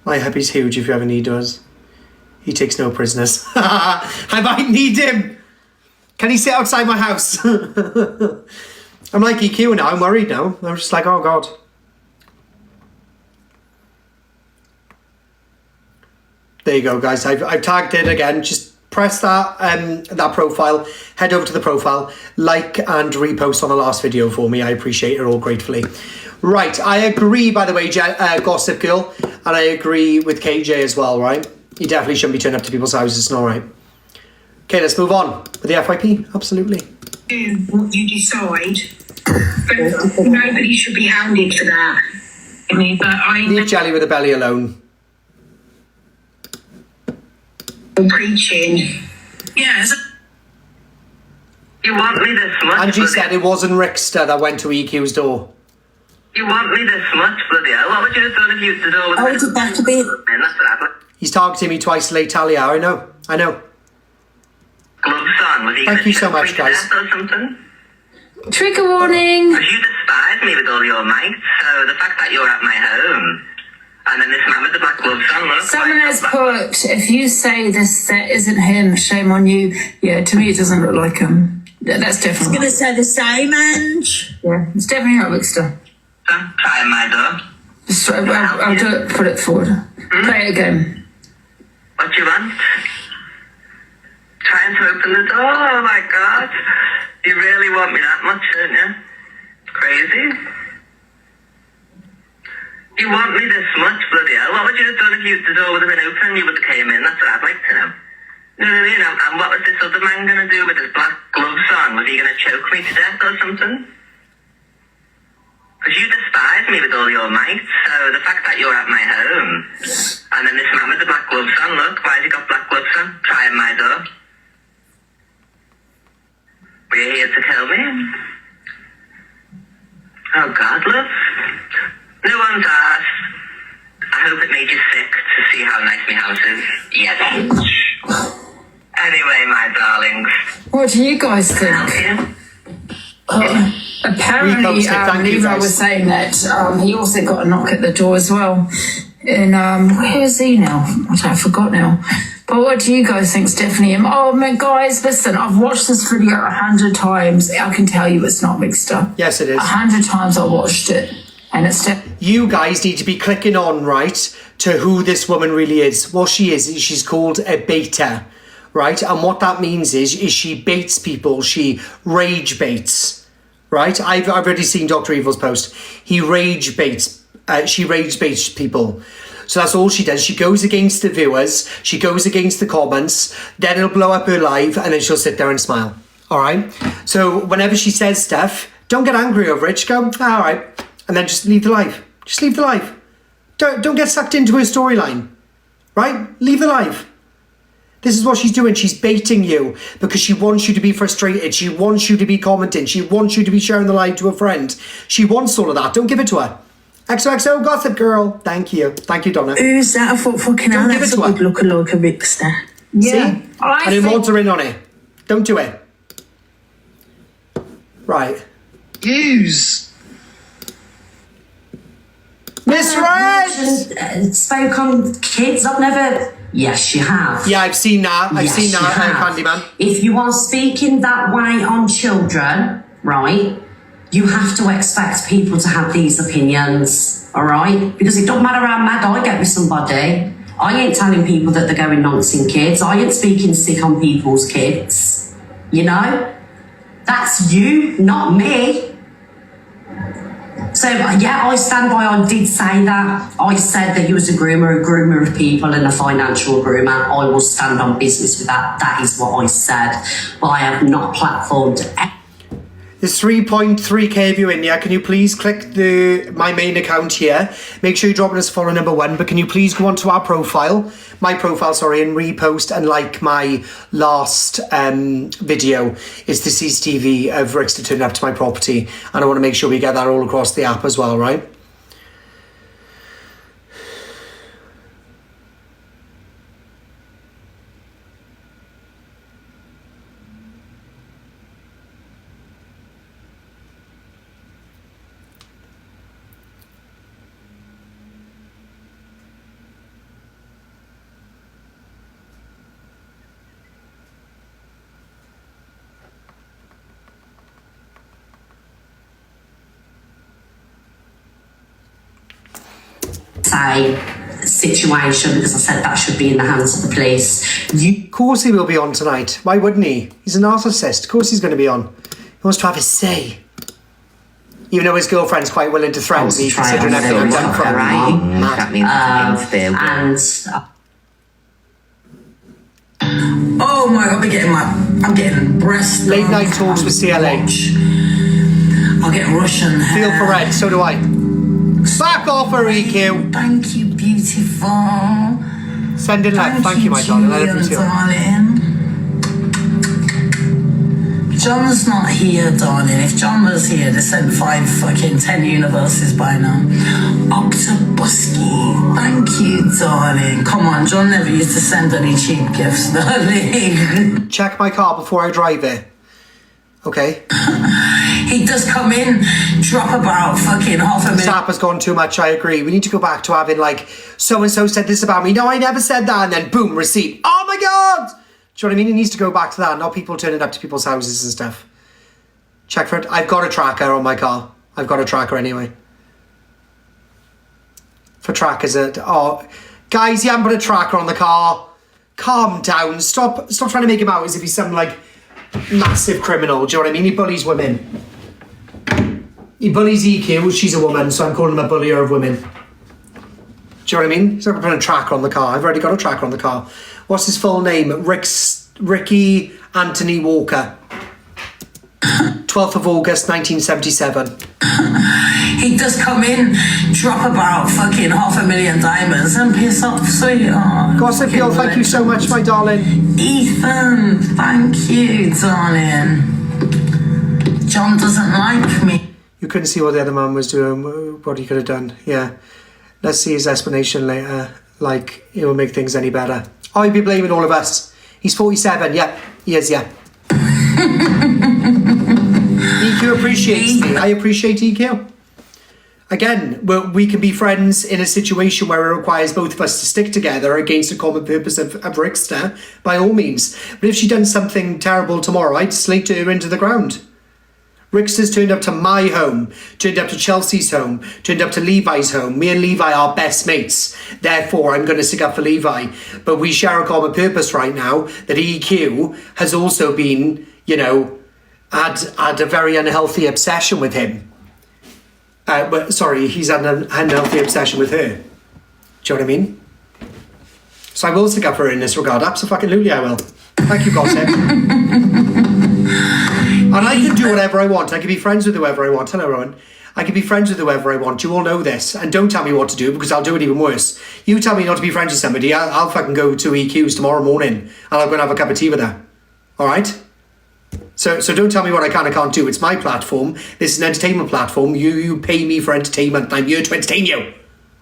My hubby's huge if you ever need us. He takes no prisoners. I might need him. Can he sit outside my house? I'm like EQ now. I'm worried now. I'm just like, oh God. There you go, guys. I've tagged it again. Just press that that profile. Head over to the profile. Like and repost on the last video for me. I appreciate it all gratefully. Right, I agree, by the way, Gossip Girl, and I agree with KJ as well, right? You definitely shouldn't be turning up to people's houses, it's not right. Okay, let's move on with the FYP, absolutely. Do what you decide, but nobody should be hounded for that. Leave Jelly with a belly alone. Preaching. Yes. You want me this much? Angie said it wasn't Rickster that went to EQ's door. You want me this much, bloody hell? What would you have done if you the door was Hold it back a bit. And that's what happened. He's targeting me twice late, Talia. I know. Gloves on. Was he Thank you so much, guys. Or something? Trigger warning. Because you despise me with all your might, so the fact that you're at my home, and then this man with the black gloves on, look. Someone has put, if you say this set isn't him, shame on you. Yeah, to me it doesn't look like him. That's definitely. I was going to say the same, Ange. Yeah, it's definitely not Wickster. Try my door. Just try, I'll do it, put it forward. Play it again. What do you want? Trying to open the door? Oh my God. You really want me that much, don't you? Crazy. You want me this much, bloody hell? What would you have done if the door would have been open and you would have came in? That's what I'd like to know. You know what I mean? And what was this other man going to do with his black gloves on? Was he going to choke me to death or something? Because you despise me with all your might, so the fact that you're at my home, and then this man with the black gloves on, look, why has he got black gloves on? Trying my door. Were you here to kill me? Oh God, love. No one's asked. I hope it made you sick to see how nice my house is. Yes. Anyway, my darlings. What do you guys think? Apparently, Levi was saying that he also got a knock at the door as well. And where is he now? I forgot now. But what do you guys think is definitely him? Oh, man, guys, listen, I've watched this video 100 times. I can tell you it's not mixed up. Yes, it is. 100 times I watched it. And it's you guys need to be clicking on, right, to who this woman really is. What she is she's called a beta, right? And what that means is she baits people. She rage baits, right? I've already seen Dr. Evil's post. He rage baits. She rage baits people. So that's all she does. She goes against the viewers. She goes against the comments. Then it'll blow up her live and then she'll sit there and smile. All right? So whenever she says stuff, don't get angry over it. Just go, all right. And then just leave the live. Just leave the live. Don't get sucked into her storyline. Right? Leave the live. This is what she's doing. She's baiting you because she wants you to be frustrated. She wants you to be commenting. She wants you to be sharing the live to a friend. She wants all of that. Don't give it to her. XOXO Gossip Girl. Thank you. Thank you, Donna. Who's that? I thought fucking hell, that's a good looking like a Rickster. Yeah. See? And then water in on it. Don't do it. Right. Use. Miss Red! Spoke on kids. I've never... Yes, you have. Yeah, I've seen that. I've seen that, Candyman. If you are speaking that way on children, right, you have to expect people to have these opinions, all right? Because it don't matter how mad I get with somebody. I ain't telling people that they're going nonsense kids. I ain't speaking sick on people's kids. You know? That's you, not me. So, yeah, I stand by, I did say that. I said that he was a groomer of people and a financial groomer. I will stand on business with that. That is what I said. But I have not platformed. There's 3.3k viewing, yeah? Can you please click my main account here? Make sure you're dropping us follow number 1, but can you please go onto our profile, my profile, sorry, and repost and like my last video. It's the CCTV of Rickster turning up to my property, and I want to make sure we get that all across the app as well, right? Situation, because I said that should be in the hands of the police. Of course he will be on tonight. Why wouldn't he? He's a narcissist. Of course he's going to be on. He wants to have his say. Even though his girlfriend's quite willing to threaten me, considering everything I've done for him. That means Oh my God, I'm getting breast. Late night talks with CLA. I'll get Russian hair. Feel for red, so do I. Back off her EQ. Thank you, beautiful. Send in love. Thank you, my darling. I love you too. Darling. John's not here, darling. If John was here, they sent 10 universes by now. Octobusky. Thank you, darling. Come on, John never used to send any cheap gifts, darling. Check my car before I drive it. Okay. He does come in, drop about fucking half a minute. Sap has gone too much, I agree. We need to go back to having like, so-and-so said this about me. No, I never said that. And then boom, receipt. Oh my God! Do you know what I mean? It needs to go back to that, not people turning up to people's houses and stuff. Check for it. I've got a tracker on my car. I've got a tracker anyway. For trackers, guys, you haven't put a tracker on the car. Calm down. Stop trying to make him out as if he's some like massive criminal. Do you know what I mean? He bullies women. He bullies EQ. She's a woman, so I'm calling him a bullier of women. Do you know what I mean? He's not putting a tracker on the car. I've already got a tracker on the car. What's his full name? Ricky Anthony Walker. 12th of August, 1977. He does come in, drop about fucking 500,000 diamonds and piss off, sweetheart. Gossip Girl, thank you so much, my darling. Ethan, thank you, darling. John doesn't like me. You couldn't see what the other man was doing, what he could have done. Yeah. Let's see his explanation later. Like, it will make things any better. Oh, he'd be blaming all of us. He's 47. Yeah, he is, yeah. EQ appreciates me. I appreciate EQ. Again, we can be friends in a situation where it requires both of us to stick together against a common purpose of Rickster, by all means. But if she done something terrible tomorrow, I'd slate her into the ground. Rickster's turned up to my home, turned up to Chelsea's home, turned up to Levi's home. Me and Levi are best mates. Therefore, I'm going to stick up for Levi. But we share a common purpose right now that EQ has also been, you know, had a very unhealthy obsession with him. He's had an unhealthy obsession with her. Do you know what I mean? So I will stick up for her in this regard. Absolutely, I will. Thank you, Gossip. And I can do whatever I want. I can be friends with whoever I want. Hello, Rowan. I can be friends with whoever I want. You all know this. And don't tell me what to do, because I'll do it even worse. You tell me not to be friends with somebody, I'll fucking go to EQ's tomorrow morning and I'll go and have a cup of tea with her. All right? So don't tell me what I can and can't do. It's my platform. This is an entertainment platform. You pay me for entertainment and I'm here to entertain you.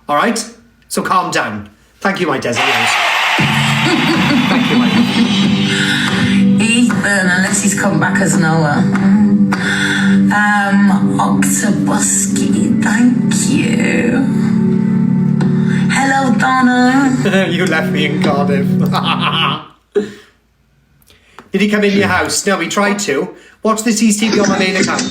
All right? So calm down. Thank you, my desert rose. Thank you, my Ethan, unless he's come back as Noah. Octobuski, thank you. Hello, Donna. You left me in Cardiff. Did he come in your house? No, he tried to. Watch the CCTV on my main account.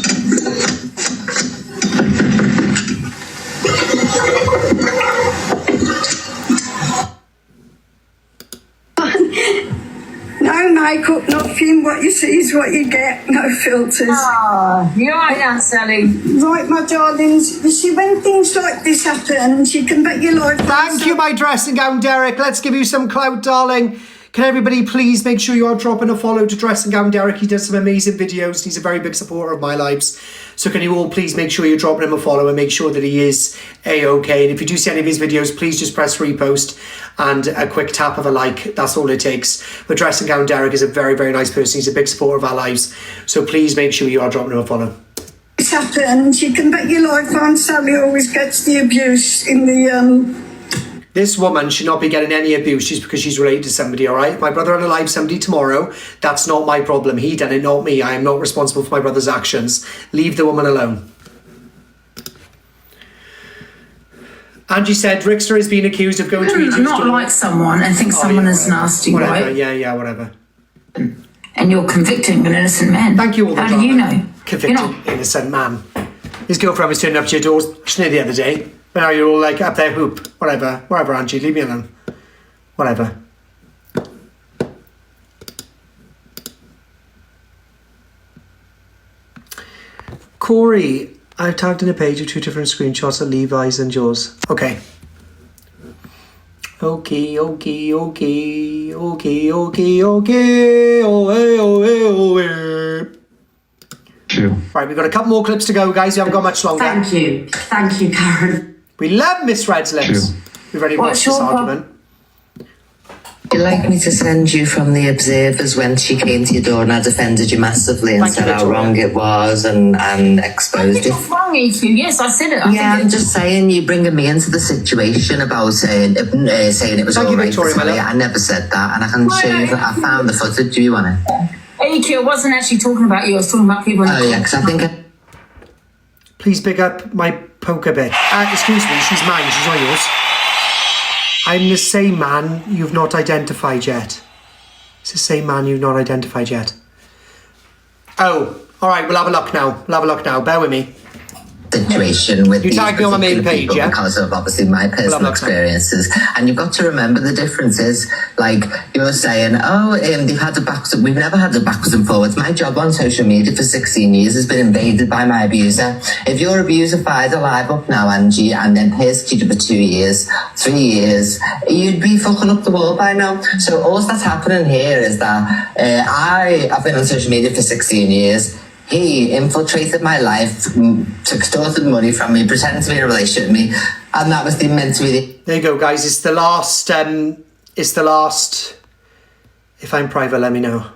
No makeup, nothing. What you see is what you get. No filters. Oh, you're right now, Sally. Right, my darlings. You see, when things like this happen, you can bet your life. Thank you, my dressing gown, Derek. Let's give you some clout, darling. Can everybody please make sure you are dropping a follow to Dressing Gown Derek? He does some amazing videos. He's a very big supporter of my lives. So can you all please make sure you're dropping him a follow and make sure that he is A-OK. And if you do see any of his videos, please just press repost and a quick tap of a like. That's all it takes. But Dressing Gown Derek is a very, very nice person. He's a big supporter of our lives. So please make sure you are dropping him a follow. This happens, you can bet your life on Sally always gets the abuse in the This woman should not be getting any abuse just because she's related to somebody, all right? If my brother unalived somebody tomorrow, that's not my problem. He done it, not me. I am not responsible for my brother's actions. Leave the woman alone. Angie said Rickster has been accused of going to EQ's not like someone and think someone is nasty, whatever. right? Yeah, whatever. And you're convicting an innocent man. Thank you all the How time. do you know? Convicted innocent man. His girlfriend was turning up to your doors the other day. But now you're all like up there hoop. Whatever, Angie, leave me alone. Whatever. Corie, I've tagged in a page of 2 different screenshots of Levi's and yours. Okay. Okay. Right, we've got a couple more clips to go, guys. We haven't got much longer. Thank you, Karen. We love Miss Red's lips. We've already watched this argument. Would you like me to send you from the observers when she came to your door and I defended you massively and said how wrong it was and exposed you? What's wrong, EQ? Yes, I said it. I'm just saying you bringing me into the situation about saying it was all right for Sally. I never said that, and I can show you that I found the footage. Do you want it? EQ, I wasn't actually talking about you. I was talking about people. Because I think. Please pick up my poker bit. Excuse me, she's mine. She's not yours. I'm the same man you've not identified yet. It's the same man you've not identified yet. Oh, all right. We'll have a look now. Bear with me. Situation with you tagged me on my main page, yeah? Because of obviously my personal experiences, and you've got to remember the differences. Like you're saying, they've had we've never had a backwards and forwards. My job on social media for 16 years has been invaded by my abuser. If your abuser fired a live up now, Angie, and then persecuted for 2 years, 3 years, you'd be fucking up the wall by now. So all that's happening here is that I've been on social media for 16 years. He infiltrated my life, extorted money from me, pretending to be in a relationship with me, and that was meant to be the... There you go, guys. It's the last... If I'm private, let me know.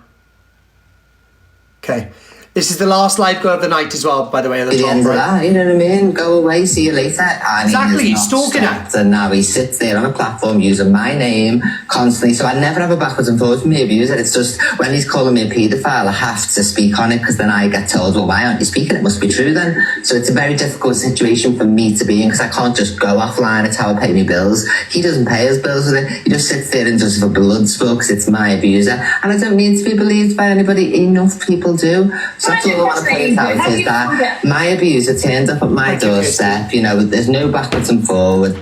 Okay. This is the last live go of the night as well, by the way. At the top, end of that, you know what I mean? Go away, see you later. And exactly, he's stalking her. And now he sits there on a platform using my name constantly. So I never have a backwards and forwards with me abuser. It's just when he's calling me a paedophile, I have to speak on it because then I get told, well, why aren't you speaking? It must be true then. So it's a very difficult situation for me to be in because I can't just go offline. It's how I pay my bills. He doesn't pay his bills with it. He just sits there and does it for blood spill because it's my abuser. And I don't need to be believed by anybody. Enough people do. So that's all I want to point out is that my abuser turned up at my doorstep. You know, there's no backwards and forward.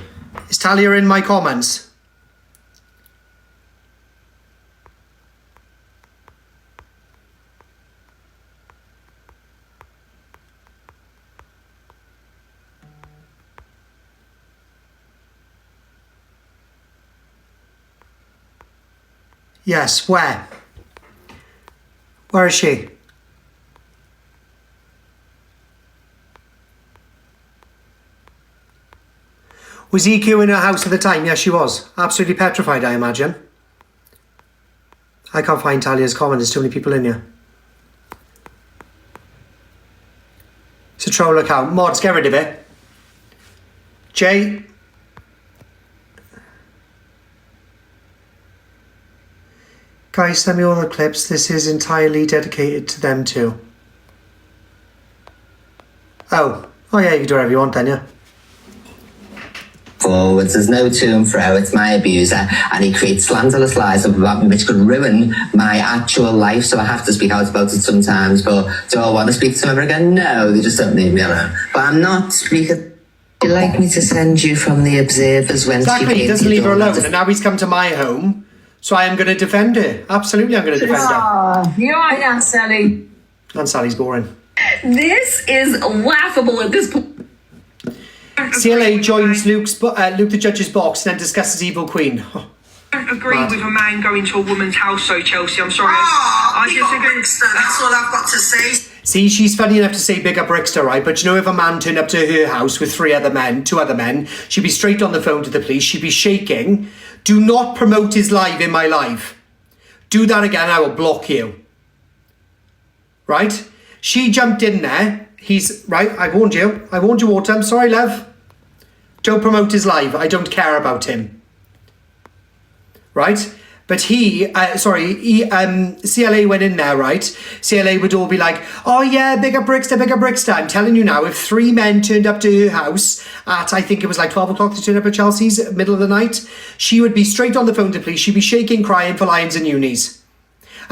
Is Talia in my comments? Yes, where? Where is she? Was EQ in her house at the time? Yes, she was. Absolutely petrified, I imagine. I can't find Talia's comment. There's too many people in here. It's a troll account. Mods, get rid of it. Jay. Guys, send me all the clips. This is entirely dedicated to them too. Oh yeah, you can do whatever you want then, yeah. Forwards, there's no to and fro, it's my abuser, and he creates slanderous lies about me which could ruin my actual life, so I have to speak out about it sometimes. But do I want to speak to him ever again? No, they just don't leave me alone. But I'm not speaking. You'd like me to send you from the observers when exactly, she he doesn't leave her alone, and now he's come to my home, so I am going to defend her. Absolutely, I'm going to defend her. You're right now, Sally. And Sally's boring. This is laughable at this point. CLA joins Luke the judge's box and then discusses Evil Queen. I don't agree with a man going to a woman's house, so Chelsea, I'm sorry. I just agree. That's all I've got to say. See, she's funny enough to say big up Rickster, right? But you know, if a man turned up to her house with two other men, she'd be straight on the phone to the police. She'd be shaking. Do not promote his live in my live. Do that again, I will block you. Right? She jumped in there. He's, right, I warned you, Autumn. Sorry, love. Don't promote his live. I don't care about him. Right? But CLA went in there, right? CLA would all be like, oh yeah, bigger Brickster. I'm telling you now, if 3 men turned up to her house at, I think it was like 12 o'clock to turn up at Chelsea's, middle of the night, she would be straight on the phone to police. She'd be shaking, crying for lions and unis.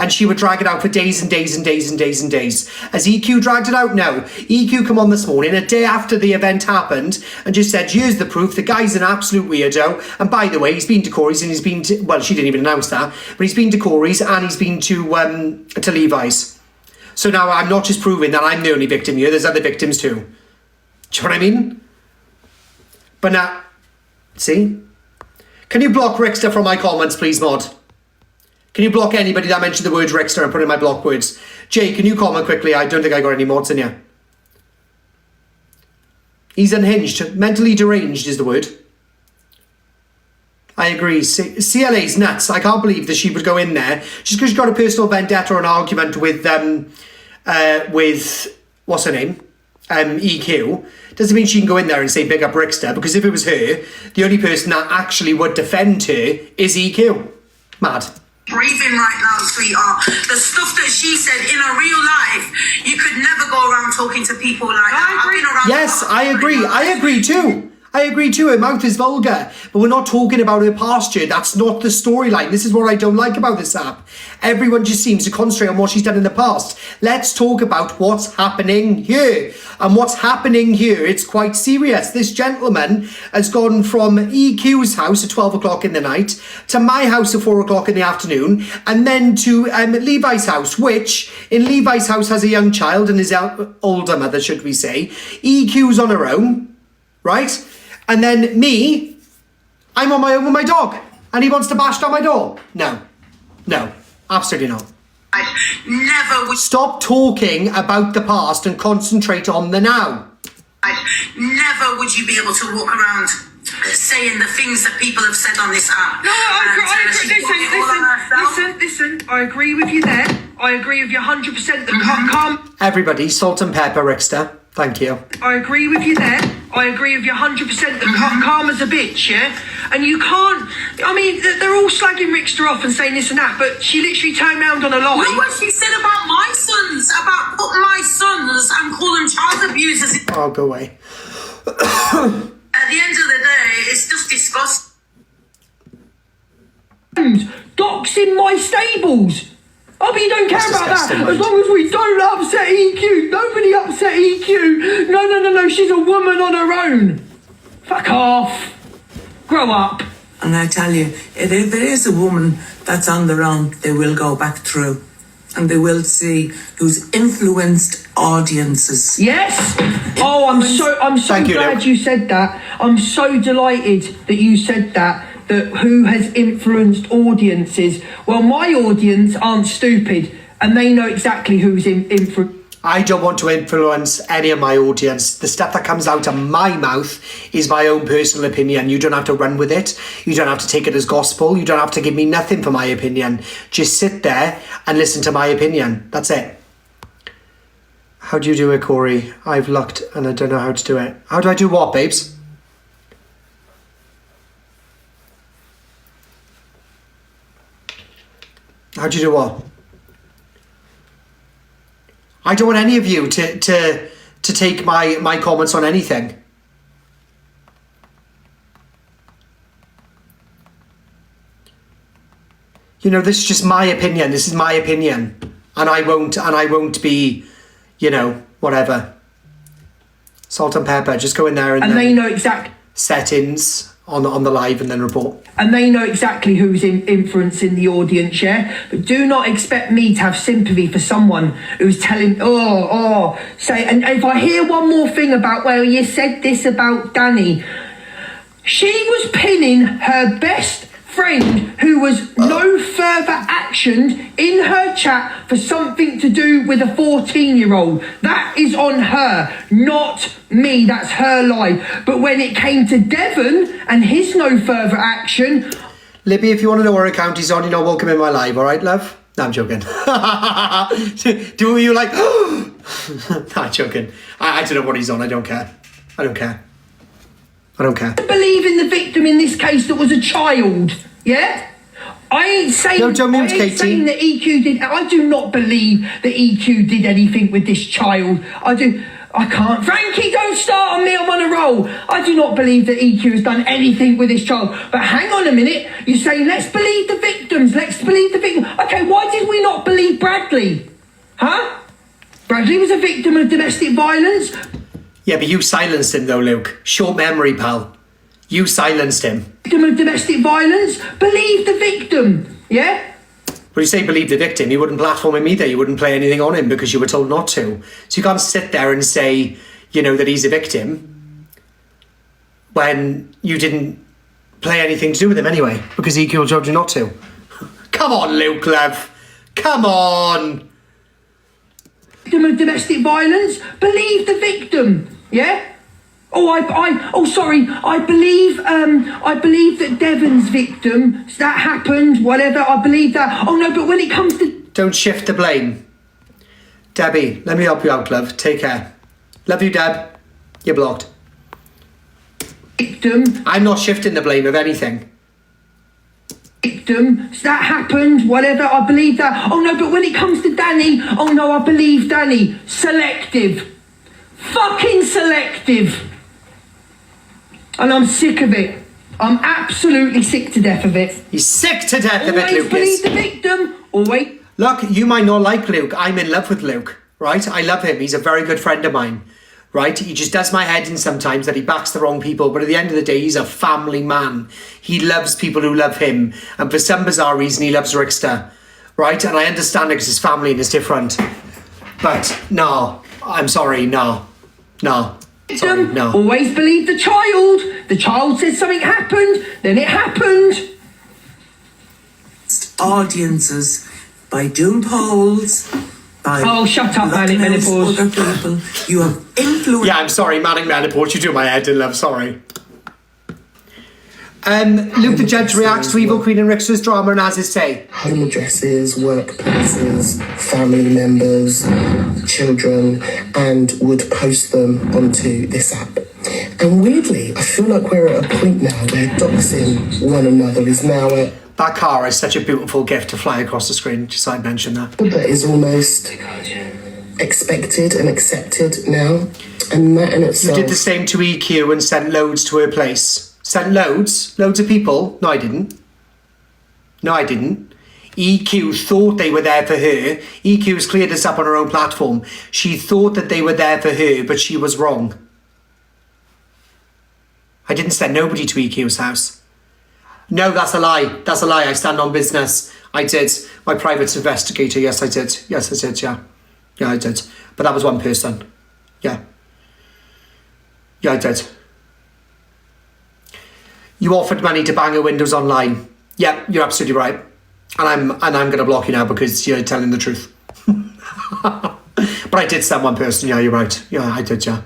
And she would drag it out for days and days and days and days and days. Has EQ dragged it out? No. EQ come on this morning, a day after the event happened, and just said, here's the proof, the guy's an absolute weirdo. And by the way, he's been to Corie's and he's been to, well, she didn't even announce that, but he's been to Corie's and he's been to Levi's. So now I'm not just proving that I'm the only victim here, there's other victims too. Do you know what I mean? But now, see? Can you block Rickster from my comments, please, Mod? Can you block anybody that mentioned the word Rickster and put in my block words? Jay, can you comment quickly? I don't think I got any mods in here. He's unhinged. Mentally deranged is the word. I agree. CLA's nuts. I can't believe that she would go in there just because she's got a personal vendetta or an argument with what's her name? EQ. Doesn't mean she can go in there and say big up Rickster, because if it was her, the only person that actually would defend her is EQ. Mad. Breathing right now, sweetheart. The stuff that she said in a real life, you could never go around talking to people like that. I've been around. Yes, I agree. I agree too. Her mouth is vulgar, but we're not talking about her past year. That's not the storyline. This is what I don't like about this app. Everyone just seems to concentrate on what she's done in the past. Let's talk about what's happening here. And what's happening here, it's quite serious. This gentleman has gone from EQ's house at 12 o'clock in the night to my house at 4 o'clock in the afternoon, and then to Levi's house, which in Levi's house has a young child and his older mother, should we say. EQ's on her own, right? And then me, I'm on my own with my dog, and he wants to bash down my door. No, absolutely not. Never would. Stop talking about the past and concentrate on the now. Never would you be able to walk around saying the things that people have said on this app. No, I agree. Listen. I agree with you there. I agree with you 100%. Calm. Everybody, salt and pepper, Rickster. Thank you. I agree with you there. I agree with you 100%. Calm as a bitch, yeah? And you can't... I mean, they're all slagging Rickster off and saying this and that, but she literally turned around on a lie. Look what she said about my sons, about putting my sons and call them child abusers. Oh, go away. At the end of the day, it's just disgusting. Doxing my stables. Oh, but you don't care about that. As long as we don't upset EQ. Nobody upset EQ. No. She's a woman on her own. Fuck off. Grow up. And I tell you, if there is a woman that's on the wrong, they will go back through. And they will see who's influenced audiences. Yes. Oh, I'm so glad you said that. I'm so delighted that you said that. That who has influenced audiences. Well, my audience aren't stupid, and they know exactly who's influenced. I don't want to influence any of my audience. The stuff that comes out of my mouth is my own personal opinion. You don't have to run with it. You don't have to take it as gospel. You don't have to give me nothing for my opinion. Just sit there and listen to my opinion. That's it. How do you do it, Corie? I've looked and I don't know how to do it. How do I do what, babes? How do you do what? I don't want any of you to take my comments on anything. You know, this is just my opinion. This is my opinion. And I won't be, you know, whatever. Salt and pepper. Just go in there and they know exact settings on the live and then report. And they know exactly who's influencing the audience, yeah? But do not expect me to have sympathy for someone who's telling, say, and if I hear one more thing about, well, you said this about Danny. She was pinning her best friend who was no further actioned in her chat for something to do with a 14-year-old. That is on her, not me. That's her lie. But when it came to Devon and his no further action... Libby, if you want to know what account he's on, you're not welcome in my live, all right, love? No, I'm joking. Do you like... No, I'm joking. I don't know what he's on. I don't care. I don't care. I don't care. I believe in the victim in this case that was a child, yeah? I ain't saying, saying that EQ did... I do not believe that EQ did anything with this child. I can't... Frankie, don't start on me, I'm on a roll. I do not believe that EQ has done anything with this child. But hang on a minute, you're saying, let's believe the victims, let's believe the victims. Okay, why did we not believe Bradley? Huh? Bradley was a victim of domestic violence. Yeah, but you silenced him though, Luke. Short memory, pal. You silenced him. Victim of domestic violence? Believe the victim, yeah? When you say believe the victim, you wouldn't platform him either. You wouldn't play anything on him because you were told not to. So you can't sit there and say, you know, that he's a victim when you didn't play anything to do with him anyway because EQ told you not to. Come on, Luke, love. Come on. Victim of domestic violence? Believe the victim, yeah? Sorry. I believe that Devon's victim, that happened, whatever, I believe that. Oh no, but when it comes to... Don't shift the blame. Debbie, let me help you out, love. Take care. Love you, Deb. You're blocked. Victim. I'm not shifting the blame of anything. Victim, that happened, whatever, I believe that. Oh no, but when it comes to Danny, oh no, I believe Danny. Selective. Fucking selective. And I'm sick of it. I'm absolutely sick to death of it. He's sick to death of it, Lucas. Always believe the victim. Always. Look, you might not like Luke. I'm in love with Luke, right? I love him. He's a very good friend of mine, right? He just does my head in sometimes that he backs the wrong people. But at the end of the day, he's a family man. He loves people who love him. And for some bizarre reason, he loves Rickster, right? And I understand it because his family and it's different. But no, I'm sorry, no. Sorry, no. Always believe the child. The child said something happened, then it happened. Audiences by doing polls. Oh, shut up, manic menopause. Other people. You have influence. Yeah, I'm sorry, manic menopause. You do my head in love. Sorry. Luke the Judge reacts to Evil Queen and Rickster's drama and has his say. Home addresses, workplaces, family members, children, and would post them onto this app. And weirdly, I feel like we're at a point now where doxing one another is now a... That car is such a beautiful gift to fly across the screen, just so I'd mention that. That is almost expected and accepted now. And that in itself... You did the same to EQ and sent loads to her place. Sent loads of people. No, I didn't. EQ thought they were there for her. EQ has cleared this up on her own platform. She thought that they were there for her, but she was wrong. I didn't send nobody to EQ's house. No, that's a lie. That's a lie. I stand on business. I did. My private investigator. Yes, I did. Yeah, I did. But that was one person. Yeah, I did. You offered money to bang her windows online. Yeah, you're absolutely right. And I'm going to block you now because you're telling the truth. But I did send one person, yeah, you're right. Yeah, I did, yeah.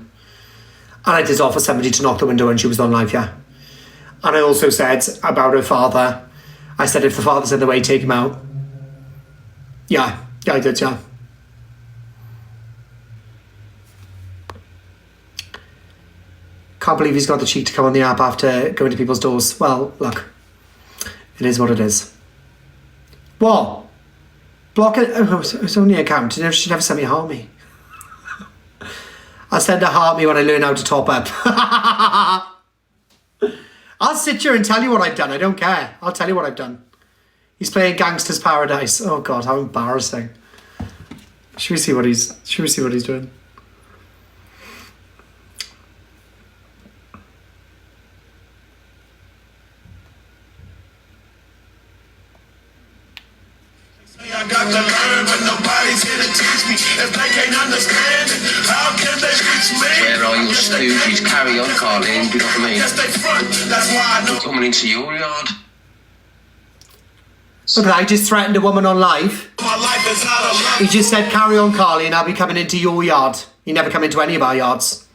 And I did offer somebody to knock the window when she was on live, yeah. And I also said about her father, I said if the father's in the way, take him out. Yeah, I did, yeah. Can't believe he's got the cheek to come on the app after going to people's doors. Well, look, it is what it is. What? Block it? Oh, it's only an account. She never sent me a heart me. I'll send a heart me when I learn how to top up. I'll sit here and tell you what I've done. I don't care. I'll tell you what I've done. He's playing Gangster's Paradise. Oh God, how embarrassing. Should we see what he's doing? I got to learn, but nobody's here to teach me. If they can't understand it, how can they reach me? Where are your stooges? Carry on, Carlene. Do you know what I mean? Yes, they front. That's why I know. Coming into your yard. Look, I just threatened a woman on live. My life is out of love. He just said, carry on, Carly, and I'll be coming into your yard. You never come into any of our yards.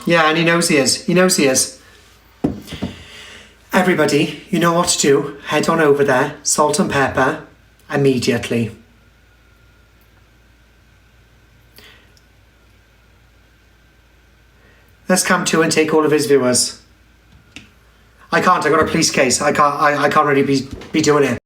Yeah, and he knows he is. He knows he is. Everybody, you know what to do. Head on over there. Salt and pepper. Immediately. Let's come to and take all of his viewers. I can't. I got a police case. I can't really be doing it.